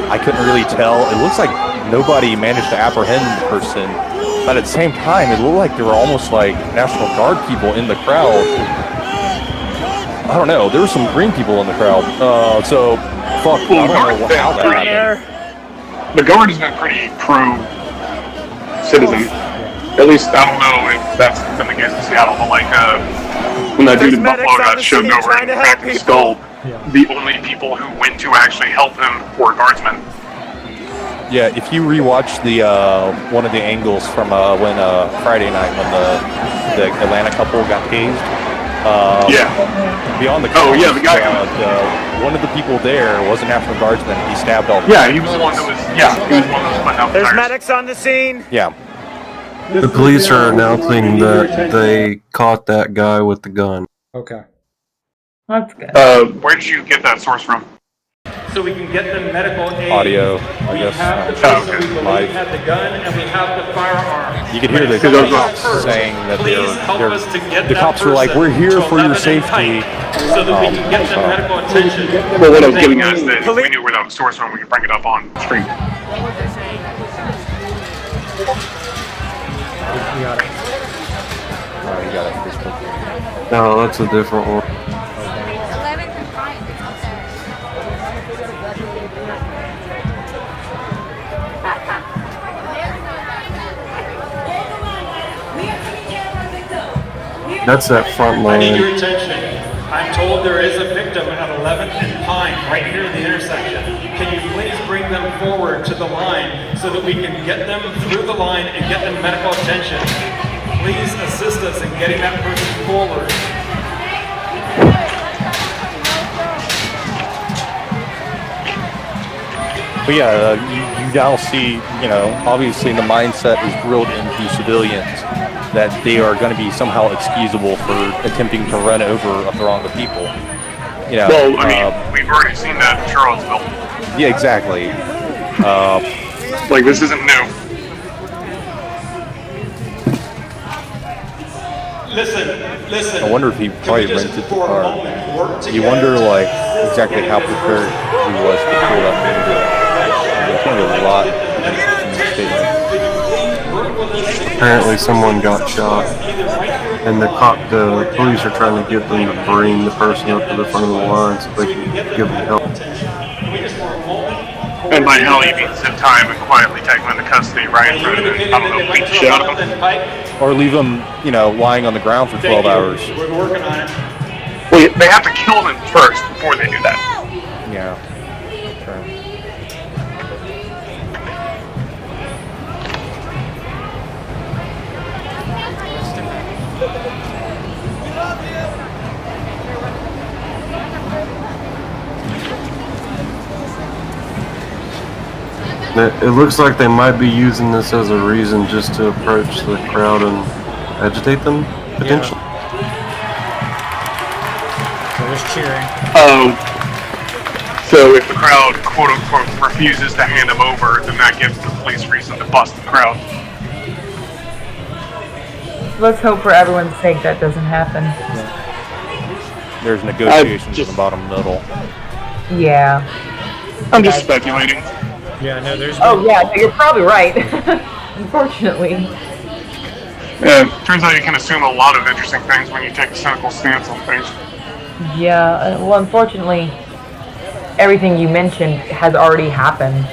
I couldn't really tell. It looks like nobody managed to apprehend the person, but at the same time, it looked like there were almost like National Guard people in the crowd. I don't know. There were some green people in the crowd. So, fuck, I don't know how that happened. The guard has been pretty pro-citizen. At least, I don't know if that's been the case in Seattle, but like, when that dude in Buffalo got shoved over and cracked his skull, the only people who went to actually help him were guardsmen. Yeah, if you rewatch the one of the angles from when Friday night when the Atlanta couple got tased. Beyond the Oh yeah, the guy. One of the people there was a National Guardsman. He stabbed all. Yeah, he was the one that was. Yeah, he was one that was putting out the There's tires. medics on the scene. Yeah. The police are announcing that they caught that guy with the gun. Okay. That's good. Where did you get that source from? So we can get them medical aid. Audio, I We guess. have the Oh, person okay. we believe had the gun, and we have the firearm. You can hear the But if somebody cops got hurt, saying that please help us to get the that cops were like, person "We're here to for your 11 and safety." Pike so that we can get them medical attention. Well, what I was getting at is that if we knew where that was sourced from, we could bring it up on stream. You got it. Oh, you got it. Facebook. No, that's a different one. 11th and Pine, it's up there. That's that front I need your line. attention. I'm told there is a victim at 11th and Pine, right here at the intersection. Can you please bring them forward to the line so that we can get them through the line and get them medical attention? Please assist us in getting that person forward. But yeah, you now see, obviously the mindset is drilled into civilians that they are going to be somehow excusable for attempting to run over a throng of people. Well, I mean, we've already seen that in Charlottesville. Yeah, exactly. Like, this isn't new. Listen. I wonder if he probably rented the car. You wonder, like, exactly how prepared he was to pull that thing. There's going to be a lot in this statement. Apparently someone got shot, and the police are trying to get them to bring the person up to the front of the line so they can give them help. And by hell, you mean zip time and quietly take them into custody, right? Rather than, I don't know, beat the shit out of them. Or leave them, lying on the ground for 12 hours. We're working on it. Well, they have to kill them first before they do that. Yeah. Sure. It looks like they might be using this as a reason just to approach the crowd and agitate them, potentially. So just cheering. So if the crowd, quote unquote, refuses to hand them over, then that gives the police reason to bust the crowd. Let's hope for everyone's sake that doesn't happen. There's negotiations in the bottom middle. Yeah. I'm just speculating. Yeah, no, there's. Oh yeah, no, you're probably right. Unfortunately. Yeah, turns out you can assume a lot of interesting things when you take a cynical stance on things. Yeah, well unfortunately, everything you mentioned has already happened.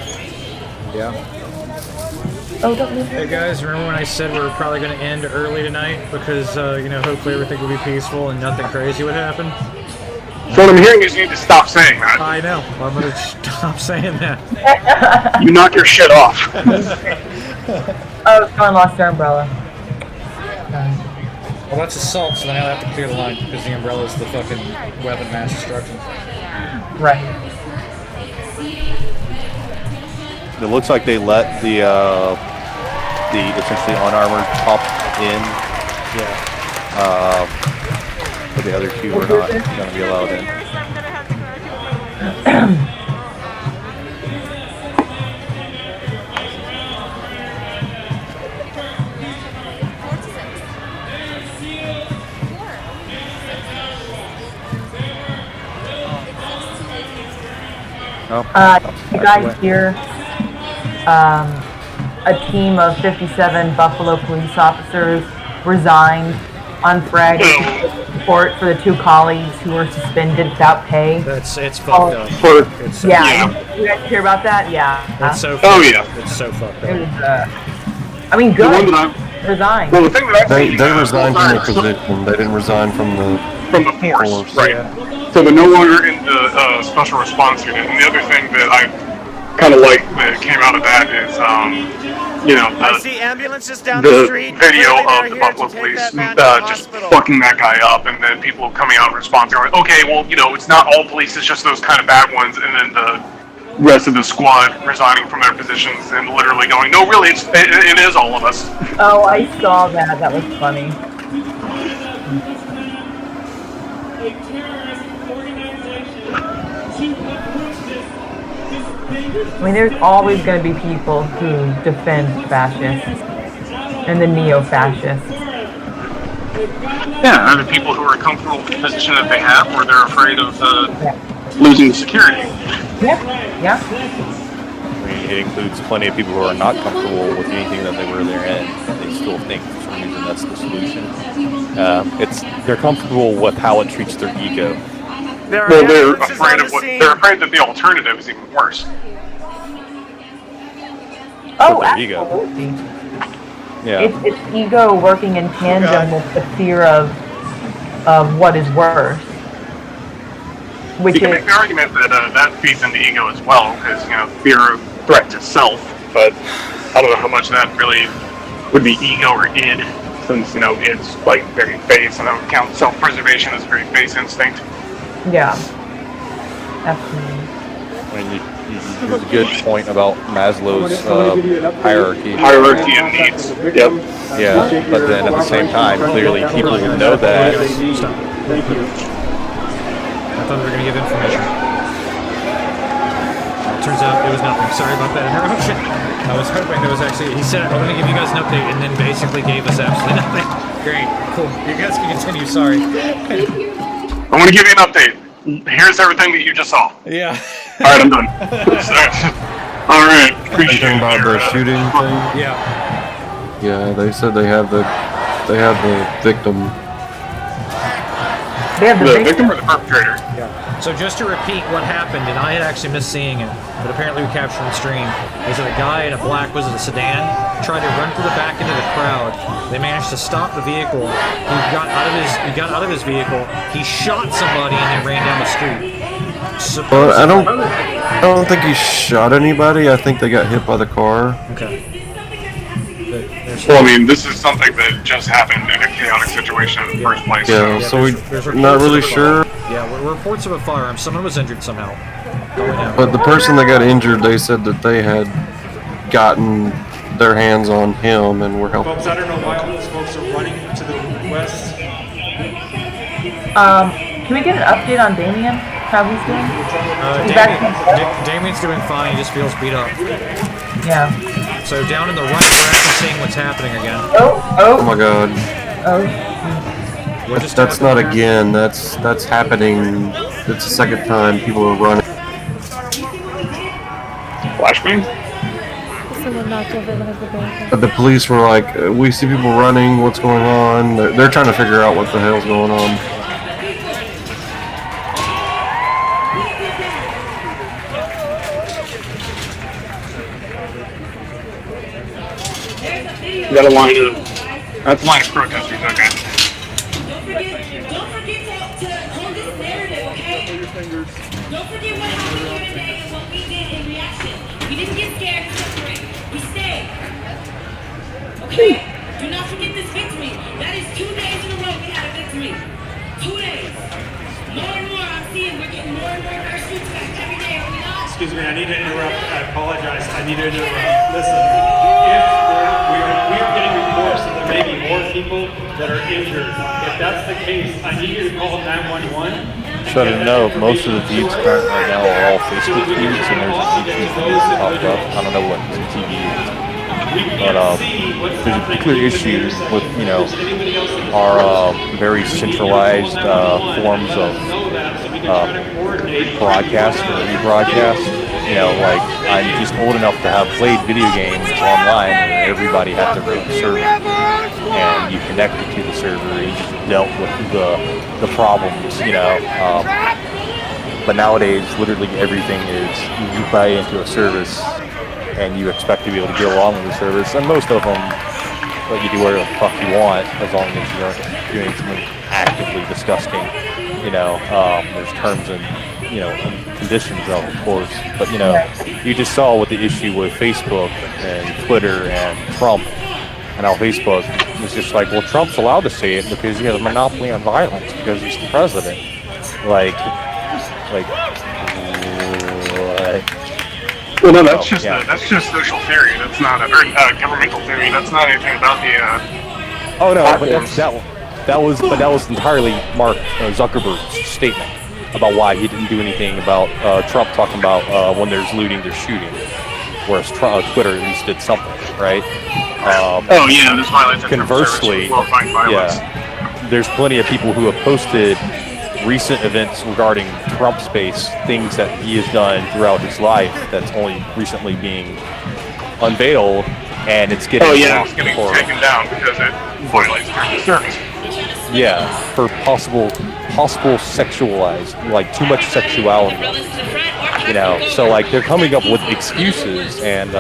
Yeah. Oh, don't move. Hey guys, remember when I said we were probably going to end early tonight because, hopefully everything would be peaceful and nothing crazy would happen? So what I'm hearing is you need to stop saying that. I know. I'm going to stop saying that. You knock your shit off. Oh, someone lost their umbrella. Well, that's assault, so now I have to clear the line because the umbrella is the fucking weapon mass destruction. Right. It looks like they let the essentially unarmored cop in. Yeah. But the other two are not going to be allowed in. You guys hear a team of 57 Buffalo police officers resigned on Friday to support for the 2 colleagues who were suspended without pay. It's fucked up. It's so, Yeah, you guys hear about that? Yeah. It's so Oh, fucked yeah. up. It's so fucked It up. was, I mean, The one good. that Resigned. well, the thing that I've They seen, resigned from their position. They didn't resign from the force, force. right? Yeah. So they're no longer in the special response unit. And the other thing that I kind of like that came out of that is, I see ambulances down the the street. video Clearly they're of the here Buffalo to take police that man to the just hospital. fucking that guy up, and then people coming out and responding, like, okay, well, it's not all police, it's just those kind of bad ones, and then the rest of the squad resigning from their positions and literally going, no, really, it is all of us. Oh, I saw that. That was funny. I mean, there's always going to be people who defend fascists and the neo-fascists. Yeah, and the people who are comfortable with the position that they have, or they're afraid of losing security. Yep. Yeah. I mean, it includes plenty of people who are not comfortable with anything that they were there in. They still think for some reason that's the solution. They're comfortable with how it treats their ego. There are Well, they're ambulances afraid on of the what scene. they're afraid that the alternative is even worse. Oh, their ego. absolutely. Yeah. It's ego working in tandem with the fear of what is worse. Which You can is make the argument that that feeds into ego as well, because fear of threat to self. But I don't know how much that really would be ego or id, since it's like very base, and I would count self-preservation as a very base instinct. yeah. Absolutely. I mean, you use a good point about Maslow's Hierarchy of needs. Yep. Yeah, but then at the same time, clearly people who know that. Stop. I thought they were going to give information. Turns out it was nothing. Sorry about that interruption. I was hoping there was actually. He said, I'm going to give you guys an update, and then basically gave us absolutely nothing. Great. Cool. You guys can continue. Sorry. I want to give you an update. Here's everything that you just saw. Yeah. All right, I'm done. All right. Appreciate Thinking about the shooting thing. Yeah. Yeah, they said they have the victim. They have the The big victim or the perpetrator? So just to repeat what happened, and I had actually missed seeing it, but apparently we captured on stream, is that a guy in a black, was it a sedan, tried to run through the back into the crowd. They managed to stop the vehicle. He got out of his vehicle. He shot somebody and then ran down the street. Well, I don't think he shot anybody. I think they got hit by the car. Okay. Well, I mean, this is something that just happened in a chaotic situation in the first place. Yeah, so there's we're not really sure. Yeah, reports of a firearm. Someone was injured somehow. All we know. But the person that got injured, they said that they had gotten their hands on him and were helping. Folks, I don't know why all those folks are running to the west. Can we get an update on Damien? How he's doing? He's back. Damien's doing fine. He just feels beat up. Yeah. So down in the right, we're actually seeing what's happening again. Oh my god. Oh. That's not again. That's happening. It's the second time people are running. Flashbang? But the police were like, we see people running. What's going on? They're trying to figure out what the hell's going on. You got a line of. That's a line of protesters, okay. Don't forget to hold this narrative, okay? Don't forget what happened here today and what we did in reaction. We didn't get scared and separate. We stayed. Okay? Do not forget this victory. That is 2 days in a row we had a victory. 2 days. More and more I'm seeing we're getting more and more of our streets back every day, are we not? Excuse me, I need to interrupt. I apologize. I need to interrupt. Listen, if we are getting reports that there may be more people that are injured. If that's the case, I need you to call 911. So to know, most of the feeds currently right now are all Facebook feeds, and there's a YouTube feed that popped up. I don't know what the TV is. But there's a clear issue with, our very centralized forms of broadcast or rebroadcast. You know, like, I'm just old enough to have played video games online where everybody had their own server, and you connected to the server and you just dealt with the problems, you know. But nowadays, literally everything is, you buy into a service and you expect to be able to get along with the service, and most of them let you do whatever the fuck you want as long as you aren't doing something actively disgusting. You know, there's terms and, you know, conditions of course, but you know, you just saw what the issue with Facebook and Twitter and Trump, and how Facebook was just like, well, Trump's allowed to say it because he has a monopoly on violence because he's the president. Like, what? Well, no, that's just social theory. That's not or governmental theory. That's not anything about the. Oh no, but that was entirely Mark Zuckerberg's statement about why he didn't do anything about Trump talking about when there's looting, there's shooting, whereas Twitter at least did something, right? Oh yeah, this violates. Conversely, yeah, there's plenty of people who have posted recent events regarding Trump's base, things that he has done throughout his life that's only recently being unveiled, and it's getting it's getting taken down because it violates terms of service. Yeah, for possible sexualized, like too much sexuality, you know. So like they're coming up with excuses, and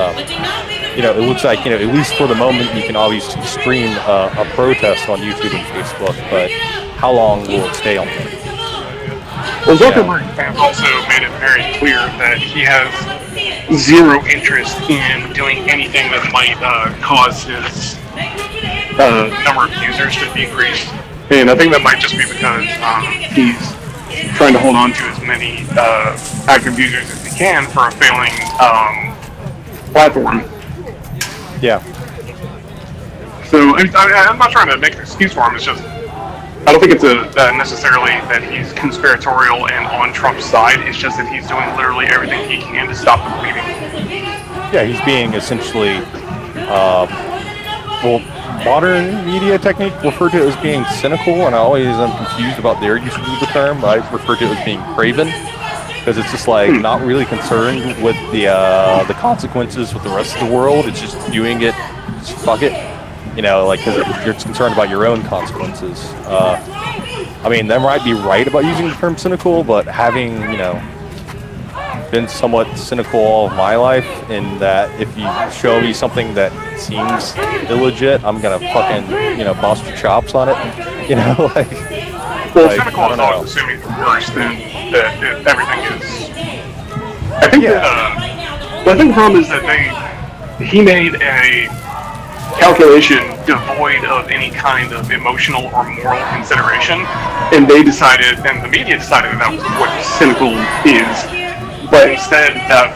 you know, it looks like, you know, at least for the moment, you can always stream a protest on YouTube and Facebook, but how long will it stay on there? Well, Zuckerberg has also made it very clear that he has zero interest in doing anything that might cause his number of users to decrease. And I think that might just be because he's trying to hold on to as many active users as he can for a failing platform. Yeah. So I'm not trying to make an excuse for him. It's just I don't think it's necessarily that he's conspiratorial and on Trump's side. It's just that he's doing literally everything he can to stop the bleeding. Yeah, he's being essentially, well, modern media technique referred to it as being cynical, and I always am confused about their use of the term. I refer to it as being craven, because it's just like not really concerned with the consequences with the rest of the world. It's just doing it, just fuck it. You know, like, because you're concerned about your own consequences. I mean, they might be right about using the term cynical, but having, you know, been somewhat cynical all of my life, in that if you show me something that seems illegit, I'm gonna fucking, you know, bust your chops on it. You know, like. Well, like, cynical is always assuming the worst, and that everything is. I think I think the problem is that he made a calculation devoid of any kind of emotional or moral consideration, and they decided, and the media decided that was what cynical is, but instead that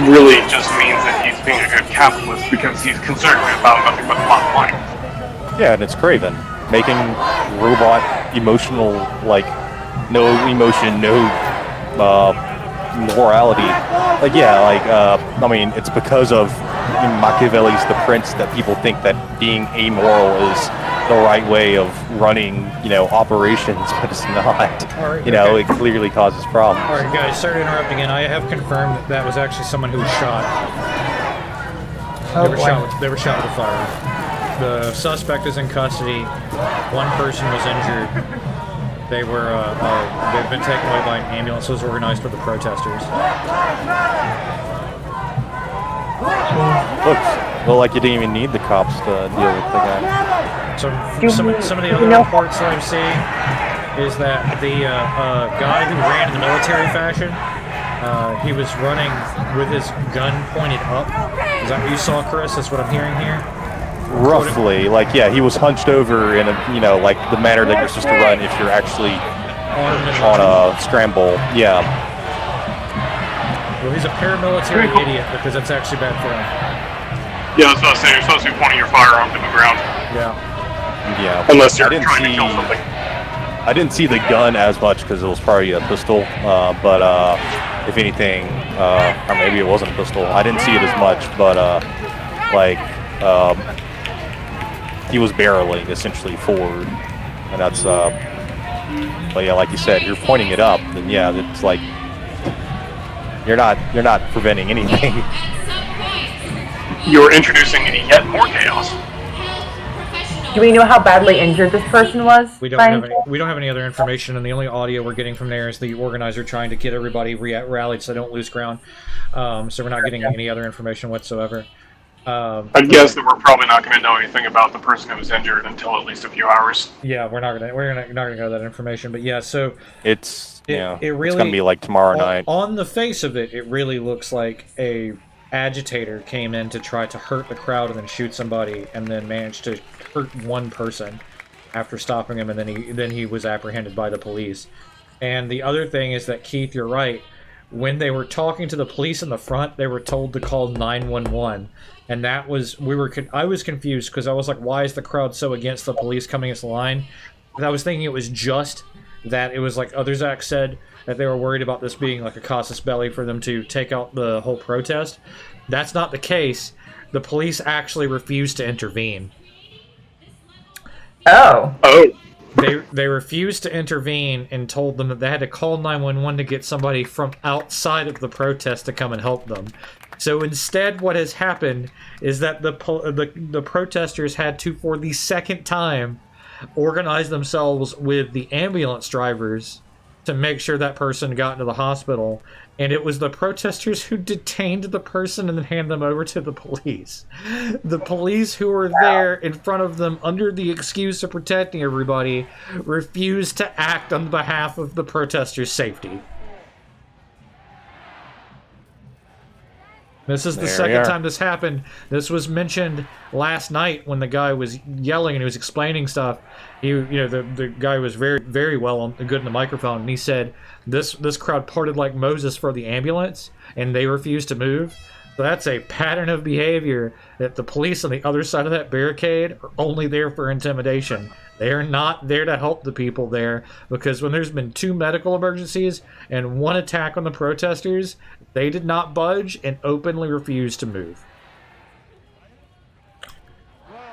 really just means that he's being a good capitalist because he's concerned about nothing but the bottom line. Yeah, and it's craven, making robot emotional, like, no emotion, no morality. Like, yeah, like, I mean, it's because of Machiavelli's The Prince that people think that being amoral is the right way of running, you know, operations, but it's not. Right, you know, okay. it clearly causes problems. All right, guys, sorry to interrupt again. I have confirmed that was actually someone who was shot. They were shot with a firearm. The suspect is in custody. One person was injured. They've been taken away by an ambulance that was organized for the protesters. Looks well like you didn't even need the cops to deal with the guy. So some of the other reports that I'm seeing is that the guy who ran in the military fashion, he was running with his gun pointed up. Is that what you saw, Chris? That's what I'm hearing here? Roughly, like, yeah, he was hunched over in a, you know, like the manner that you're supposed to run if you're actually on a scramble. Yeah. Well, he's a paramilitary idiot because that's actually bad for him. Yeah, I was about to say, you're supposed to be pointing your firearm to the ground. Yeah. Yeah. Unless you're trying to kill something. I didn't see the gun as much because it was probably a pistol, but if anything, or maybe it wasn't a pistol. I didn't see it as much, but like, he was barreling essentially forward, and that's but yeah, like you said, you're pointing it up, then yeah, it's like You're not preventing anything. At some point, You're introducing yet more chaos. Do we know how badly injured this person was? We don't have any other information, and the only audio we're getting from there is the organizer trying to get everybody rallied so they don't lose ground. So we're not getting any other information whatsoever. I guess that we're probably not going to know anything about the person who was injured until at least a few hours. Yeah, we're not gonna go that information. But yeah, so It's it it's really gonna be like tomorrow night. On the face of it, it really looks like a agitator came in to try to hurt the crowd and then shoot somebody, and then managed to hurt one person after stopping him, and then he was apprehended by the police. And the other thing is that, Keith, you're right. When they were talking to the police in the front, they were told to call 911, and that was I was confused because I was like, why is the crowd so against the police coming against the line? And I was thinking it was just that it was like other Zach said, that they were worried about this being like a casus belli for them to take out the whole protest. That's not the case. The police actually refused to intervene. Oh. They refused to intervene and told them that they had to call 911 to get somebody from outside of the protest to come and help them. So instead, what has happened is that the protesters had to, for the second time, organize themselves with the ambulance drivers to make sure that person got into the hospital. And it was the protesters who detained the person and then handed them over to the police. The police who were there in front of them under the excuse of protecting everybody refused to act on behalf of the protesters' safety. This is the There we second are. time this happened. This was mentioned last night when the guy was yelling and he was explaining stuff. The guy was very, very good in the microphone, and he said this crowd parted like Moses for the ambulance, and they refused to move. So that's a pattern of behavior that the police on the other side of that barricade are only there for intimidation. They are not there to help the people there, because when there's been 2 medical emergencies and 1 attack on the protesters, they did not budge and openly refused to move.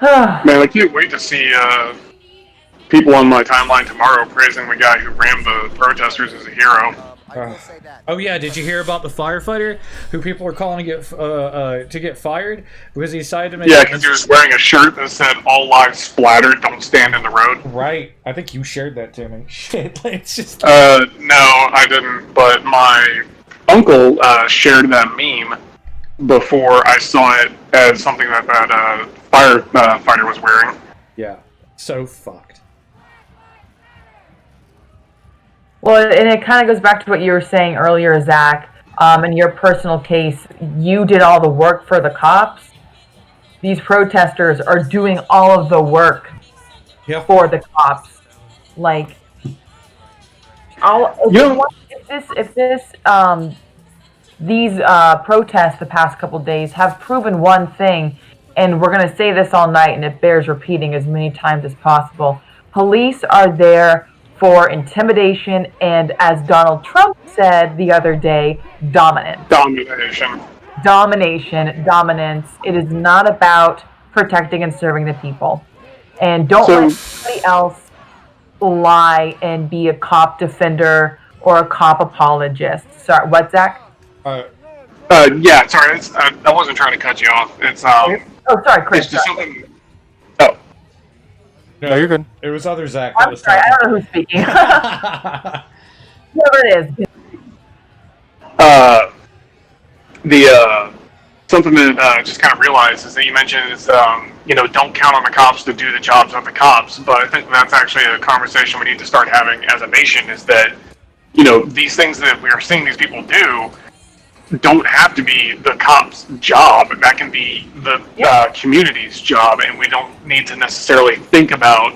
Man, I can't wait to see people on my timeline tomorrow praising the guy who rammed the protesters as a hero. Oh yeah, did you hear about the firefighter who people are calling to get fired because he decided to make? Yeah, because he was wearing a shirt that said "All lives splattered, don't stand in the road." Right, I think you shared that to me. Shit, it's just. No, I didn't. But my uncle shared that meme before I saw it as something that firefighter was wearing. Yeah, so fucked. Well, and it kind of goes back to what you were saying earlier, Zach. In your personal case, you did all the work for the cops. These protesters are doing all of the work for the cops. Like, these protests the past couple days have proven one thing, and we're going to say this all night, and it bears repeating as many times as possible. Police are there for intimidation and, as Donald Trump said the other day, dominance. Dominance. It is not about protecting and serving the people. And don't let anybody else lie and be a cop defender or a cop apologist. Sorry, what, Zach? Yeah, sorry, I wasn't trying to cut you off. It's sorry, Chris. It's just something. No, you're good. It was other Zach. I'm sorry, I don't know who's speaking. Whoever it is. Something that I just kind of realized is that you mentioned is, don't count on the cops to do the jobs of the cops. But I think that's actually a conversation we need to start having as a nation, is that, these things that we are seeing these people do don't have to be the cops' job. That can be the community's job, and we don't need to necessarily think about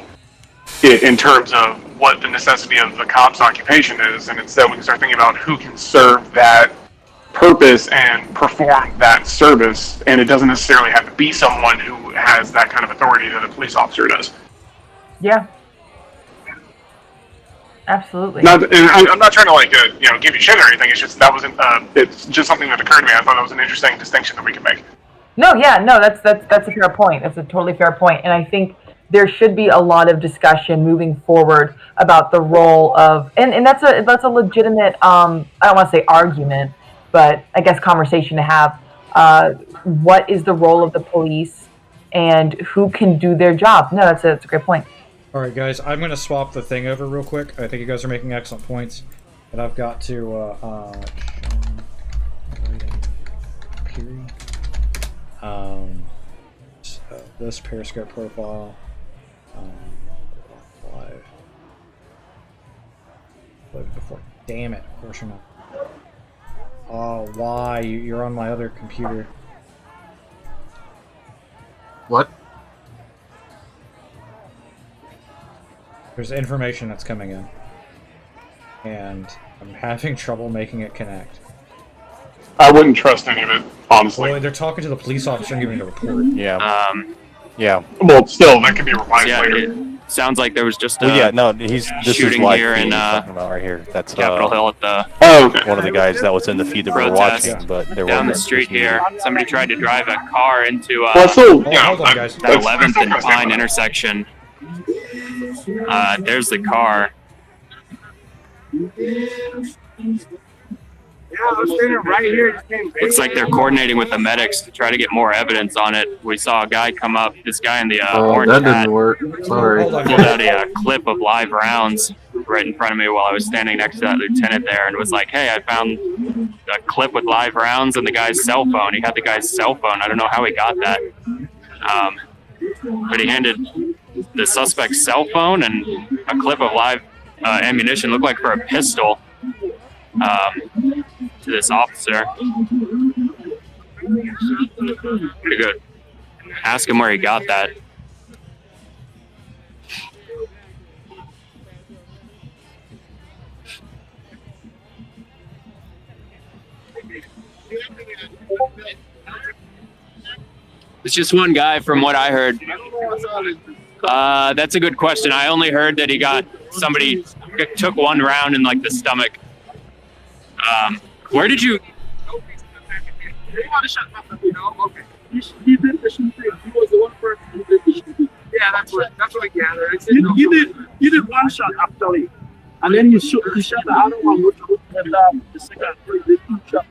it in terms of what the necessity of the cops' occupation is, and instead we can start thinking about who can serve that purpose and perform that service, and it doesn't necessarily have to be someone who has that kind of authority that a police officer does. Yeah. Absolutely. And I'm not trying to give you shit or anything. It's just it's just something that occurred to me. I thought that was an interesting distinction that we could make. No, that's a fair point. That's a totally fair point, and I think there should be a lot of discussion moving forward about the role of, and that's a legitimate I don't want to say argument, but I guess conversation to have. What is the role of the police, and who can do their job? No, that's a great point. All right, guys, I'm going to swap the thing over real quick. I think you guys are making excellent points, but I've got to this Periscope profile. Live. Loaded before. Damn it! Of course you're not. Oh, why? You're on my other computer. What? There's information that's coming in, and I'm having trouble making it connect. I wouldn't trust any of it, honestly. Well, they're talking to the police officer and giving a report. Yeah. Yeah. Well, still, that could be revised Yeah, later. it sounds like there was just a Well, yeah, no, this shooting is like here in talking about right here. That's Capitol Hill at the Oh, okay. one of the guys that was in the feed that we were protest watching, but there down the wasn't. street here. Somebody tried to drive a car into Well, still, Oh, you know, hold on, guys. the that's 11th still and gonna stand Pine by. intersection. There's the car. Looks like they're coordinating with the medics to try to get more evidence on it. We saw a guy come up, this guy in the Oh, orange that hat, didn't work. Sorry. Hold on, pulled guys. out a clip of live rounds right in front of me while I was standing next to that lieutenant there, and was like, hey, I found a clip with live rounds and the guy's cell phone. He had the guy's cell phone. I don't know how he got that. But he handed the suspect's cell phone and a clip of live ammunition, looked like for a pistol, to this officer. Pretty good. Ask him where he got that. It's just one guy from what I heard. That's a good question. I only heard that he got somebody took one round in like the stomach. Where did you? He did the shooting. He was the one person who did the shooting. Yeah, that's what I gathered. He did one shot actually, and then he shot the other one with the second. He did two shots.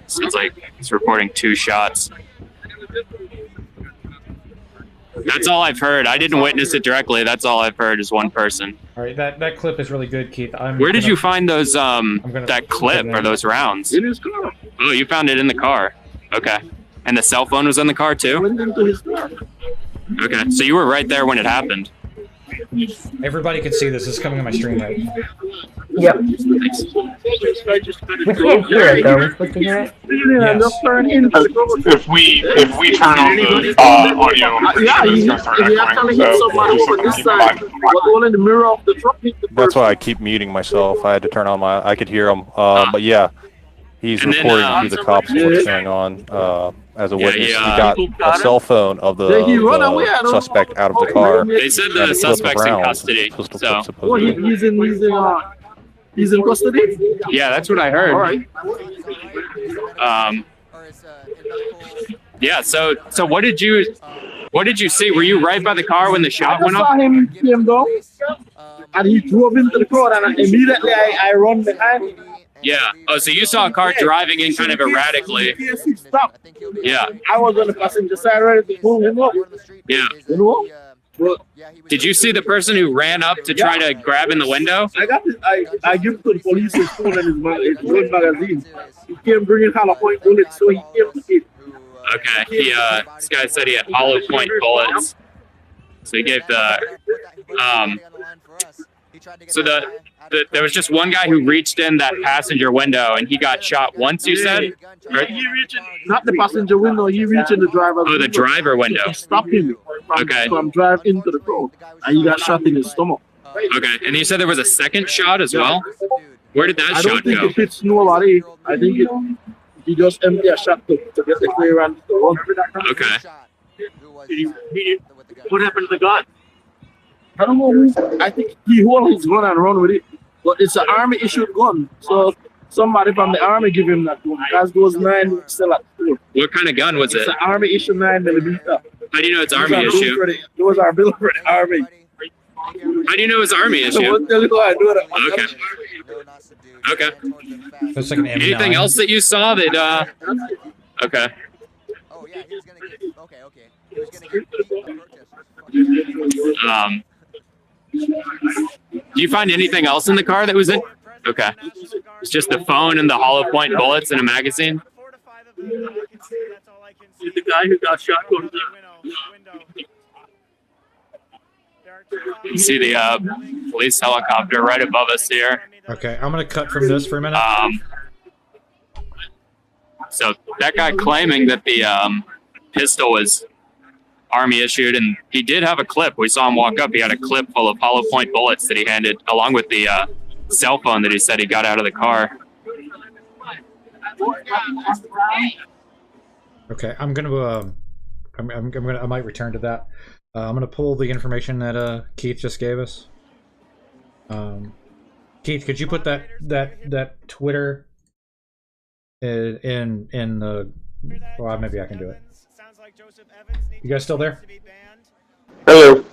Sounds like he's reporting 2 shots. That's all I've heard. I didn't witness it directly. That's all I've heard is one person. All right, that clip is really good, Keith. Where did you find those that clip or those rounds? In his car. Oh, you found it in the car. Okay. And the cell phone was in the car too? Went into his car. Okay. So you were right there when it happened. Everybody can see this. This is coming on my stream, right? Yep. Thanks. We can't hear it though. We're supposed to hear it. If we turn on the audio, Yeah, it's he gonna start actually echoing, hit so somebody just over this keep in side. mind. But the one in the mirror of the truck hit the person. That's why I keep muting myself. I had to turn on my. I could hear him. But yeah, he's And then, reporting to the cops what's going on. As a Yeah, witness, yeah. he got a cell phone of the He run away, I don't- suspect out of the car. They said and the a clip of suspect's in rounds, custody. pistol So clip, Oh, supposedly. he's in custody. yeah, that's what I heard. All right. Yeah. So what did you see? Were you right by the car when the shot I went saw off? him came down, and he drove into the crowd, and immediately I run behind. Yeah. Oh, so you saw a car driving in kind of erratically. He stopped. Yeah. I was on the passenger side ready to pull him up. Yeah. You know? But Did you see the person who ran up to try to grab in the window? I got this. I give to the police his phone and his gun magazine. He came bringing hollow point bullets, so he came to it. Okay. This guy said he had hollow point bullets. So he gave so there was just one guy who reached in that passenger window and he got shot once, you said? Or- He reached not the passenger window. He reached in the driver's Oh, the driver window. He stopped him Okay. from drive into the crowd, and he got shot in his stomach. Okay. And you said there was a second shot as well? Where did that I shot don't think go? it hits nobody. I think he just empty a shot to get the clear and to run. Okay. What happened to the gun? I don't know. I think he hold his gun and run with it. But it's an army issued gun. So somebody from the army give him that gun. As goes 9 still at 4. What kind of gun was It's it? an army issue 9mm. How do you know it's Army issue? Those are built for the army. How do you know it's Army I issue? won't tell you how I know that. Okay. Okay. It's like an M9. Anything else that you saw that? Okay. Oh yeah, he was gonna get. Okay. He was gonna get. Do you find anything else in the car that was in? Okay. It's just the phone and the hollow point bullets and a magazine. The guy who got shot goes You see the police helicopter right above us here. Okay, I'm gonna cut from this for a minute. So that guy claiming that the pistol was Army issued, and he did have a clip. We saw him walk up. He had a clip full of hollow point bullets that he handed, along with the cell phone that he said he got out of the car. Okay, I'm gonna I might return to that. I'm gonna pull the information that Keith just gave us. Keith, could you put that Twitter in the? Well, maybe I can do it. You guys still there? Hello.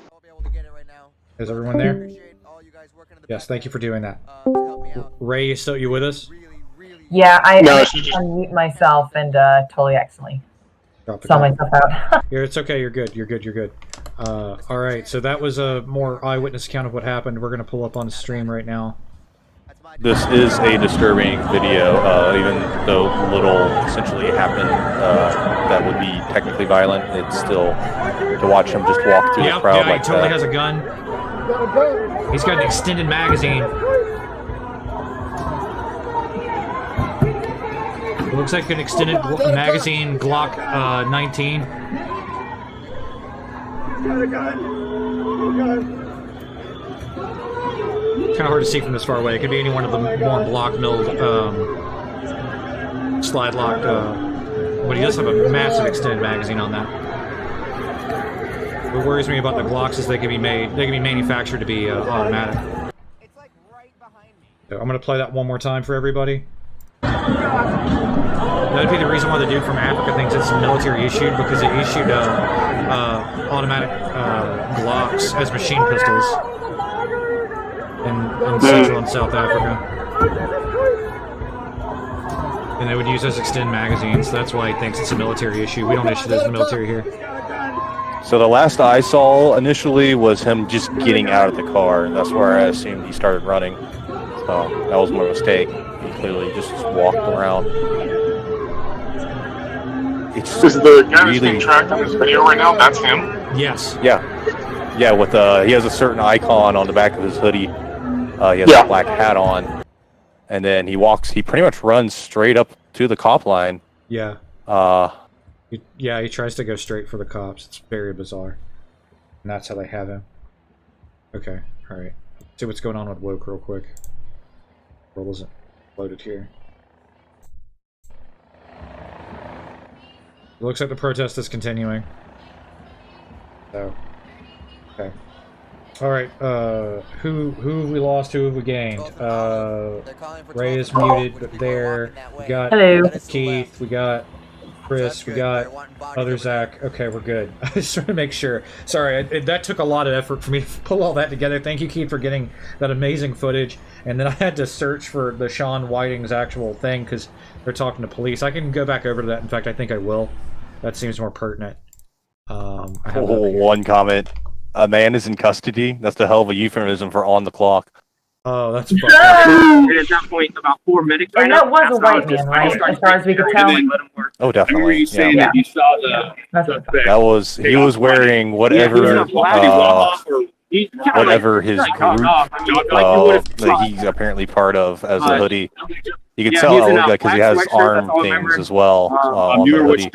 Is everyone there? Yes, thank you for doing that. Ray, you with us? Yeah, I unmute myself and totally accidentally saw myself out. It's okay. You're good. You're good. All right. So that was a more eyewitness account of what happened. We're gonna pull up on the stream right now. This is a disturbing video, even though little essentially happened that would be technically violent. It's still to watch him just walk through the crowd like he totally that. has a gun. He's got an extended magazine. It looks like an extended magazine Glock 19. Kind of hard to see from this far away. It could be any one of the more block milled slide lock, but he does have a massive extended magazine on that. What worries me about the Glocks is they can be manufactured to be automatic. So I'm gonna play that one more time for everybody. That'd be the reason why the dude from Africa thinks it's military issued, because it issued automatic Glocks as machine pistols in Central and South Africa. And they would use those extended magazines. That's why he thinks it's a military issue. We don't issue those in the military here. So the last I saw initially was him just getting out of the car, and that's where I assumed he started running. So that was my mistake. He clearly just walked around. It's Is the guy that's being tracked on this video right now? That's him. Yes. Yeah. With he has a certain icon on the back of his hoodie. He has a black hat on, and then he pretty much runs straight up to the cop line. Yeah. He tries to go straight for the cops. It's very bizarre. And that's how they have him. Okay, alright. See what's going on with Woke real quick. Or was it loaded here? It looks like the protest is continuing. So, okay. Alright, who have we lost, who have we gained? Ray is muted, but there. We got Keith, we got Chris, we got other Zach. Okay, we're good. I just want to make sure. Sorry, that took a lot of effort for me to pull all that together. Thank you, Keith, for getting that amazing footage. And then I had to search for the Sean Whiting's actual thing because they're talking to police. I can go back over to that. In fact, I think I will. That seems more pertinent. One comment. A man is in custody. That's the hell of a euphemism for on the clock. Oh, that's fucked up. And at that point, about 4 medics. And that was a white man, right? As far as we could tell. Oh, definitely. Saying that you saw the That was he was wearing whatever whatever his group that he's apparently part of as a hoodie. You can tell because he has arm things as well on the hoodie.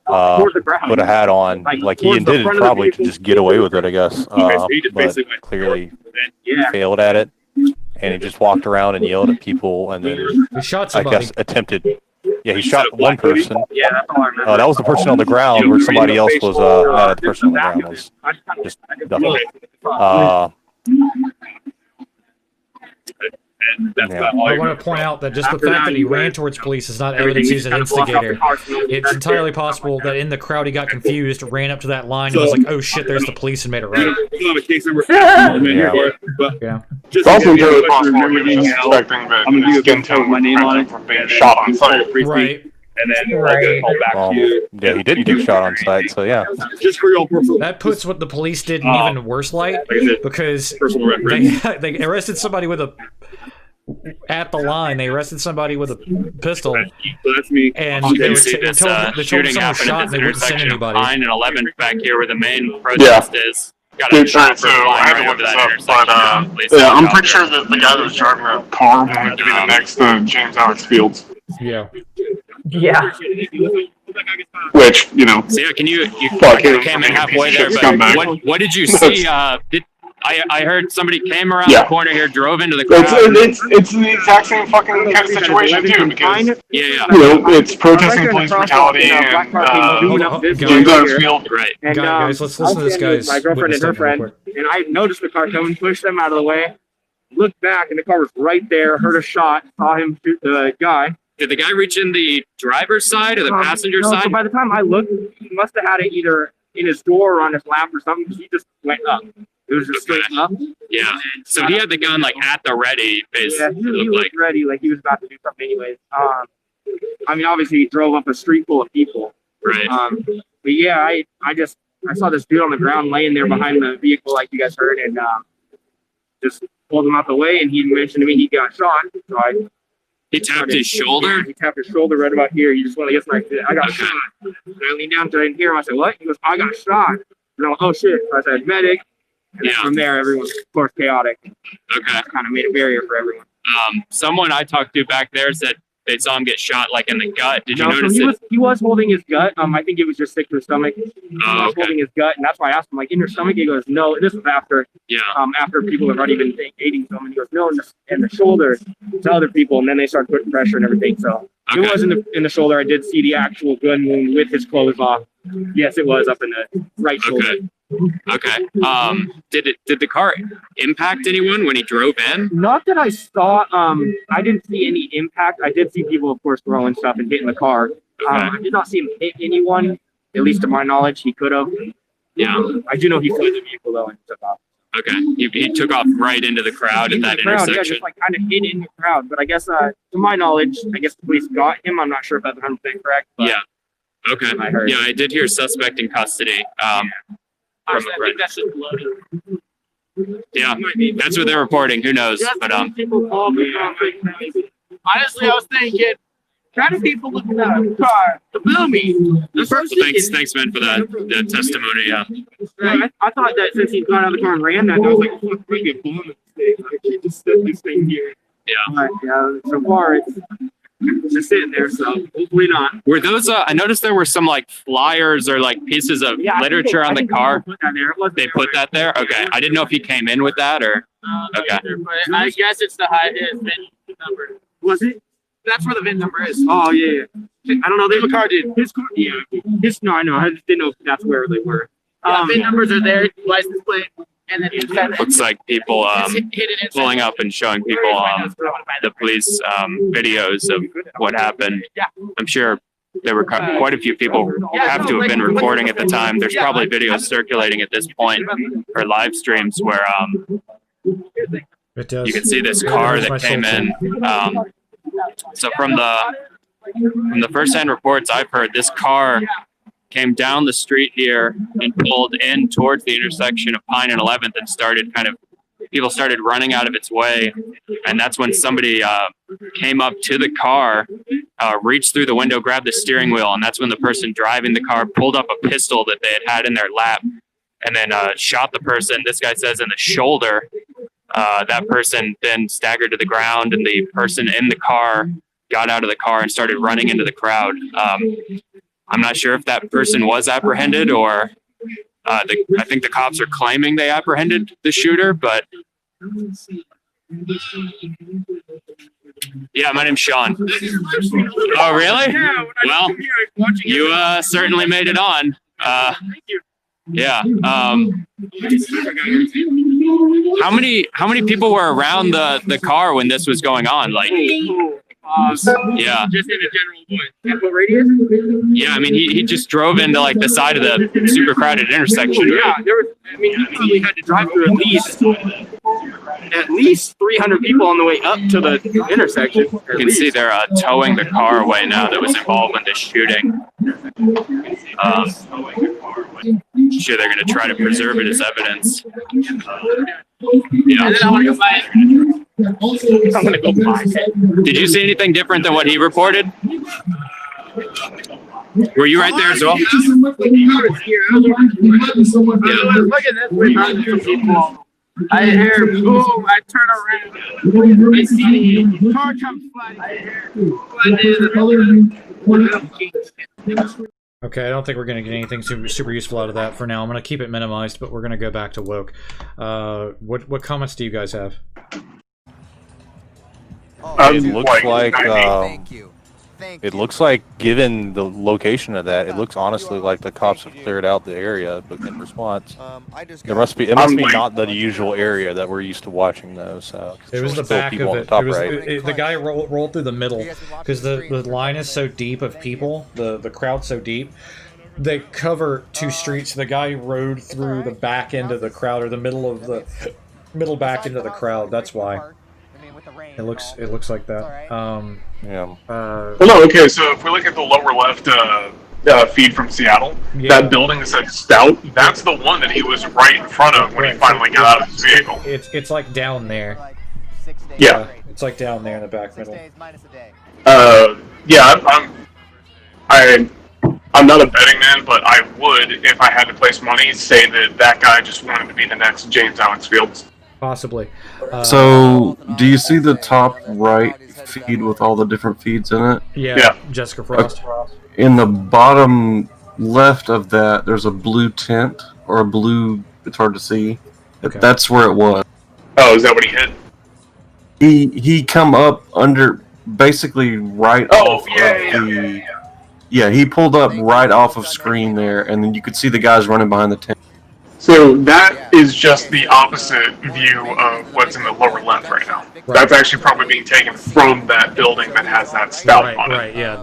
Put a hat on, like he intended probably to just get away with it, I guess. But clearly failed at it, and he just walked around and yelled at people, and then I guess attempted. Yeah, he shot one person. That was the person on the ground, where somebody else was. The person on the ground was just nothing. And that's Yeah. about all I you're want gonna to point throw. out that just the After fact that, that he you ran guys- towards police is not everything evidence you he's just an kinda block off the instigator. car so It's that's entirely it. possible that in the crowd he got confused, ran up to that line, and So- was like, "Oh shit, there's the police," and made a right. You have a case number for it, but Yeah. just It's also in case you entirely have a question, possible remember he was being just held, suspecting that I'm gonna his give skin you tone my would name prevent on him it, from being and shot on you sight. feel free to Right. speak, and then I'll get called back to you. Yeah, he did get shot on sight, so yeah. Just for your personal. That puts what the police did in even worse light, like I said, because personal reference. they arrested somebody with a at the line. They arrested somebody with a pistol, So that's me. and You they can were see they this told they told shooting someone was happened shot, at and this they wouldn't send intersection of anybody. Pine and 11th back here where the main protest is. Got a Dude, shot so for I flying had right to look over this that up, intersection. but Police yeah, I'm helicopter. pretty sure that the guy that was driving the car wanted to be the next James Alex Fields, Yeah. Yeah. which, you know, So yeah, can you Fuck I him came for in being a halfway piece there, of but scumbag. what did you see? I heard somebody came around Yeah. the corner here, drove into the crowd. it's the exact same fucking kind of situation too, because Yeah, you know it's protesting police brutality and Hold on, James Alex guys, Field. right. And, guys, let's listen to this guy's my girlfriend witness and her statement real friend, quick. and I noticed the car coming, pushed them out of the way, looked back, and the car was right there. Heard a shot, saw him shoot the guy. Did the guy reach in the driver's side or the passenger No, side? So by the time I looked, he must have had it either in his door or on his lap or something. 'Cause he just went up. It was just Okay. straight up. Yeah. So he had the gun like at the ready, Yeah, basically. he It looked was like. ready, like he was about to do something anyways. I mean, obviously he drove up a street full of people. Right. But yeah, I saw this dude on the ground laying there behind the vehicle, like you guys heard, and just pulled him out the way. And he mentioned to me he got shot. So He tapped his shoulder. Yeah, he tapped his shoulder right about here. He just went, I got shot. And I leaned down to I didn't hear him. I said, what? He goes, I got shot. And I'm like, oh shit. So I said, medic. And Yeah. from there, everyone was, of course, chaotic. Okay. Kind of made a barrier for everyone. Someone I talked to back there said they saw him get shot like in the gut. Did you No, so notice it? he was holding his gut. I think it was just sick to his stomach. He Oh, was okay. holding his gut, and that's why I asked him, like, in your stomach? He goes, no. This was after Yeah. after people have already been aiding him, and he goes, no, in the shoulder to other people, and then they started putting pressure and everything. So Okay. it was in the shoulder. I did see the actual gun wound with his clothes off. Yes, it was up in the right shoulder. Okay. Okay. Did the car impact anyone when he drove in? Not that I saw. I didn't see any impact. I did see people, of course, throwing stuff and hitting the car. I did not see him hit anyone. At least to my knowledge, he could have. Yeah. I do know he fled the vehicle though and took off. Okay. He took off right into the crowd at that Crowd, yeah, intersection. just like kind of hid in the crowd. But I guess, to my knowledge, I guess the police got him. I'm not sure if that's 100% correct. But Yeah. Okay. I heard. Yeah, I did hear suspect in custody. From a friend. that's just loaded. Yeah, that's what they're reporting. Who knows? But People call me. Honestly, I was thinking, try to people looking at a car to bill me. That's what I was thanks, man, for the testimony. Yeah. I thought that since he's gone out of the car and ran that, I was like, fuck, bring it, blow him. Like, he just stood this thing here. Yeah. But, yeah, so far it's just sitting there, so hopefully not. Were those? I noticed there were some like flyers or like pieces of Yeah, I think literature I on the think car. Put that there. It wasn't They put that there. Okay, I didn't know if he came in with that or. Okay. But I guess it's the VIN number. Was it? That's where the VIN number is. Oh yeah. I don't know. There's a car did. His car. Yeah. No, I know. I just didn't know if that's where they were. VIN numbers are there. License plate. And then Looks like people pulling up and showing people the police videos of what happened. I'm sure there were quite a few people have to have been recording at the time. There's probably videos circulating at this point or live streams where It does. you can see this car that came in. So from the first-hand reports I've heard, this car came down the street here and pulled in towards the intersection of Pine and 11th and people started running out of its way. And that's when somebody came up to the car, reached through the window, grabbed the steering wheel. And that's when the person driving the car pulled up a pistol that they had in their lap and then shot the person, this guy says, in the shoulder. That person then staggered to the ground and the person in the car got out of the car and started running into the crowd. I'm not sure if that person was apprehended or I think the cops are claiming they apprehended the shooter, but yeah, my name's Sean. Oh, really? Well, you certainly made it on. Yeah. How many people were around the car when this was going on? Like, yeah. Just in a general radius? Yeah, I mean, he just drove into like the side of the super crowded intersection. Yeah, there was. I mean, he probably had to drive through at least 300 people on the way up to the intersection. You can see they're towing the car away now that was involved in the shooting. Sure, they're going to try to preserve it as evidence. Yeah. And then I'm gonna go buy it. Did you see anything different than what he reported? Were you right there as well? Look at this way, some people. I hear boom, I turn around, I see the car comes flying. Okay, I don't think we're going to get anything super useful out of that for now. I'm going to keep it minimized, but we're going to go back to woke. What comments do you guys have? It looks like Thank you. it looks like, given the location of that, it looks honestly like the cops have cleared out the area, but in response, it must be not the usual area that we're used to watching though. So It was the still back people of on it. the top It was, right. the guy rolled through the middle because the line is so deep of people. The crowd's so deep. They cover two streets. The guy rode through the back end of the crowd, or the middle of the back into the crowd. That's why it looks like that. Yeah. Well, no, okay, so if we look at the lower left feed from Seattle, that building that said Stout, that's the one that he was right in front of when he finally got out of his vehicle. It's like down there. Yeah. It's like down there in the back middle. Yeah, I'm not a betting man, but I would, if I had to place money, say that guy just wanted to be the next James Alex Fields. Possibly. So, do you see the top right feed with all the different feeds in it? Yeah. Jessica Frost. In the bottom left of that, there's a blue tint, or a blue, it's hard to see. Okay. That's where it was. Oh, is that what he hit? He come up under, basically right off of the... Yeah, he pulled up right off of screen there, and then you could see the guys running behind the tent. So that is just the opposite view of what's in the lower left right now. Right. That's actually probably being taken from that building that has that Stout on it. Right, yeah.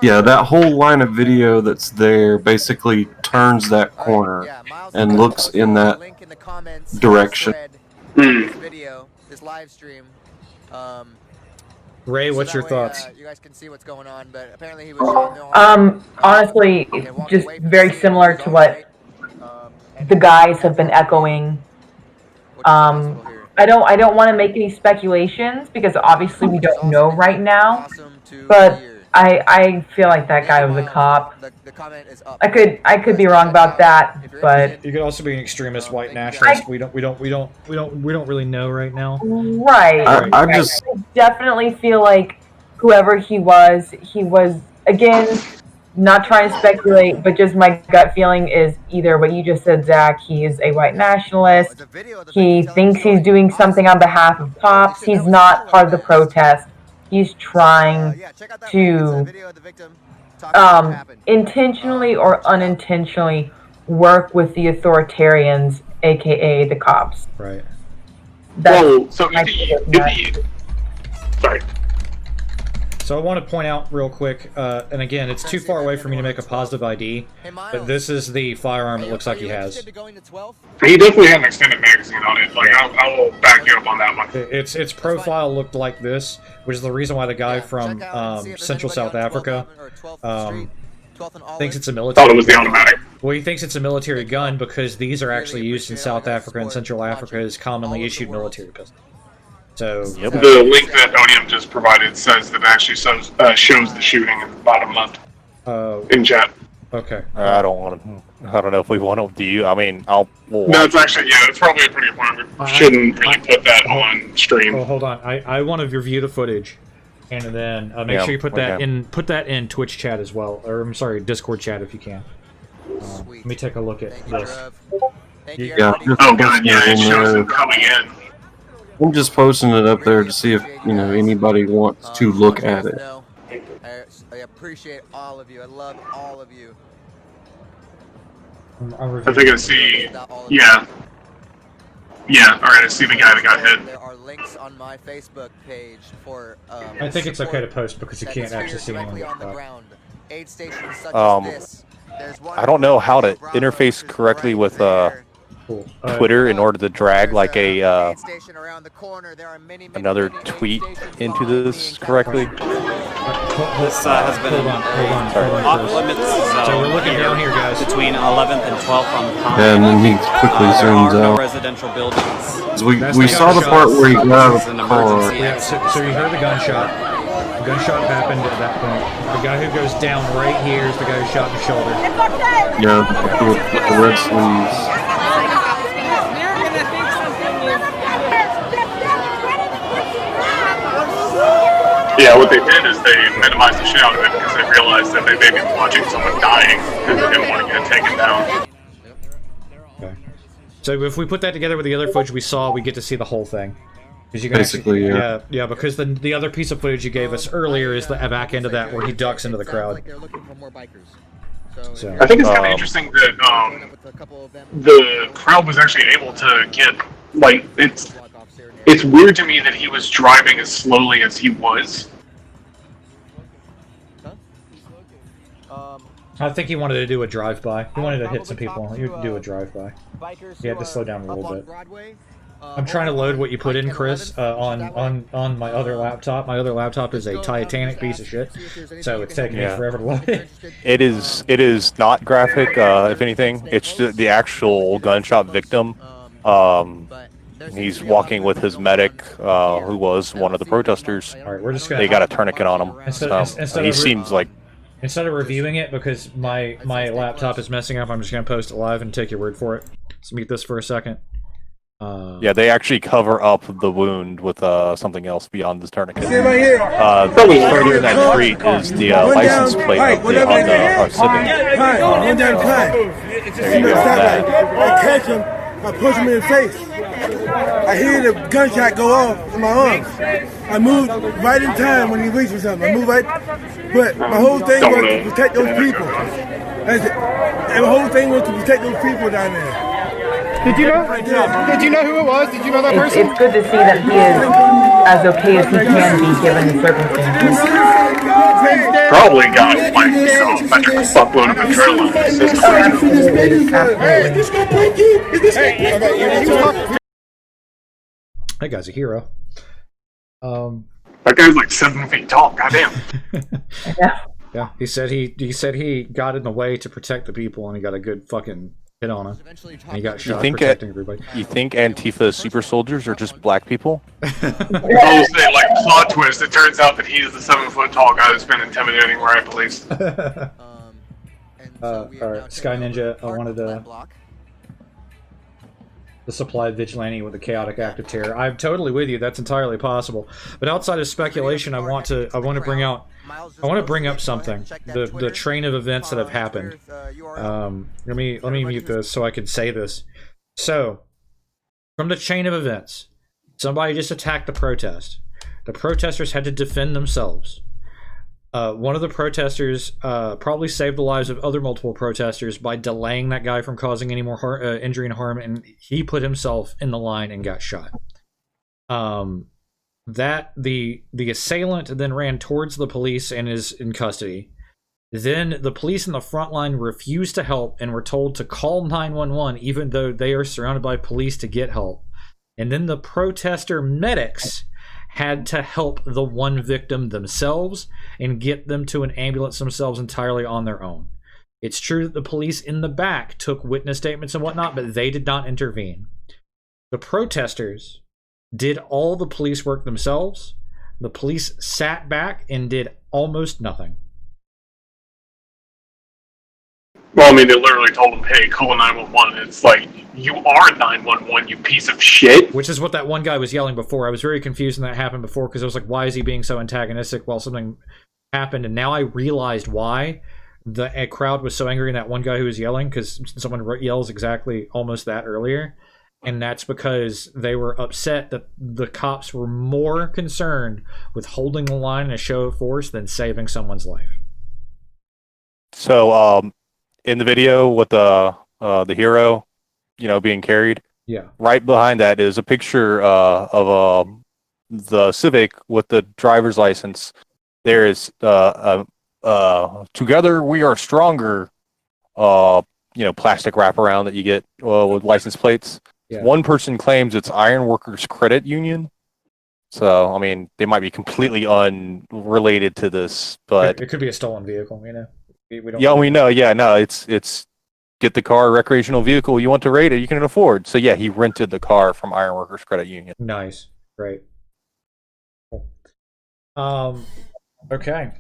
Yeah, that whole line of video that's there basically turns that corner and looks in that direction. This video, this live stream. Ray, what's your thoughts? You guys can see what's going on, but apparently he was honestly, just very similar to what the guys have been echoing. I don't want to make any speculations because obviously we don't know right now. But I feel like that guy was a cop. I could be wrong about that, but you could also be an extremist white nationalist. We don't really know right now. Right. I definitely feel like whoever he was again, not trying to speculate, but just my gut feeling is either what you just said, Zach. He is a white nationalist. He thinks he's doing something on behalf of cops. He's not part of the protest. He's trying to intentionally or unintentionally work with the authoritarians, aka the cops. Right. Sorry. So I want to point out real quick, and again, it's too far away for me to make a positive ID, but this is the firearm it looks like he has. He definitely had an extended magazine on it. Like I will back you up on that one. Its profile looked like this, which is the reason why the guy from Central South Africa thinks it's a military. Thought it was the automatic. Well, he thinks it's a military gun because these are actually used in South Africa and Central Africa as commonly issued military pistols. So the link that Onium just provided says that it actually shows the shooting in the bottom left in chat. Okay. I don't know if we want to. Do you? I mean, No, it's actually it's probably a pretty important. We shouldn't really put that on stream. Oh, hold on. I want to review the footage, and then make sure you put that in Twitch chat as well, or I'm sorry, Discord chat if you can. Let me take a look at this. Yeah. Oh god, yeah, it shows them coming in. I'm just posting it up there to see if anybody wants to look at it. I appreciate all of you. I love all of you. I think I see. Yeah. Yeah. All right. I see the guy that got hit. There are links on my Facebook page for. I think it's okay to post because you can't actually see anyone get on the shot. ground. Aid stations such as this. There's one I don't know how to interface correctly with Cool. Twitter in order to drag like a aid station around the corner. There are many another aid tweet stations into behind this me. correctly. This has been Hold on, off Chris. limits So we're looking down here, guys. between 11th and 12th on the pond. And then he quickly There zooms are no out. residential buildings. We That's we the saw the gunshot. part where he got out This is of an the car. emergency Yeah, so you heard the gunshot. The gunshot happened at that point. The guy who goes down right here is the guy who shot in the shoulder. Yeah, with the red sleeves. Yeah. What they did is they minimized the shit out of it because they realized that they may be watching someone dying and they didn't want to get it taken down. Okay. So if we put that together with the other footage we saw, we get to see the whole thing. Because you can Basically, actually, yeah, because the other piece of footage you gave us earlier is the back end of that where he ducks into the crowd. They're looking for more bikers. So I think it's kind of interesting that the crowd was actually able to get like it's weird to me that he was driving as slowly as he was. I think he wanted to do a drive-by. He wanted to hit some people. He would do a drive-by. He had to slow down a little bit. I'm trying to load what you put in, Chris, on my other laptop. My other laptop is a Titanic piece of shit, so it's taking me forever to load it. It is not graphic. If anything, it's the actual gunshot victim. He's walking with his medic, who was one of the protesters. All right, we're just gonna. They got a tourniquet on him. He seems like. Instead of reviewing it, because my laptop is messing up, I'm just gonna post it live and take your word for it. Let's mute this for a second. Yeah, they actually cover up the wound with something else beyond the tourniquet. Right Further in that street is the license plate of the Honda Civic. There you go. I catch him, I punch him in the face. I hear the gunshot go off in my arms. I moved right in time when he reached for something. I moved right, but my whole thing was to protect those people. That's it. And my whole thing was to protect those people down there. Did you know? Did you know who it was? Did you know that person? It's good to see that he is as okay as he can be given the circumstances. Probably got like a metric fuckload of adrenaline in his system. That guy's a hero. That guy's like 7 feet tall. Goddamn. Yeah. He said he got in the way to protect the people, and he got a good fucking hit on him. And he got shot protecting everybody. You think Antifa super soldiers are just black people? I will say, like, plot twist, it turns out that he is the 7 foot tall guy that's been intimidating riot police. Alright, Sky Ninja, I wanted the supplied vigilante with a chaotic act of terror. I'm totally with you. That's entirely possible. But outside of speculation, I want to bring up something. The train of events that have happened. Let me mute this so I can say this. So, from the chain of events, somebody just attacked the protest. The protesters had to defend themselves. One of the protesters probably saved the lives of other multiple protesters by delaying that guy from causing any more injury and harm, and he put himself in the line and got shot. That the assailant then ran towards the police and is in custody. Then the police in the front line refused to help and were told to call 911 even though they are surrounded by police to get help. And then the protester medics had to help the one victim themselves and get them to an ambulance themselves entirely on their own. It's true that the police in the back took witness statements and whatnot, but they did not intervene. The protesters did all the police work themselves. The police sat back and did almost nothing. Well, I mean, they literally told him, hey, call 911. It's like, you are 911, you piece of shit. Which is what that one guy was yelling before. I was very confused when that happened before because I was like, why is he being so antagonistic while something happened? And now I realized why the crowd was so angry and that one guy who was yelling, because someone yells exactly almost that earlier. And that's because they were upset that the cops were more concerned with holding the line in a show of force than saving someone's life. So, in the video with the the hero, being carried. Yeah. Right behind that is a picture of the Civic with the driver's license. There is "Together We Are Stronger," plastic wraparound that you get with license plates. Yeah. One person claims it's Ironworkers Credit Union. So, I mean, they might be completely unrelated to this, but it could be a stolen vehicle, We don't. yeah, we know. Yeah, no, it's get the car, recreational vehicle you want to rate it, you can afford. So yeah, he rented the car from Ironworkers Credit Union. Nice, great. Cool. Okay.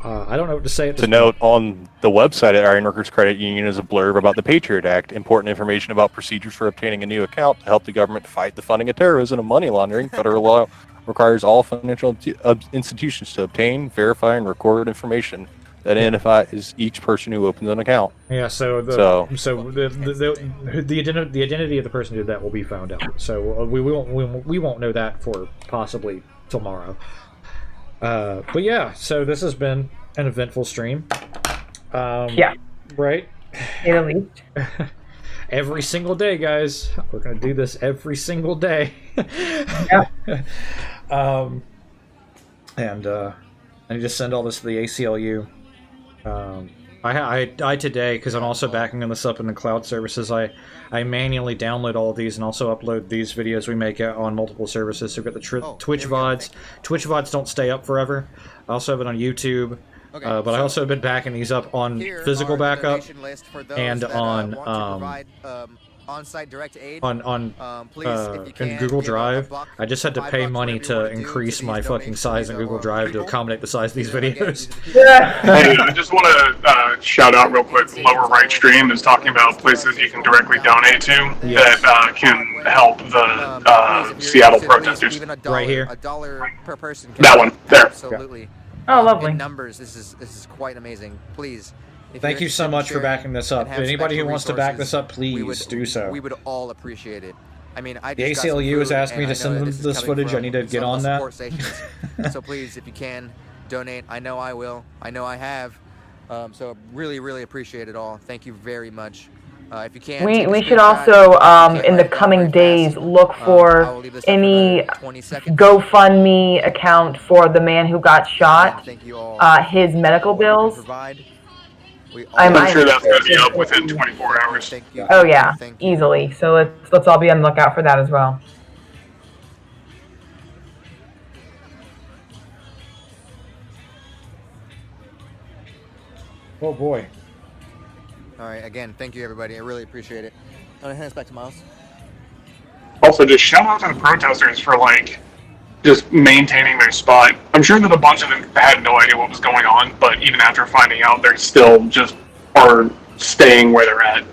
I don't know what to say. To note, on the website at Ironworkers Credit Union is a blurb about the Patriot Act, important information about procedures for obtaining a new account to help the government fight the funding of terrorism and money laundering. Federal law requires all financial institutions to obtain, verify, and record information that identifies each person who opens an account. Yeah, so the identity of the person who did that will be found out. So we won't know that for possibly tomorrow. But yeah, so this has been an eventful stream. Yeah. Right? At least. Every single day, guys. We're gonna do this every single day. Yeah. And I need to send all this to the ACLU. I today, because I'm also backing this up in the cloud services, I manually download all of these and also upload these videos we make on multiple services. So we've got the Twitch VODs. Twitch VODs don't stay up forever. I also have it on YouTube. Okay, but I also have been backing these up on physical backup and on on-site direct aid. In Google Drive. I just had to pay money to increase my fucking size in Google Drive to accommodate the size of these videos. Hey, I just want to shout out real quick. The lower right stream is talking about places you can directly donate to that can help the Seattle protesters. Right here. $1 per person. That one there. Absolutely. Oh, lovely. In numbers, this is quite amazing. Please. Thank you so much for backing this up. Anybody who wants to back this up, please do so. We would all appreciate it. I mean, the ACLU has asked me to send them this footage. I need to get on that. So please, if you can, donate. I know I will. I know I have. So really, really appreciate it all. Thank you very much. If you can, we should also in the coming days look for any GoFundMe account for the man who got shot. His medical bills. I'm sure that's going to be up within 24 hours. Oh yeah, easily. So let's all be on the lookout for that as well. Oh boy. All right. Again, thank you everybody. I really appreciate it. I'm gonna hand this back to Miles. Also, just shout out to the protesters for just maintaining their spot. I'm sure that a bunch of them had no idea what was going on, but even after finding out, they're still just are staying where they're at.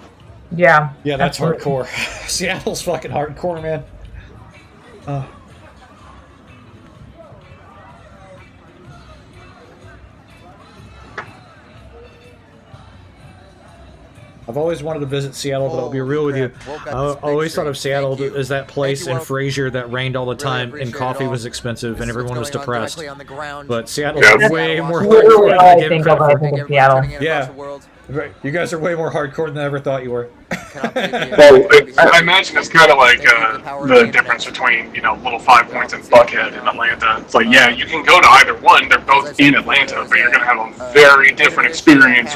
Yeah. Yeah, that's hardcore. Seattle's fucking hardcore, man. I've always wanted to visit Seattle, but I'll be real with you. I always thought of Seattle as that place in Frasier that rained all the time and coffee was expensive and everyone was depressed. But Seattle's way more hardcore than I give credit for. Yeah. Right. You guys are way more hardcore than I ever thought you were. Well, I imagine it's kind of like the difference between, Little 5 Points and Buckhead in Atlanta. It's like, yeah, you can go to either one. They're both in Atlanta, but you're going to have a very different experience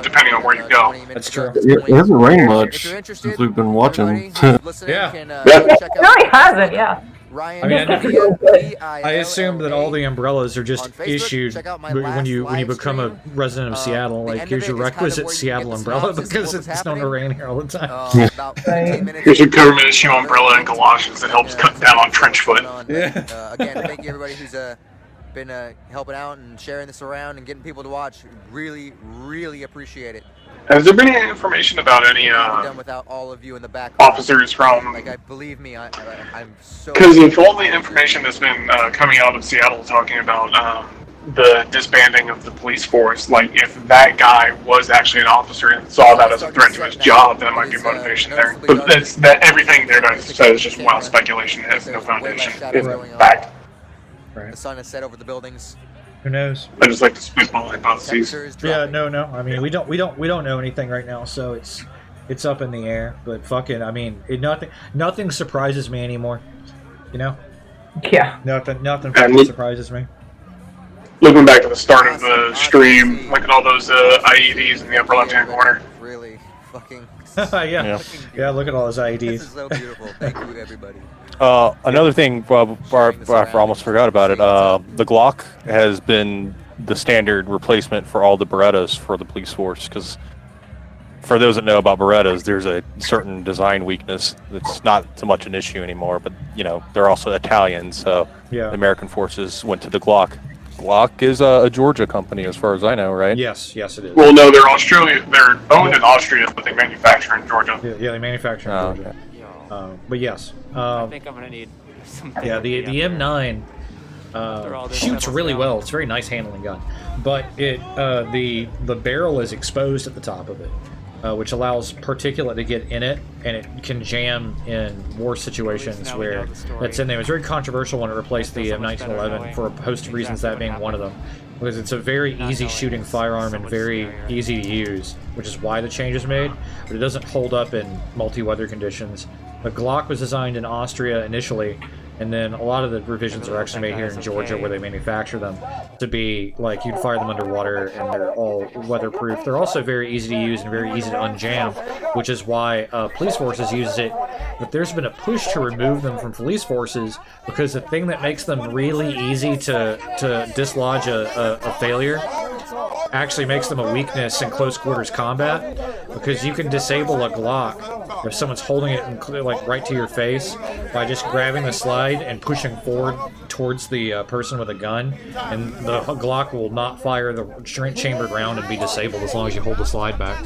depending on where you go. That's true. It hasn't rained much since we've been watching. Yeah. It really hasn't, yeah. I mean, I assume that all the umbrellas are just issued when you become a resident of Seattle. Like, here's your requisite Seattle umbrella because it's known to rain here all the time. Here's your government issue umbrella and galoshes that helps cut down on trench foot. Yeah. Again, thank you everybody who's been helping out and sharing this around and getting people to watch. Really, really appreciate it. Has there been any information about any done without all of you in the back officers from? Believe me, I'm so. Because if all the information that's been coming out of Seattle talking about the disbanding of the police force, if that guy was actually an officer and saw that as a threat to his job, that might be motivation there. But everything there guys said is just wild speculation. It has no foundation in fact. The sun is set over the buildings. Who knows? I just like to spitball hypotheses. Yeah, no. I mean, we don't know anything right now, so it's up in the air. But fucking, I mean, nothing surprises me anymore. You know? Yeah. Nothing fucking surprises me. Looking back to the start of the stream, look at all those IEDs in the upper left-hand corner. Really fucking. yeah. Look at all those IEDs. This is so beautiful. Thank you, everybody. Another thing, I almost forgot about it. The Glock has been the standard replacement for all the Berettas for the police force. Because for those that know about Berettas, there's a certain design weakness that's not so much an issue anymore. But they're also Italian, so the American forces went to the Glock. Glock is a Georgia company, as far as I know, right? Yes, it is. Well, no, they're Australian. They're owned in Austria, but they manufacture in Georgia. Yeah, they manufacture in Georgia. Okay. But yes. I think I'm gonna need some. Yeah, the M9 shoots really well. It's a very nice handling gun, but the barrel is exposed at the top of it, which allows particulate to get in it, and it can jam in war situations where it's in there. It was very controversial when it replaced the M1911 for a host of reasons, that being one of them, because it's a very easy shooting firearm and very easy to use, which is why the change is made, but it doesn't hold up in multi-weather conditions. The Glock was designed in Austria initially, and then a lot of the revisions are actually made here in Georgia, where they manufacture them to be like you'd fire them underwater, and they're all weatherproof. They're also very easy to use and very easy to unjam, which is why police forces use it. But there's been a push to remove them from police forces, because the thing that makes them really easy to dislodge a failure actually makes them a weakness in close quarters combat, because you can disable a Glock if someone's holding it like right to your face by just grabbing the slide and pushing forward towards the person with a gun, and the Glock will not fire the chambered round and be disabled as long as you hold the slide back.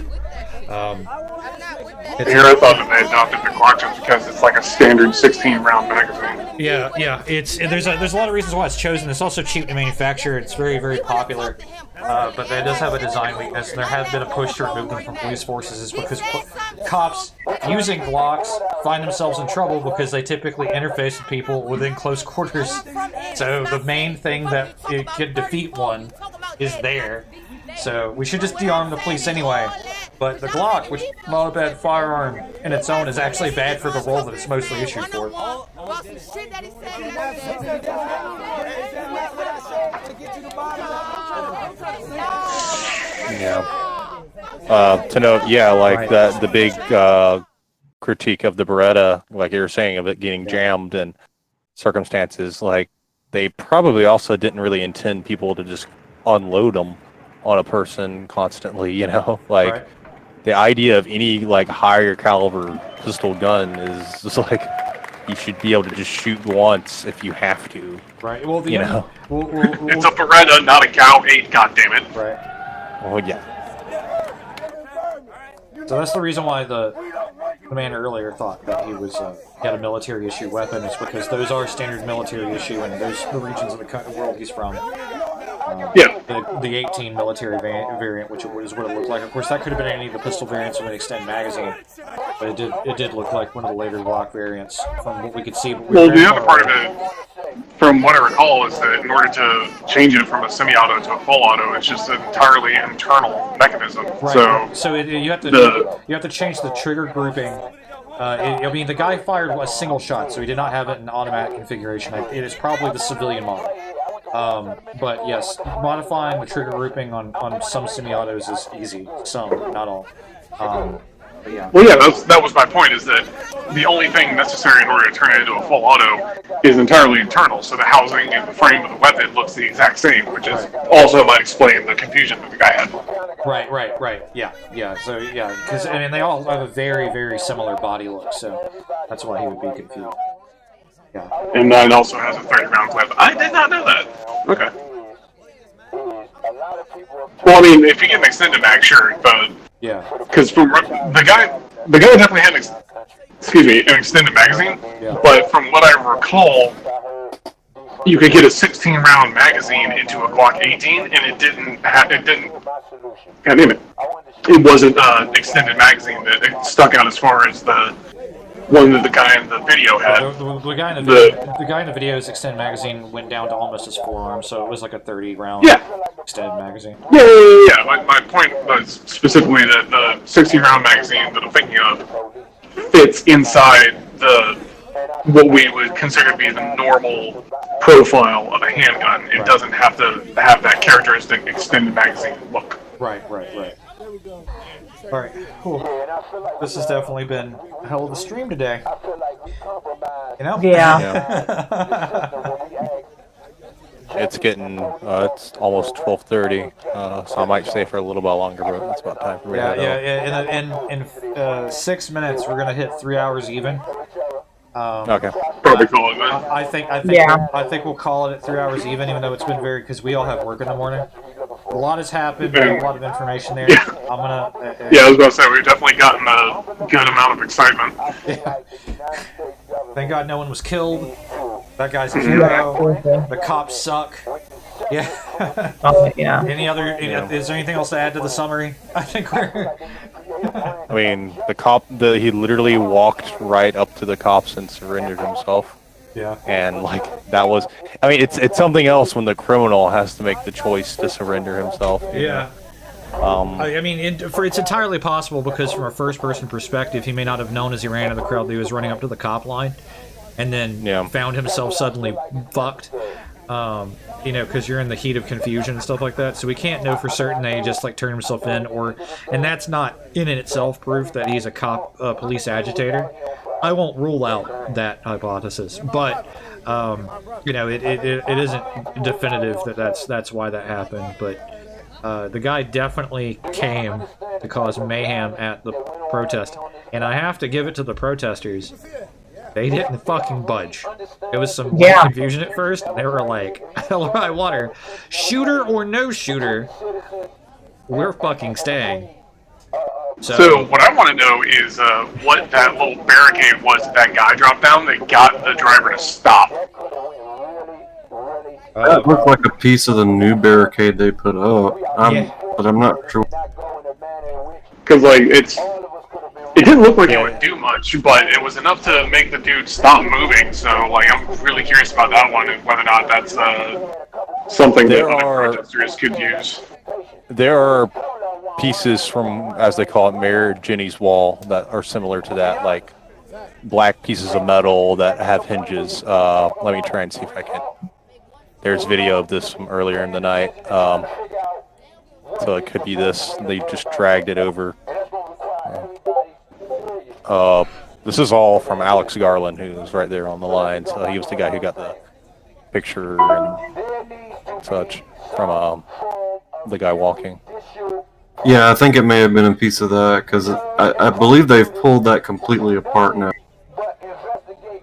Here I thought that they adopted the Glock just because it's like a standard 16-round magazine. Yeah. There's a lot of reasons why it's chosen. It's also cheap to manufacture. It's very, very popular. But that does have a design weakness, and there has been a push to remove them from police forces, is because cops using Glocks find themselves in trouble because they typically interface with people within close quarters. So the main thing that it could defeat one is there. So we should just de-arm the police anyway. But the Glock, which is not a bad firearm in its own, is actually bad for the role that it's mostly issued for. Yeah. To note, like the big critique of the Beretta, like you were saying, of it getting jammed and circumstances, like they probably also didn't really intend people to just unload them on a person constantly, like the idea of any like higher caliber pistol gun is just like you should be able to just shoot once if you have to. Right. Well, it's a Beretta, not a GAU 8, goddammit. Right. Oh yeah. So that's the reason why the man earlier thought that he was had a military issue weapon, is because those are standard military issue, and those the regions of the world he's from. The 18 military variant, which is what it looked like. Of course, that could have been any of the pistol variants with an extended magazine, but it did look like one of the later Glock variants from what we could see. But the other part of it, from what I recall, is that in order to change it from a semi-auto to a full auto, it's just an entirely internal mechanism. Right. So you have to change the trigger grouping. I mean, the guy fired a single shot, so he did not have it in automatic configuration. It is probably the civilian model. But yes, modifying the trigger grouping on some semi-autos is easy. Some, not all. But yeah. Well, yeah, that was my point, is that the only thing necessary in order to turn it into a full auto is entirely internal, so the housing and the frame of the weapon looks the exact same, which is also might explain the confusion that the guy had. Right. Yeah. So, because, I mean, they all have a very, very similar body look, so that's why he would be confused. Yeah. And then also has a 30-round clip. I did not know that. Okay. Well, I mean, if you get an extended mag, sure, but yeah, because from the guy definitely had an extended magazine. Yeah. But from what I recall, you could get a 16-round magazine into a Glock 18, and it didn't. God damn it! It wasn't an extended magazine that stuck out as far as the one that the guy in the video had. The guy in the guy in the video's extended magazine went down to almost his forearm, so it was like a 30 round extended magazine. Yeah. My point was specifically that the 60-round magazine that I'm thinking of fits inside what we would consider to be the normal profile of a handgun. It doesn't have to have that characteristic extended magazine look. Right. Alright, cool. This has definitely been a hell of a stream today. You know? Yeah. It's getting, it's almost 12:30, so I might stay for a little bit longer, but it's about time for me to head out. In 6 minutes, we're gonna hit 3 hours even. Okay. Probably call it that. I think we'll call it at 3 hours even though it's been because we all have work in the morning. A lot has happened. A lot of information there. Yeah. I'm gonna. Yeah, I was about to say we've definitely gotten a good amount of excitement. Yeah. Thank God no one was killed. That guy's a hero. The cops suck. Yeah. Oh, yeah. Is there anything else to add to the summary? I think we're. I mean, the cop, he literally walked right up to the cops and surrendered himself. Yeah. And that was, I mean, it's something else when the criminal has to make the choice to surrender himself. Yeah. I mean, it's entirely possible because from a first-person perspective, he may not have known as he ran into the crowd that he was running up to the cop line, and then found himself suddenly fucked. Because you're in the heat of confusion and stuff like that. So we can't know for certain that he just turned himself in, and that's not in itself proof that he's a police agitator. I won't rule out that hypothesis, but it isn't definitive that that's why that happened. But the guy definitely came to cause mayhem at the protest, and I have to give it to the protesters. They didn't fucking budge. It was some confusion at first, and they were like, hell or high water, shooter or no shooter, we're fucking staying. So what I want to know is what that little barricade was that guy dropped down that got the driver to stop. That looked like a piece of the new barricade they put up, but I'm not sure. Because it didn't look like it would do much, but it was enough to make the dude stop moving. So I'm really curious about that one and whether or not that's something that other protesters could use. There are pieces from, as they call it, Mayor Jenny's wall that are similar to that, like black pieces of metal that have hinges. Let me try and see if I can. There's video of this from earlier in the night. So it could be this. They just dragged it over. This is all from Alex Garland, who was right there on the line. So he was the guy who got the picture and such from the guy walking. Yeah, I think it may have been a piece of that, because I believe they've pulled that completely apart now.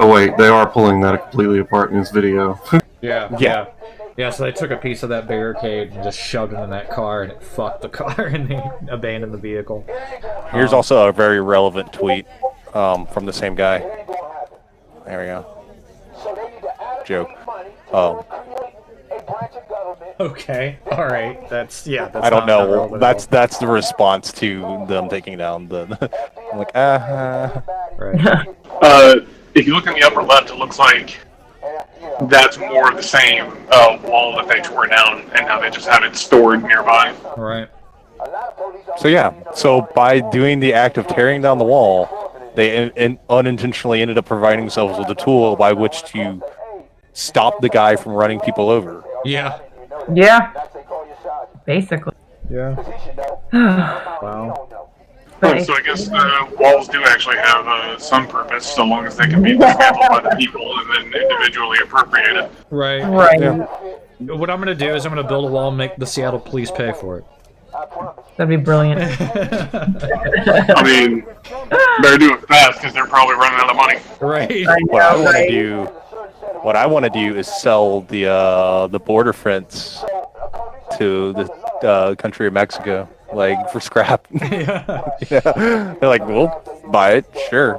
Oh wait, they are pulling that completely apart in this video. Yeah, so they took a piece of that barricade and just shoved it in that car, and it fucked the car, and they abandoned the vehicle. Here's also a very relevant tweet from the same guy. There we go. Joke. Okay, alright, that's I don't know. That's the response to them taking down the. I'm like, Right. If you look in the upper left, it looks like that's more of the same wall that they tore down, and now they just have it stored nearby. Right. So by doing the act of tearing down the wall, they unintentionally ended up providing themselves with a tool by which to stop the guy from running people over. Yeah. Yeah. Basically. Yeah. Wow. So I guess walls do actually have some purpose, so long as they can be dismantled by the people and then individually appropriated. Right. Right. What I'm gonna do is I'm gonna build a wall and make the Seattle police pay for it. That'd be brilliant. I mean, better do it fast because they're probably running out of money. Right. What I want to do is sell the border fence to the country of Mexico, for scrap. Yeah. They're like, we'll buy it, sure.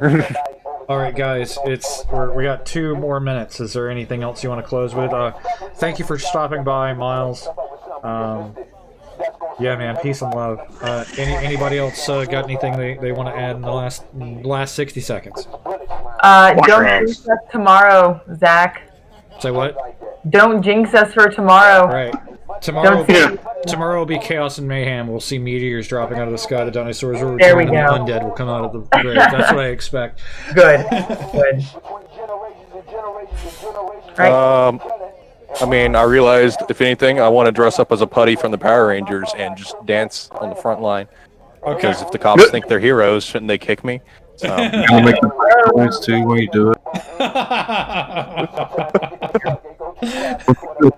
All right, guys, we got 2 more minutes. Is there anything else you want to close with? Thank you for stopping by, Miles. Yeah, man, peace and love. Anybody else got anything they want to add in the last 60 seconds? Wash your Don't hands. jinx us tomorrow, Zach. Say what? Don't jinx us for tomorrow. Right. Tomorrow, Don't- tomorrow will be chaos and mayhem. We'll see meteors dropping out of the sky. The dinosaurs will There we return, and the go. undead will come out of the grave. That's what I expect. Good. Good. Right. I mean, I realized, if anything, I want to dress up as a putty from the Power Rangers and just dance on the front line. Okay. Because if the cops think they're heroes, shouldn't they kick me? So, I'll make the noise too when you do it.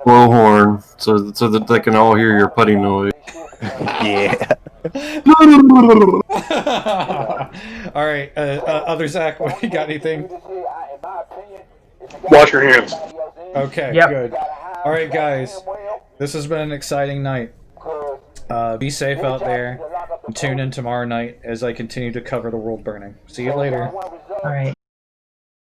Blow horn so that they can all hear your putty noise. yeah. All right. Other Zach, what, you got anything? Wash your hands. Okay, Yep. good. All right, guys. This has been an exciting night. Be safe out there. And tune in tomorrow night as I continue to cover the world burning. See you later. All right.